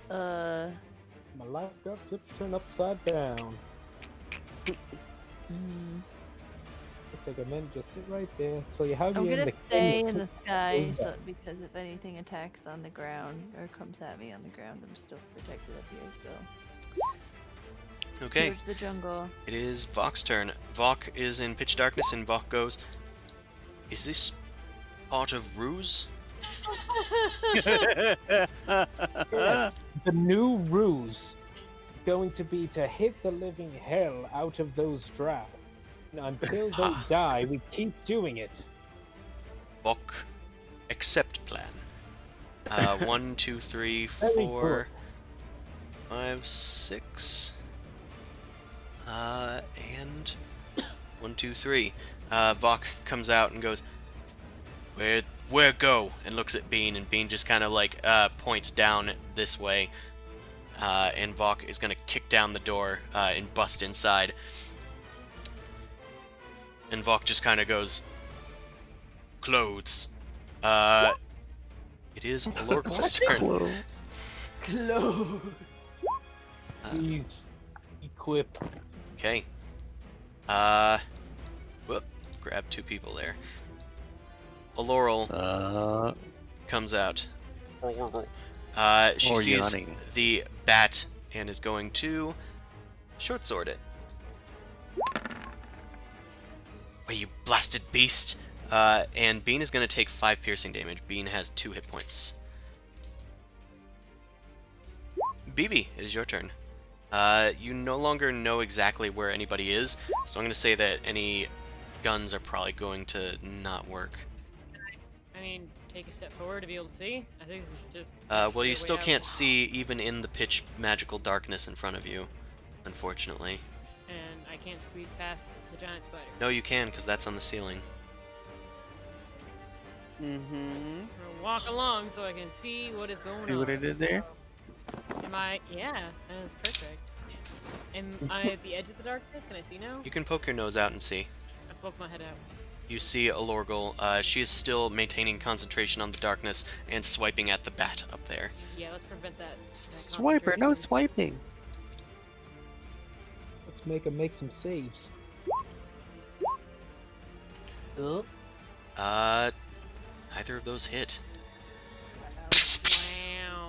F: My life got turned upside down. I think I meant just sit right there. So you have
E: I'm
F: me in
E: gonna
F: the
E: stay
F: cage.
E: in the sky because if anything attacks on the ground or comes at me on the ground, I'm still protected up here. So
A: Okay,
E: towards the jungle.
A: it is Vok's turn. Vok is in pitch darkness, and Vok goes, "Is this part of ruse?"
F: Correct. The new ruse is going to be to hit the living hell out of those Drow. And until they die, we keep doing it.
A: Vok, accept plan. 1, 2, 3,
F: Very
A: 4, 5, 6. And 1, 2, 3. Vok comes out and goes, Where go? And looks at Bean, and Bean just kind of like points down this way. And Vok is gonna kick down the door and bust inside. And Vok just kind of goes, clothes. It is Lorgul's turn.
E: Close.
F: Please equip.
A: Okay. Whoop. Grab 2 people there. Aloral comes out. She
C: Or
A: sees
C: yawning.
A: the bat and is going to short sword it. Wait, you blasted beast! And Bean is going to take 5 piercing damage. Bean has 2 hit points. BB, it is your turn. You no longer know exactly where anybody is, so I'm going to say that any guns are probably going to not work.
B: I mean, take a step forward to be able to see. I think this is just.
A: Well, you
B: the
A: still
B: way I
A: can't
B: want.
A: see even in the pitch magical darkness in front of you, unfortunately.
B: And I can't squeeze past the giant spider.
A: No, you can, because that's on the ceiling.
C: Mm-hmm.
B: I'm gonna walk along so I can see what is going
C: See
B: on.
C: what I did there?
B: Am I? Yeah, that is perfect. Am I at the edge of the darkness? Can I see now?
A: You can poke your nose out and see.
B: I poke my head out.
A: You see Alorgal. She is still maintaining concentration on the darkness and swiping at the bat up there.
B: Yeah, let's prevent that.
C: Swiper, no
B: concentration.
C: swiping.
F: Let's make some saves.
A: Neither of those hit.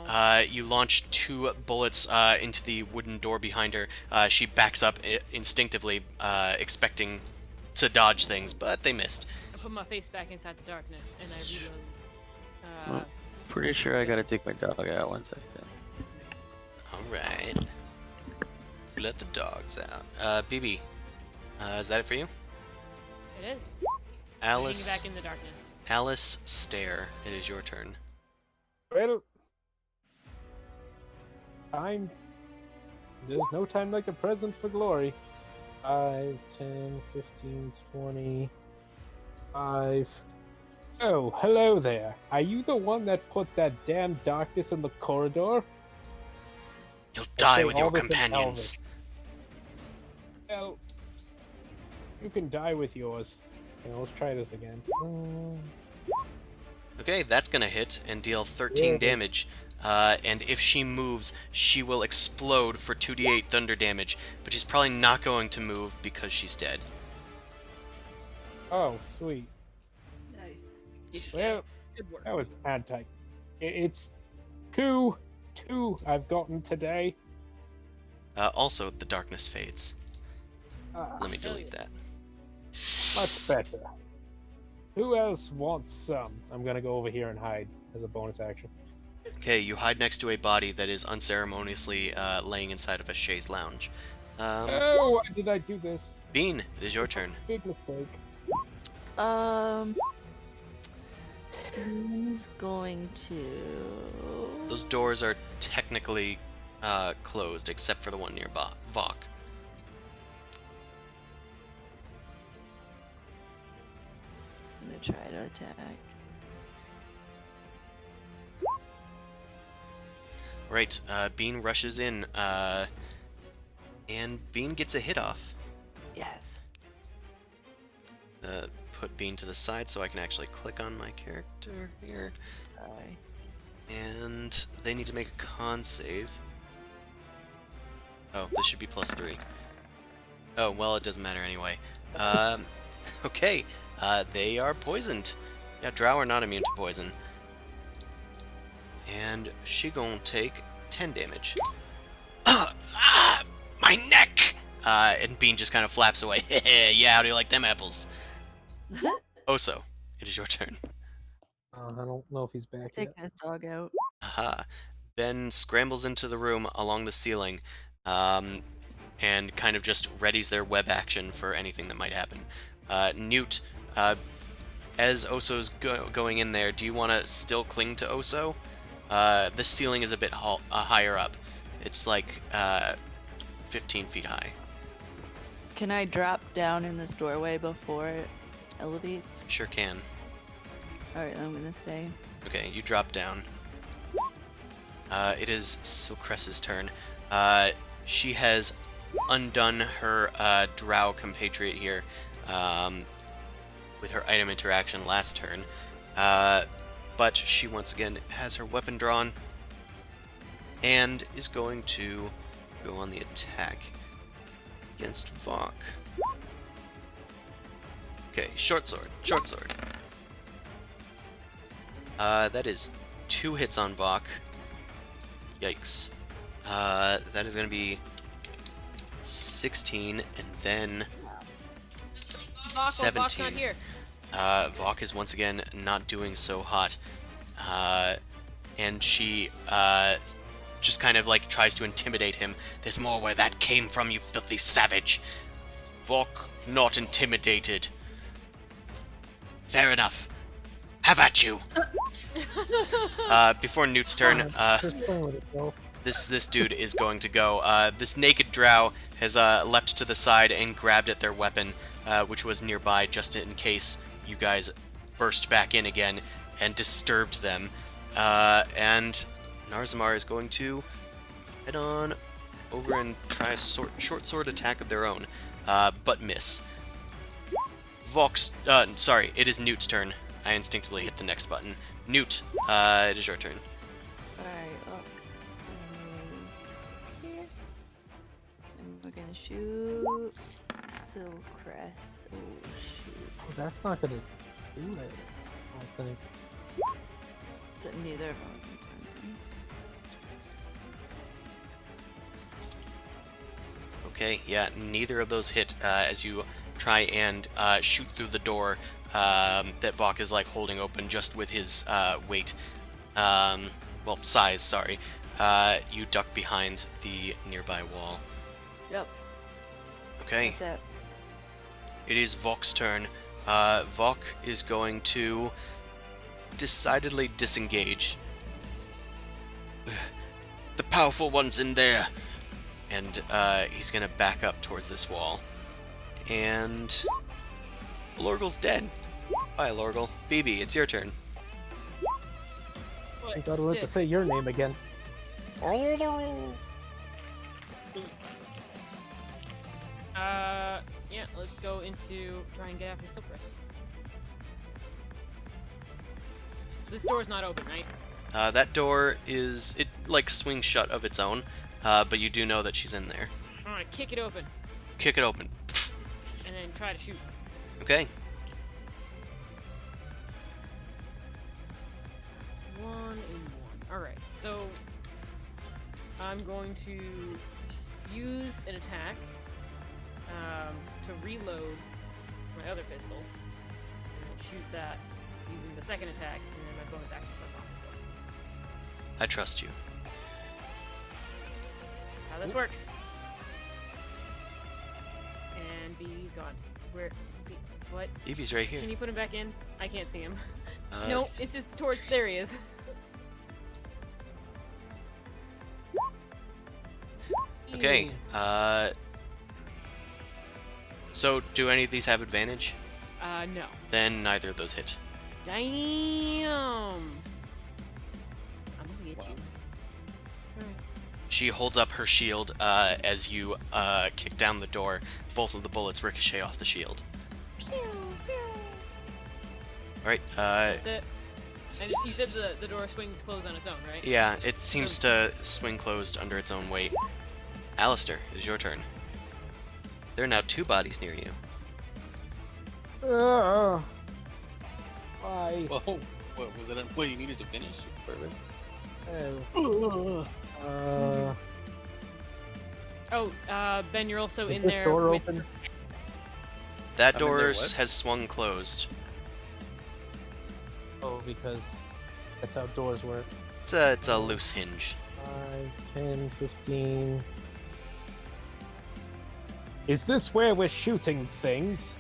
A: You launch 2 bullets into the wooden door behind her. She backs up instinctively, expecting to dodge things, but they missed.
B: I put my face back inside the darkness and I reload.
C: Well, pretty sure I gotta take my dog out. 1 second.
A: Alright. Let the dogs out. BB, is that it for you?
B: It is.
A: Alice,
B: Back in the darkness.
A: Alice Stare, it is your turn.
F: Well, time. There's no time like the present for glory. 5, 10, 15, 20. 5. Oh, hello there. Are you the one that put that damn darkness in the corridor?
A: You'll die
F: say
A: with
F: all
A: your
F: this in
A: companions.
F: Well, you can die with yours. Okay, let's try this again.
A: Okay, that's gonna hit and deal 13
F: Yeah.
A: damage. And if she moves, she will explode for 2d8 thunder damage, but she's probably not going to move because she's dead.
F: Oh, sweet.
E: Nice.
F: Well,
B: Good work.
F: that was anti. It's 2 I've gotten today.
A: Also, the darkness fades.
F: Ah,
A: Let me delete that.
F: much better. Who else wants some? I'm gonna go over here and hide as a bonus action.
A: Okay, you hide next to a body that is unceremoniously laying inside of a chaise lounge.
F: Oh, why did I do this?
A: Bean, it is your turn.
F: Big mistake.
E: Who's going to?
A: Those doors are technically closed, except for the one near Vok.
E: I'm gonna try to attack.
A: Right, Bean rushes in, and Bean gets a hit off.
E: Yes.
A: Put Bean to the side so I can actually click on my character here.
E: Sorry.
A: And they need to make a con save. Oh, this should be +3. Oh, well, it doesn't matter anyway. Okay, they are poisoned. Yeah, Drow are not immune to poison. And she gonna take 10 damage. My neck! And Bean just kind of flaps away. Yeah, how do you like them apples? Oso, it is your turn.
D: I don't know if he's back yet.
E: Taking his dog out.
A: Aha. Ben scrambles into the room along the ceiling, and kind of just readies their web action for anything that might happen. Newt, as Oso's going in there, do you want to still cling to Oso? The ceiling is a bit higher up. It's like 15 feet high.
E: Can I drop down in this doorway before it elevates?
A: Sure can.
E: Alright, I'm gonna stay.
A: Okay, you drop down. It is Silcrest's turn. She has undone her Drow compatriot here with her item interaction last turn. But she once again has her weapon drawn and is going to go on the attack against Vok. Okay, short sword, short sword. That is 2 hits on Vok. Yikes. That is going to be 16 and then
B: Vok, oh, Vok's
A: 17.
B: not here.
A: Vok is once again not doing so hot. And she just kind of like tries to intimidate him. There's more where that came from, you filthy savage. Vok, not intimidated. Fair enough. Have at you. Before Newt's turn,
D: Just playing with itself.
A: this dude is going to go. This naked drow has leapt to the side and grabbed at their weapon, which was nearby just in case you guys burst back in again and disturbed them. And Narzamar is going to head on over and try a short sword attack of their own, but miss. Vok's, sorry, it is Newt's turn. I instinctively hit the next button. Newt, it is your turn.
E: Alright, up. Here. And we're gonna shoot Silcrest. Oh shoot.
D: Oh, that's not gonna do it. I don't think.
E: So neither of them can turn.
A: Okay, yeah, neither of those hit as you try and shoot through the door that Vok is like holding open just with his weight. Well, size, sorry. You duck behind the nearby wall.
E: Yep.
A: Okay,
E: That's it.
A: it is Vok's turn. Vok is going to decidedly disengage. The powerful one's in there! And he's gonna back up towards this wall. And Lorgle's dead. Bye, Lorgle. BB, it's your turn.
D: I gotta let to say your name again.
B: Yeah, let's go into try and get after Silkrus. This door's not open, right?
A: That door is, it like swings shut of its own, but you do know that she's in there.
B: I'm gonna kick it open
A: Kick it open.
B: and then try to shoot.
A: Okay.
B: 1 and 1. Alright, so I'm going to use an attack to reload my other pistol and then shoot that using the second attack and then my bonus action for bomb pistol.
A: I trust you.
B: That's how this works. And B's gone. Where? B, what?
A: BB's right here.
B: Can you put him back in? I can't see him.
A: Uh,
B: No, it's just towards. There he is.
A: Okay. So, do any of these have advantage?
B: No.
A: Then neither of those hit.
B: Damn. I'm gonna get you. Alright.
A: She holds up her shield as you kick down the door. Both of the bullets ricochet off the shield.
B: Pew, pew.
A: Alright,
B: That's it. And you said the door swings closed on its own, right?
A: yeah, it seems to swing closed under its own weight. Alistair, it is your turn. There are now 2 bodies near you.
D: Why?
C: Whoa, what was it? What you needed to finish? Perfect.
D: Oh.
B: Ben, you're also
D: Is
B: in
D: this
B: there
D: door
B: with...
D: open?
A: That
C: I'm in
A: door
C: there, what?
A: has swung closed.
D: Oh, because that's how doors work.
A: It's a loose hinge.
D: 5, 10, 15.
F: Is this where we're shooting things?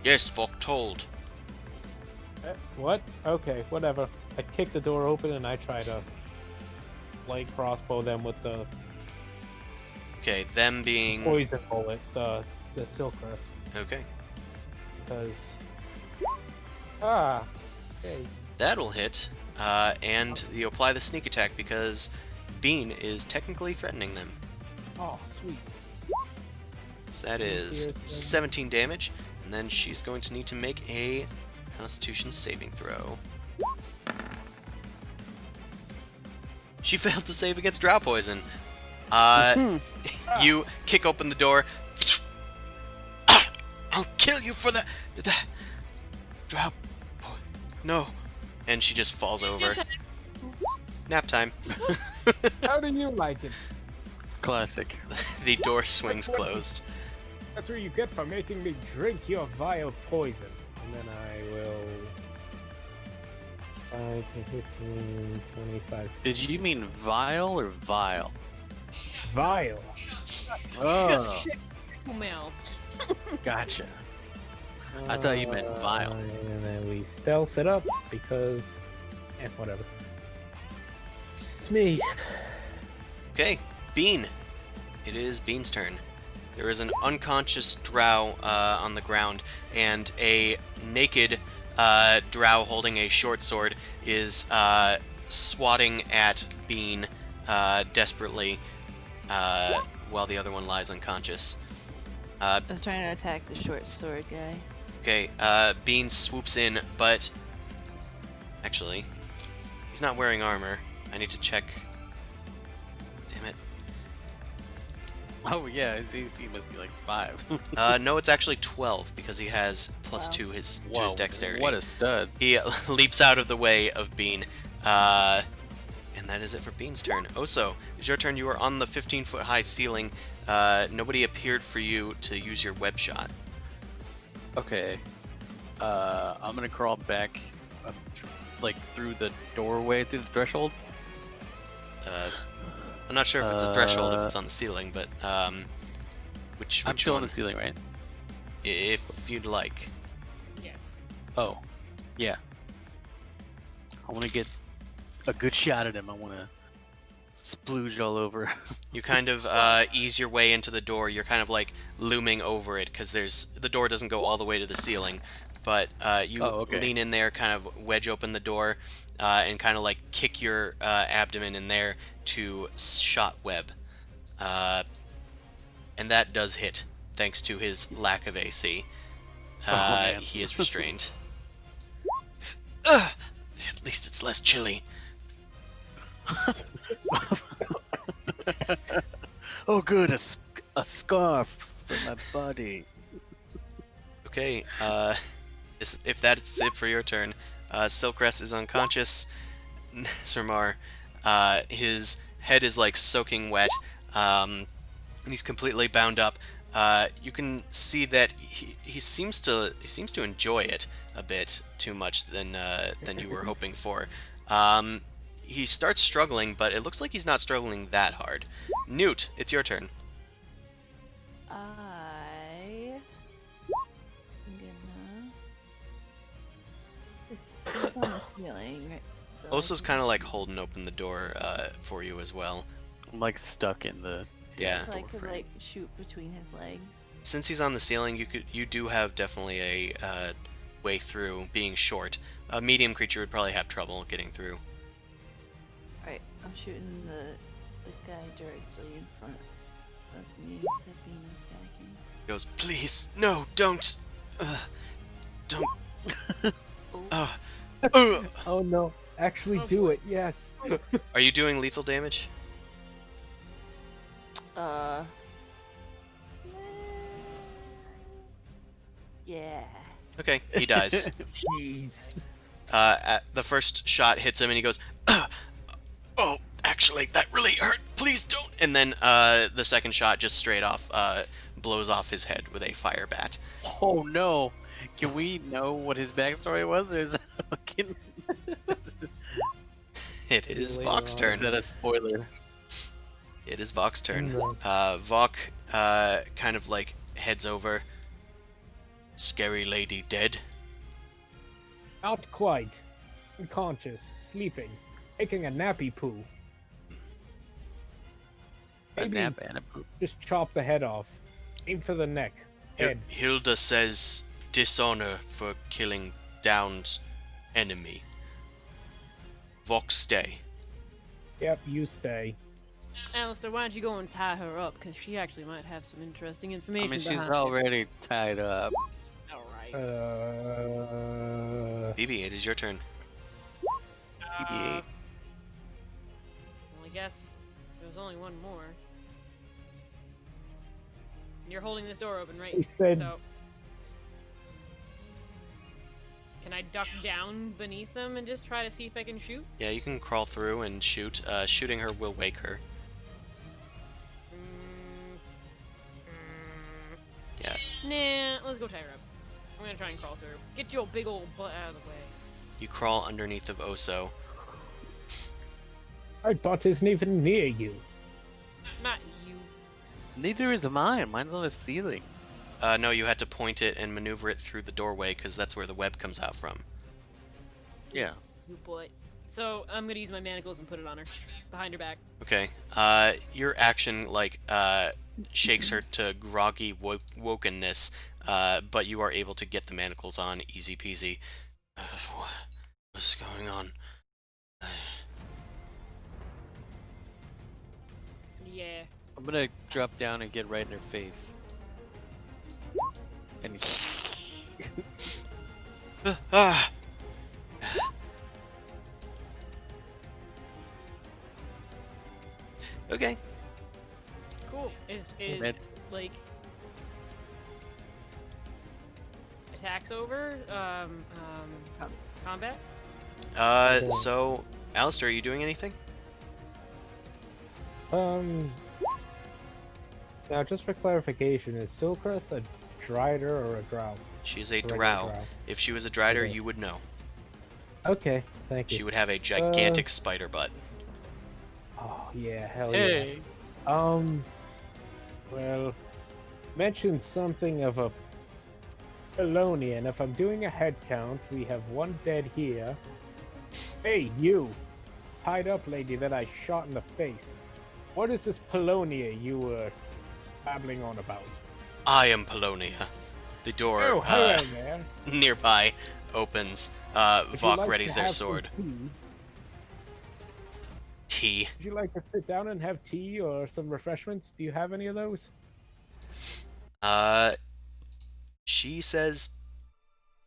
A: Yes, Vok told.
F: What? Okay, whatever. I kick the door open and I try to light crossbow them with the
A: Okay, them being...
F: poison bullet, the silk crest.
A: Okay.
F: Because okay.
A: That'll hit, and you apply the sneak attack because Bean is technically threatening them.
F: Oh, sweet.
A: So that is 17 damage, and then she's going to need to make a Constitution saving throw. She failed to save against Drow poison. You kick open the door. I'll kill you for the Drow. No. And she just falls over. Nap time.
F: How do you like it?
C: Classic.
A: The door swings closed.
F: That's what you get for making me drink your vile poison. And then I will 5 to 15, 25.
C: Did you mean vile or vile?
F: Vile.
C: Oh,
B: Shut your mouth.
C: gotcha. I thought you meant vile.
F: And then we stealth it up because, whatever.
D: It's me.
A: Okay, Bean. It is Bean's turn. There is an unconscious Drow on the ground, and a naked Drow holding a short sword is swatting at Bean desperately while the other one lies unconscious.
E: I was trying to attack the short sword guy.
A: Okay, Bean swoops in, but actually, he's not wearing armor. I need to check. Damn it.
C: Oh yeah, his AC must be like 5.
A: No, it's actually 12 because he has plus
E: Wow.
A: 2 to his dexterity.
C: What a stud.
A: He leaps out of the way of Bean, and that is it for Bean's turn. Oso, it's your turn. You are on the 15-foot high ceiling. Nobody appeared for you to use your web shot.
C: Okay. I'm gonna crawl back, like through the doorway, through the threshold.
A: I'm not sure if it's a threshold, if it's on the ceiling, but which
C: I'm still
A: one?
C: on the ceiling, right?
A: If you'd like.
B: Yeah.
C: Oh, yeah. I want to get a good shot at him. I want to splooge all over.
A: You kind of ease your way into the door. You're kind of like looming over it because the door doesn't go all the way to the ceiling, but you lean in there, kind of wedge open the door, and kind of like kick your abdomen in there to shot web, and that does hit thanks to his lack of AC.
C: Man.
A: He is restrained. At least it's less chilly.
C: Oh, good, a scarf for my body.
A: Okay, if that's it for your turn, Silkrest is unconscious. Sirmar, his head is like soaking wet, and he's completely bound up. You can see that he seems to enjoy it a bit too much than you were hoping for. He starts struggling, but it looks like he's not struggling that hard. Newt, it's your turn.
E: I'm gonna. It's on the ceiling, right? So I
A: Oso's
E: can
A: kind of
E: just-
A: like holding open the door for you as well.
C: I'm like stuck in the.
A: Yeah.
E: So I could
C: doorframe.
E: like shoot between his legs.
A: Since he's on the ceiling, you do have definitely a way through. Being short, a medium creature would probably have trouble getting through.
E: Alright, I'm shooting the guy directly in front of me that Bean is attacking.
A: He goes, please, no, don't, don't.
E: Oh,
F: Oh no! Actually,
B: Oh,
F: do
B: boy.
F: it. Yes.
A: Are you doing lethal damage?
E: uh. Yeah.
A: Okay, he dies.
F: Jeez.
A: The first shot hits him, and he goes, "Oh, actually, that really hurt. Please don't." And then the second shot just straight off blows off his head with a fire bat.
C: Oh no! Can we know what his backstory was, or is that fucking?
A: It is
F: Later
A: Vok's
F: on.
A: turn.
C: Is that a spoiler?
A: It is Vok's turn.
F: No.
A: Vok kind of like heads over. Scary lady dead.
F: Not quite. Unconscious, sleeping, taking a nappy poo.
C: A
F: Maybe
C: nap and a poop.
F: just chop the head off. Aim for the neck. Head.
A: Hilda says dishonor for killing Down's enemy. Vok stay.
F: Yep, you stay.
B: Alistair, why don't you go and tie her up? Because she actually might have some interesting
C: I
B: information.
C: mean, she's
B: behind it.
C: already tied up.
B: Alright.
A: BB, it is your turn.
B: Well, I guess there's only one more. You're holding this door open, right?
F: He said-
B: So, can I duck down beneath them and just try to see if I can shoot?
A: Yeah, you can crawl through and shoot. Shooting her will wake her. Yeah.
B: Nah, let's go tie her up. I'm gonna try and crawl through. Get your big old butt out of the way.
A: You crawl underneath of Oso.
F: Our bot isn't even near you.
B: Not you.
C: Neither is mine. Mine's on the ceiling.
A: No, you had to point it and maneuver it through the doorway because that's where the web comes out from.
C: Yeah.
B: You butt. So, I'm gonna use my manacles and put it on her. Behind her back.
A: Okay. Your action, shakes her to groggy wokenness, but you are able to get the manacles on easy peasy. What's going on?
B: Yeah.
C: I'm gonna drop down and get right in her face. And
A: Ah! Okay.
B: Cool. Is
C: that's
B: like attacks over? Combat?
A: So, Alistair, are you doing anything?
F: Now, just for clarification, is Silcrest a Drider or a Drow?
A: She's a
F: Regular
A: drow. If she was a drider,
F: Okay.
A: you would know.
F: Okay, thank
A: She
F: you.
A: would have a gigantic spider butt.
F: Oh yeah, hell
C: Hey.
F: yeah. Well, mentioned something of a Polonian. If I'm doing a head count, we have one dead here. Hey, you! Tied up lady that I shot in the face. What is this Polonia you were babbling on about?
A: I am Polonia. The door
F: Oh, hello there.
A: nearby opens.
F: Would you
A: Vok
F: like
A: readies
F: to
A: their
F: have some
A: sword.
F: tea?
A: Tea.
F: Would you like to sit down and have tea or some refreshments? Do you have any of those?
A: She says,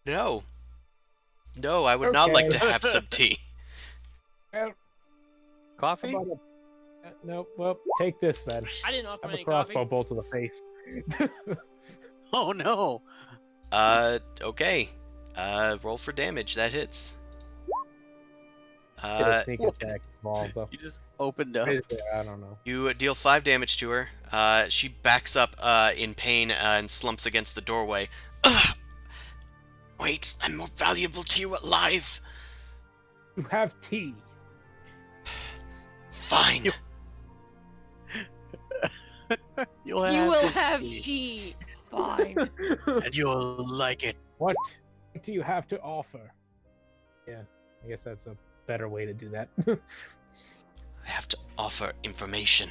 A: no. No, I would not like to
F: Okay.
A: have some tea.
F: Well, how
C: Coffee?
F: about no, well, take this then.
B: I didn't offer
F: Have a
B: any
F: crossbow
B: coffee.
F: bolt to the face.
C: Oh no!
A: Okay. Roll for damage. That hits.
F: Get a sneak attack involved though.
C: You just opened up.
F: What is there? I don't know.
A: You deal 5 damage to her. She backs up in pain and slumps against the doorway. Ugh! Wait, I'm more valuable to you alive.
F: You have tea.
A: Fine.
B: You will
C: this
B: have
C: tea,
B: tea. Fine.
C: and you'll like it.
F: What do you have to offer? Yeah, I guess that's a better way to do that.
A: I have to offer information.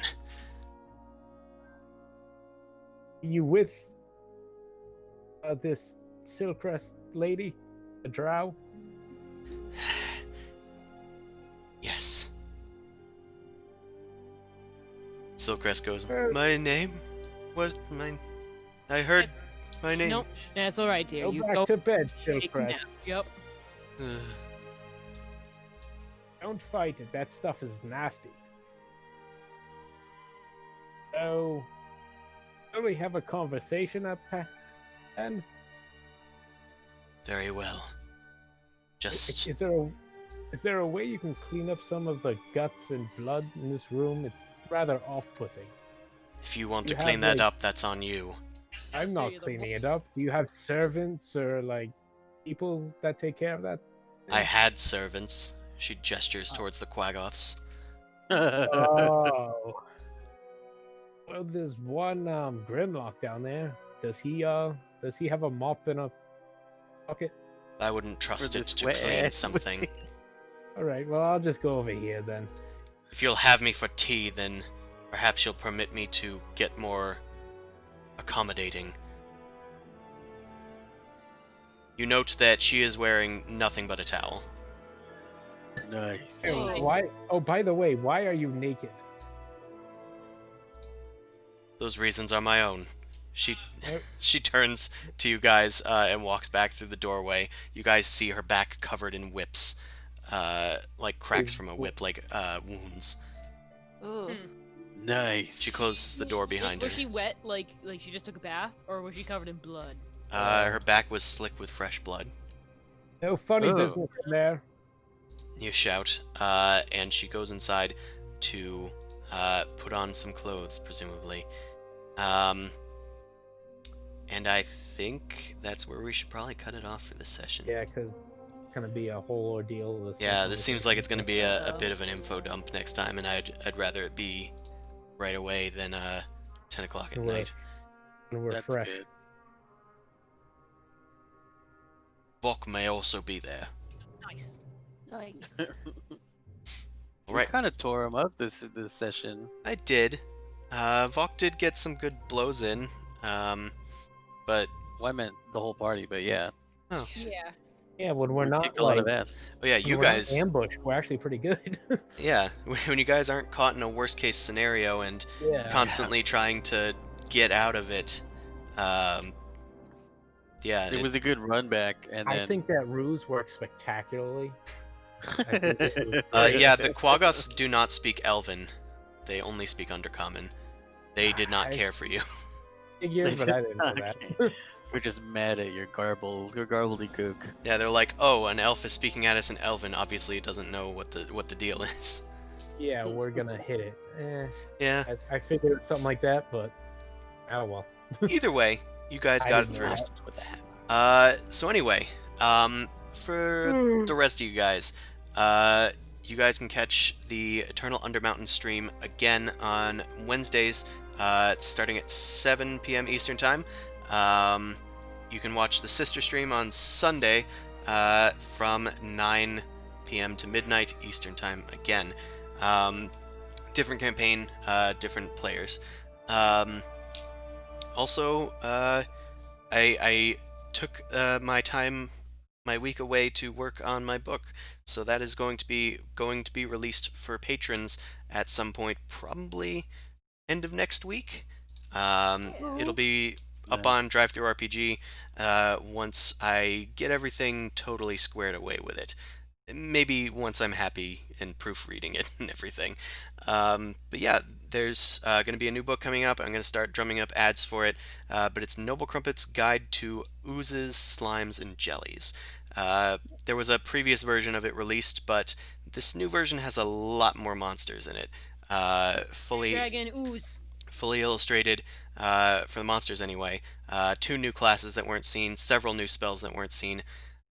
F: You with this Silcrest lady, a drow?
A: Yes. Silcrest goes,
F: Uh,
A: my name? What? I heard my name.
B: Nope, that's all right, dear.
F: Go
B: You
F: back
B: go
F: to bed,
B: take a
F: Silcrest.
B: nap. Yep.
A: Ugh.
F: Don't fight it. That stuff is nasty. So, shall we have a conversation up then?
A: Very well.
F: Is
A: Just
F: there a way you can clean up some of the guts and blood in this room? It's rather off-putting.
A: if you want to
F: you have,
A: clean that
F: like-
A: up, that's on you.
F: I'm not cleaning it up. Do you have servants or like people that take care of that?
A: I had servants. She gestures towards the Quaggoths.
F: Oh. Well, there's one Grimlock down there. Does he have a mop and a bucket?
A: I wouldn't trust
C: For
A: it
C: this
A: to
C: wet
A: clean
C: ass
A: something.
C: pussy.
F: All right. Well, I'll just go over here then.
A: If you'll have me for tea, then perhaps you'll permit me to get more accommodating. You note that she is wearing nothing but a towel.
C: Nice.
F: Hey,
B: Oh.
F: why? Oh, by the way, why are you naked?
A: Those reasons are my own. She
F: Yep.
A: she turns to you guys and walks back through the doorway. You guys see her back covered in whips, like cracks from a whip, like wounds.
E: Ooh.
C: Nice.
A: She closes the door behind her.
B: Was she wet, like she just took a bath, or was she covered in blood?
A: Her back was slick with fresh blood.
F: No funny
C: Oh.
F: business in there.
A: You shout, and she goes inside to put on some clothes, presumably. And I think that's where we should probably cut it off for this session.
F: Yeah, because it's gonna be a whole ordeal.
A: Yeah, this seems like it's going to be a
E: Yeah.
A: bit of an info dump next time, and I'd rather it be right away than 10 o'clock at
F: Right.
A: night.
F: We're
C: That's
F: fresh.
C: good.
A: Vok may also be there.
B: Nice.
E: Nice.
A: All right,
C: Kind of tore him up this session.
A: I did. Vok did get some good blows in, but
C: Well, I meant the whole party, but yeah.
B: Yeah.
F: Yeah, when we're not
C: Kicked a lot
F: like
C: of ass.
A: oh yeah,
F: when
A: you
F: we're not
A: guys.
F: ambushed, we're actually pretty good.
A: Yeah, when you guys aren't caught in a worst case scenario and
F: Yeah.
A: constantly trying to get out of it. Yeah,
C: It was a good run back, and then
F: I think that ruse worked spectacularly. I think it was
A: yeah, the Quaggoths do not speak Elven. They only speak Undercommon. They did not
F: I-
A: care for you.
F: figures, but I didn't know that.
C: Okay. We're just mad at your garbledy-gook.
A: Yeah, they're like, oh, an elf is speaking at us in Elven. Obviously, it doesn't know what the deal is.
F: yeah, we're gonna hit it.
A: Yeah.
F: I figured something like that, but oh well.
A: Either way, you guys
F: I
A: got it
F: didn't
A: through.
F: know that.
C: With the hammer.
A: So anyway, for the rest of you guys can catch the Eternal Undermountain stream again on Wednesdays, starting at 7 p.m. Eastern Time. You can watch the sister stream on Sunday from 9 p.m. to midnight Eastern Time again. Different campaign, different players. Also, I took my week away to work on my book, so that is going to be released for patrons at some point, probably end of next week. It'll be up on
C: Nice.
A: DriveThruRPG once I get everything totally squared away with it. Maybe once I'm happy and proofreading it and everything. But yeah, there's going to be a new book coming up. I'm going to start drumming up ads for it. But it's Noble Crumpet's Guide to Oozes, Slimes, and Jellies. There was a previous version of it released, but this new version has a lot more monsters in it.
B: Dragon ooze.
A: Fully illustrated for the monsters anyway. 2 new classes that weren't seen, several new spells that weren't seen.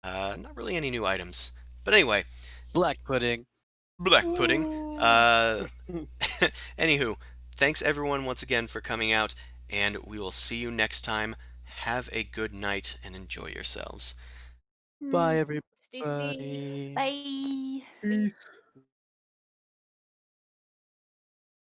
A: Not really any new items. But anyway,
C: Black pudding.
A: Black Pudding. Anywho, thanks everyone once again for coming out, and we will see you next time. Have a good night and enjoy yourselves.
C: Bye, everybody.
B: Stay safe.
E: Bye.
D: Peace.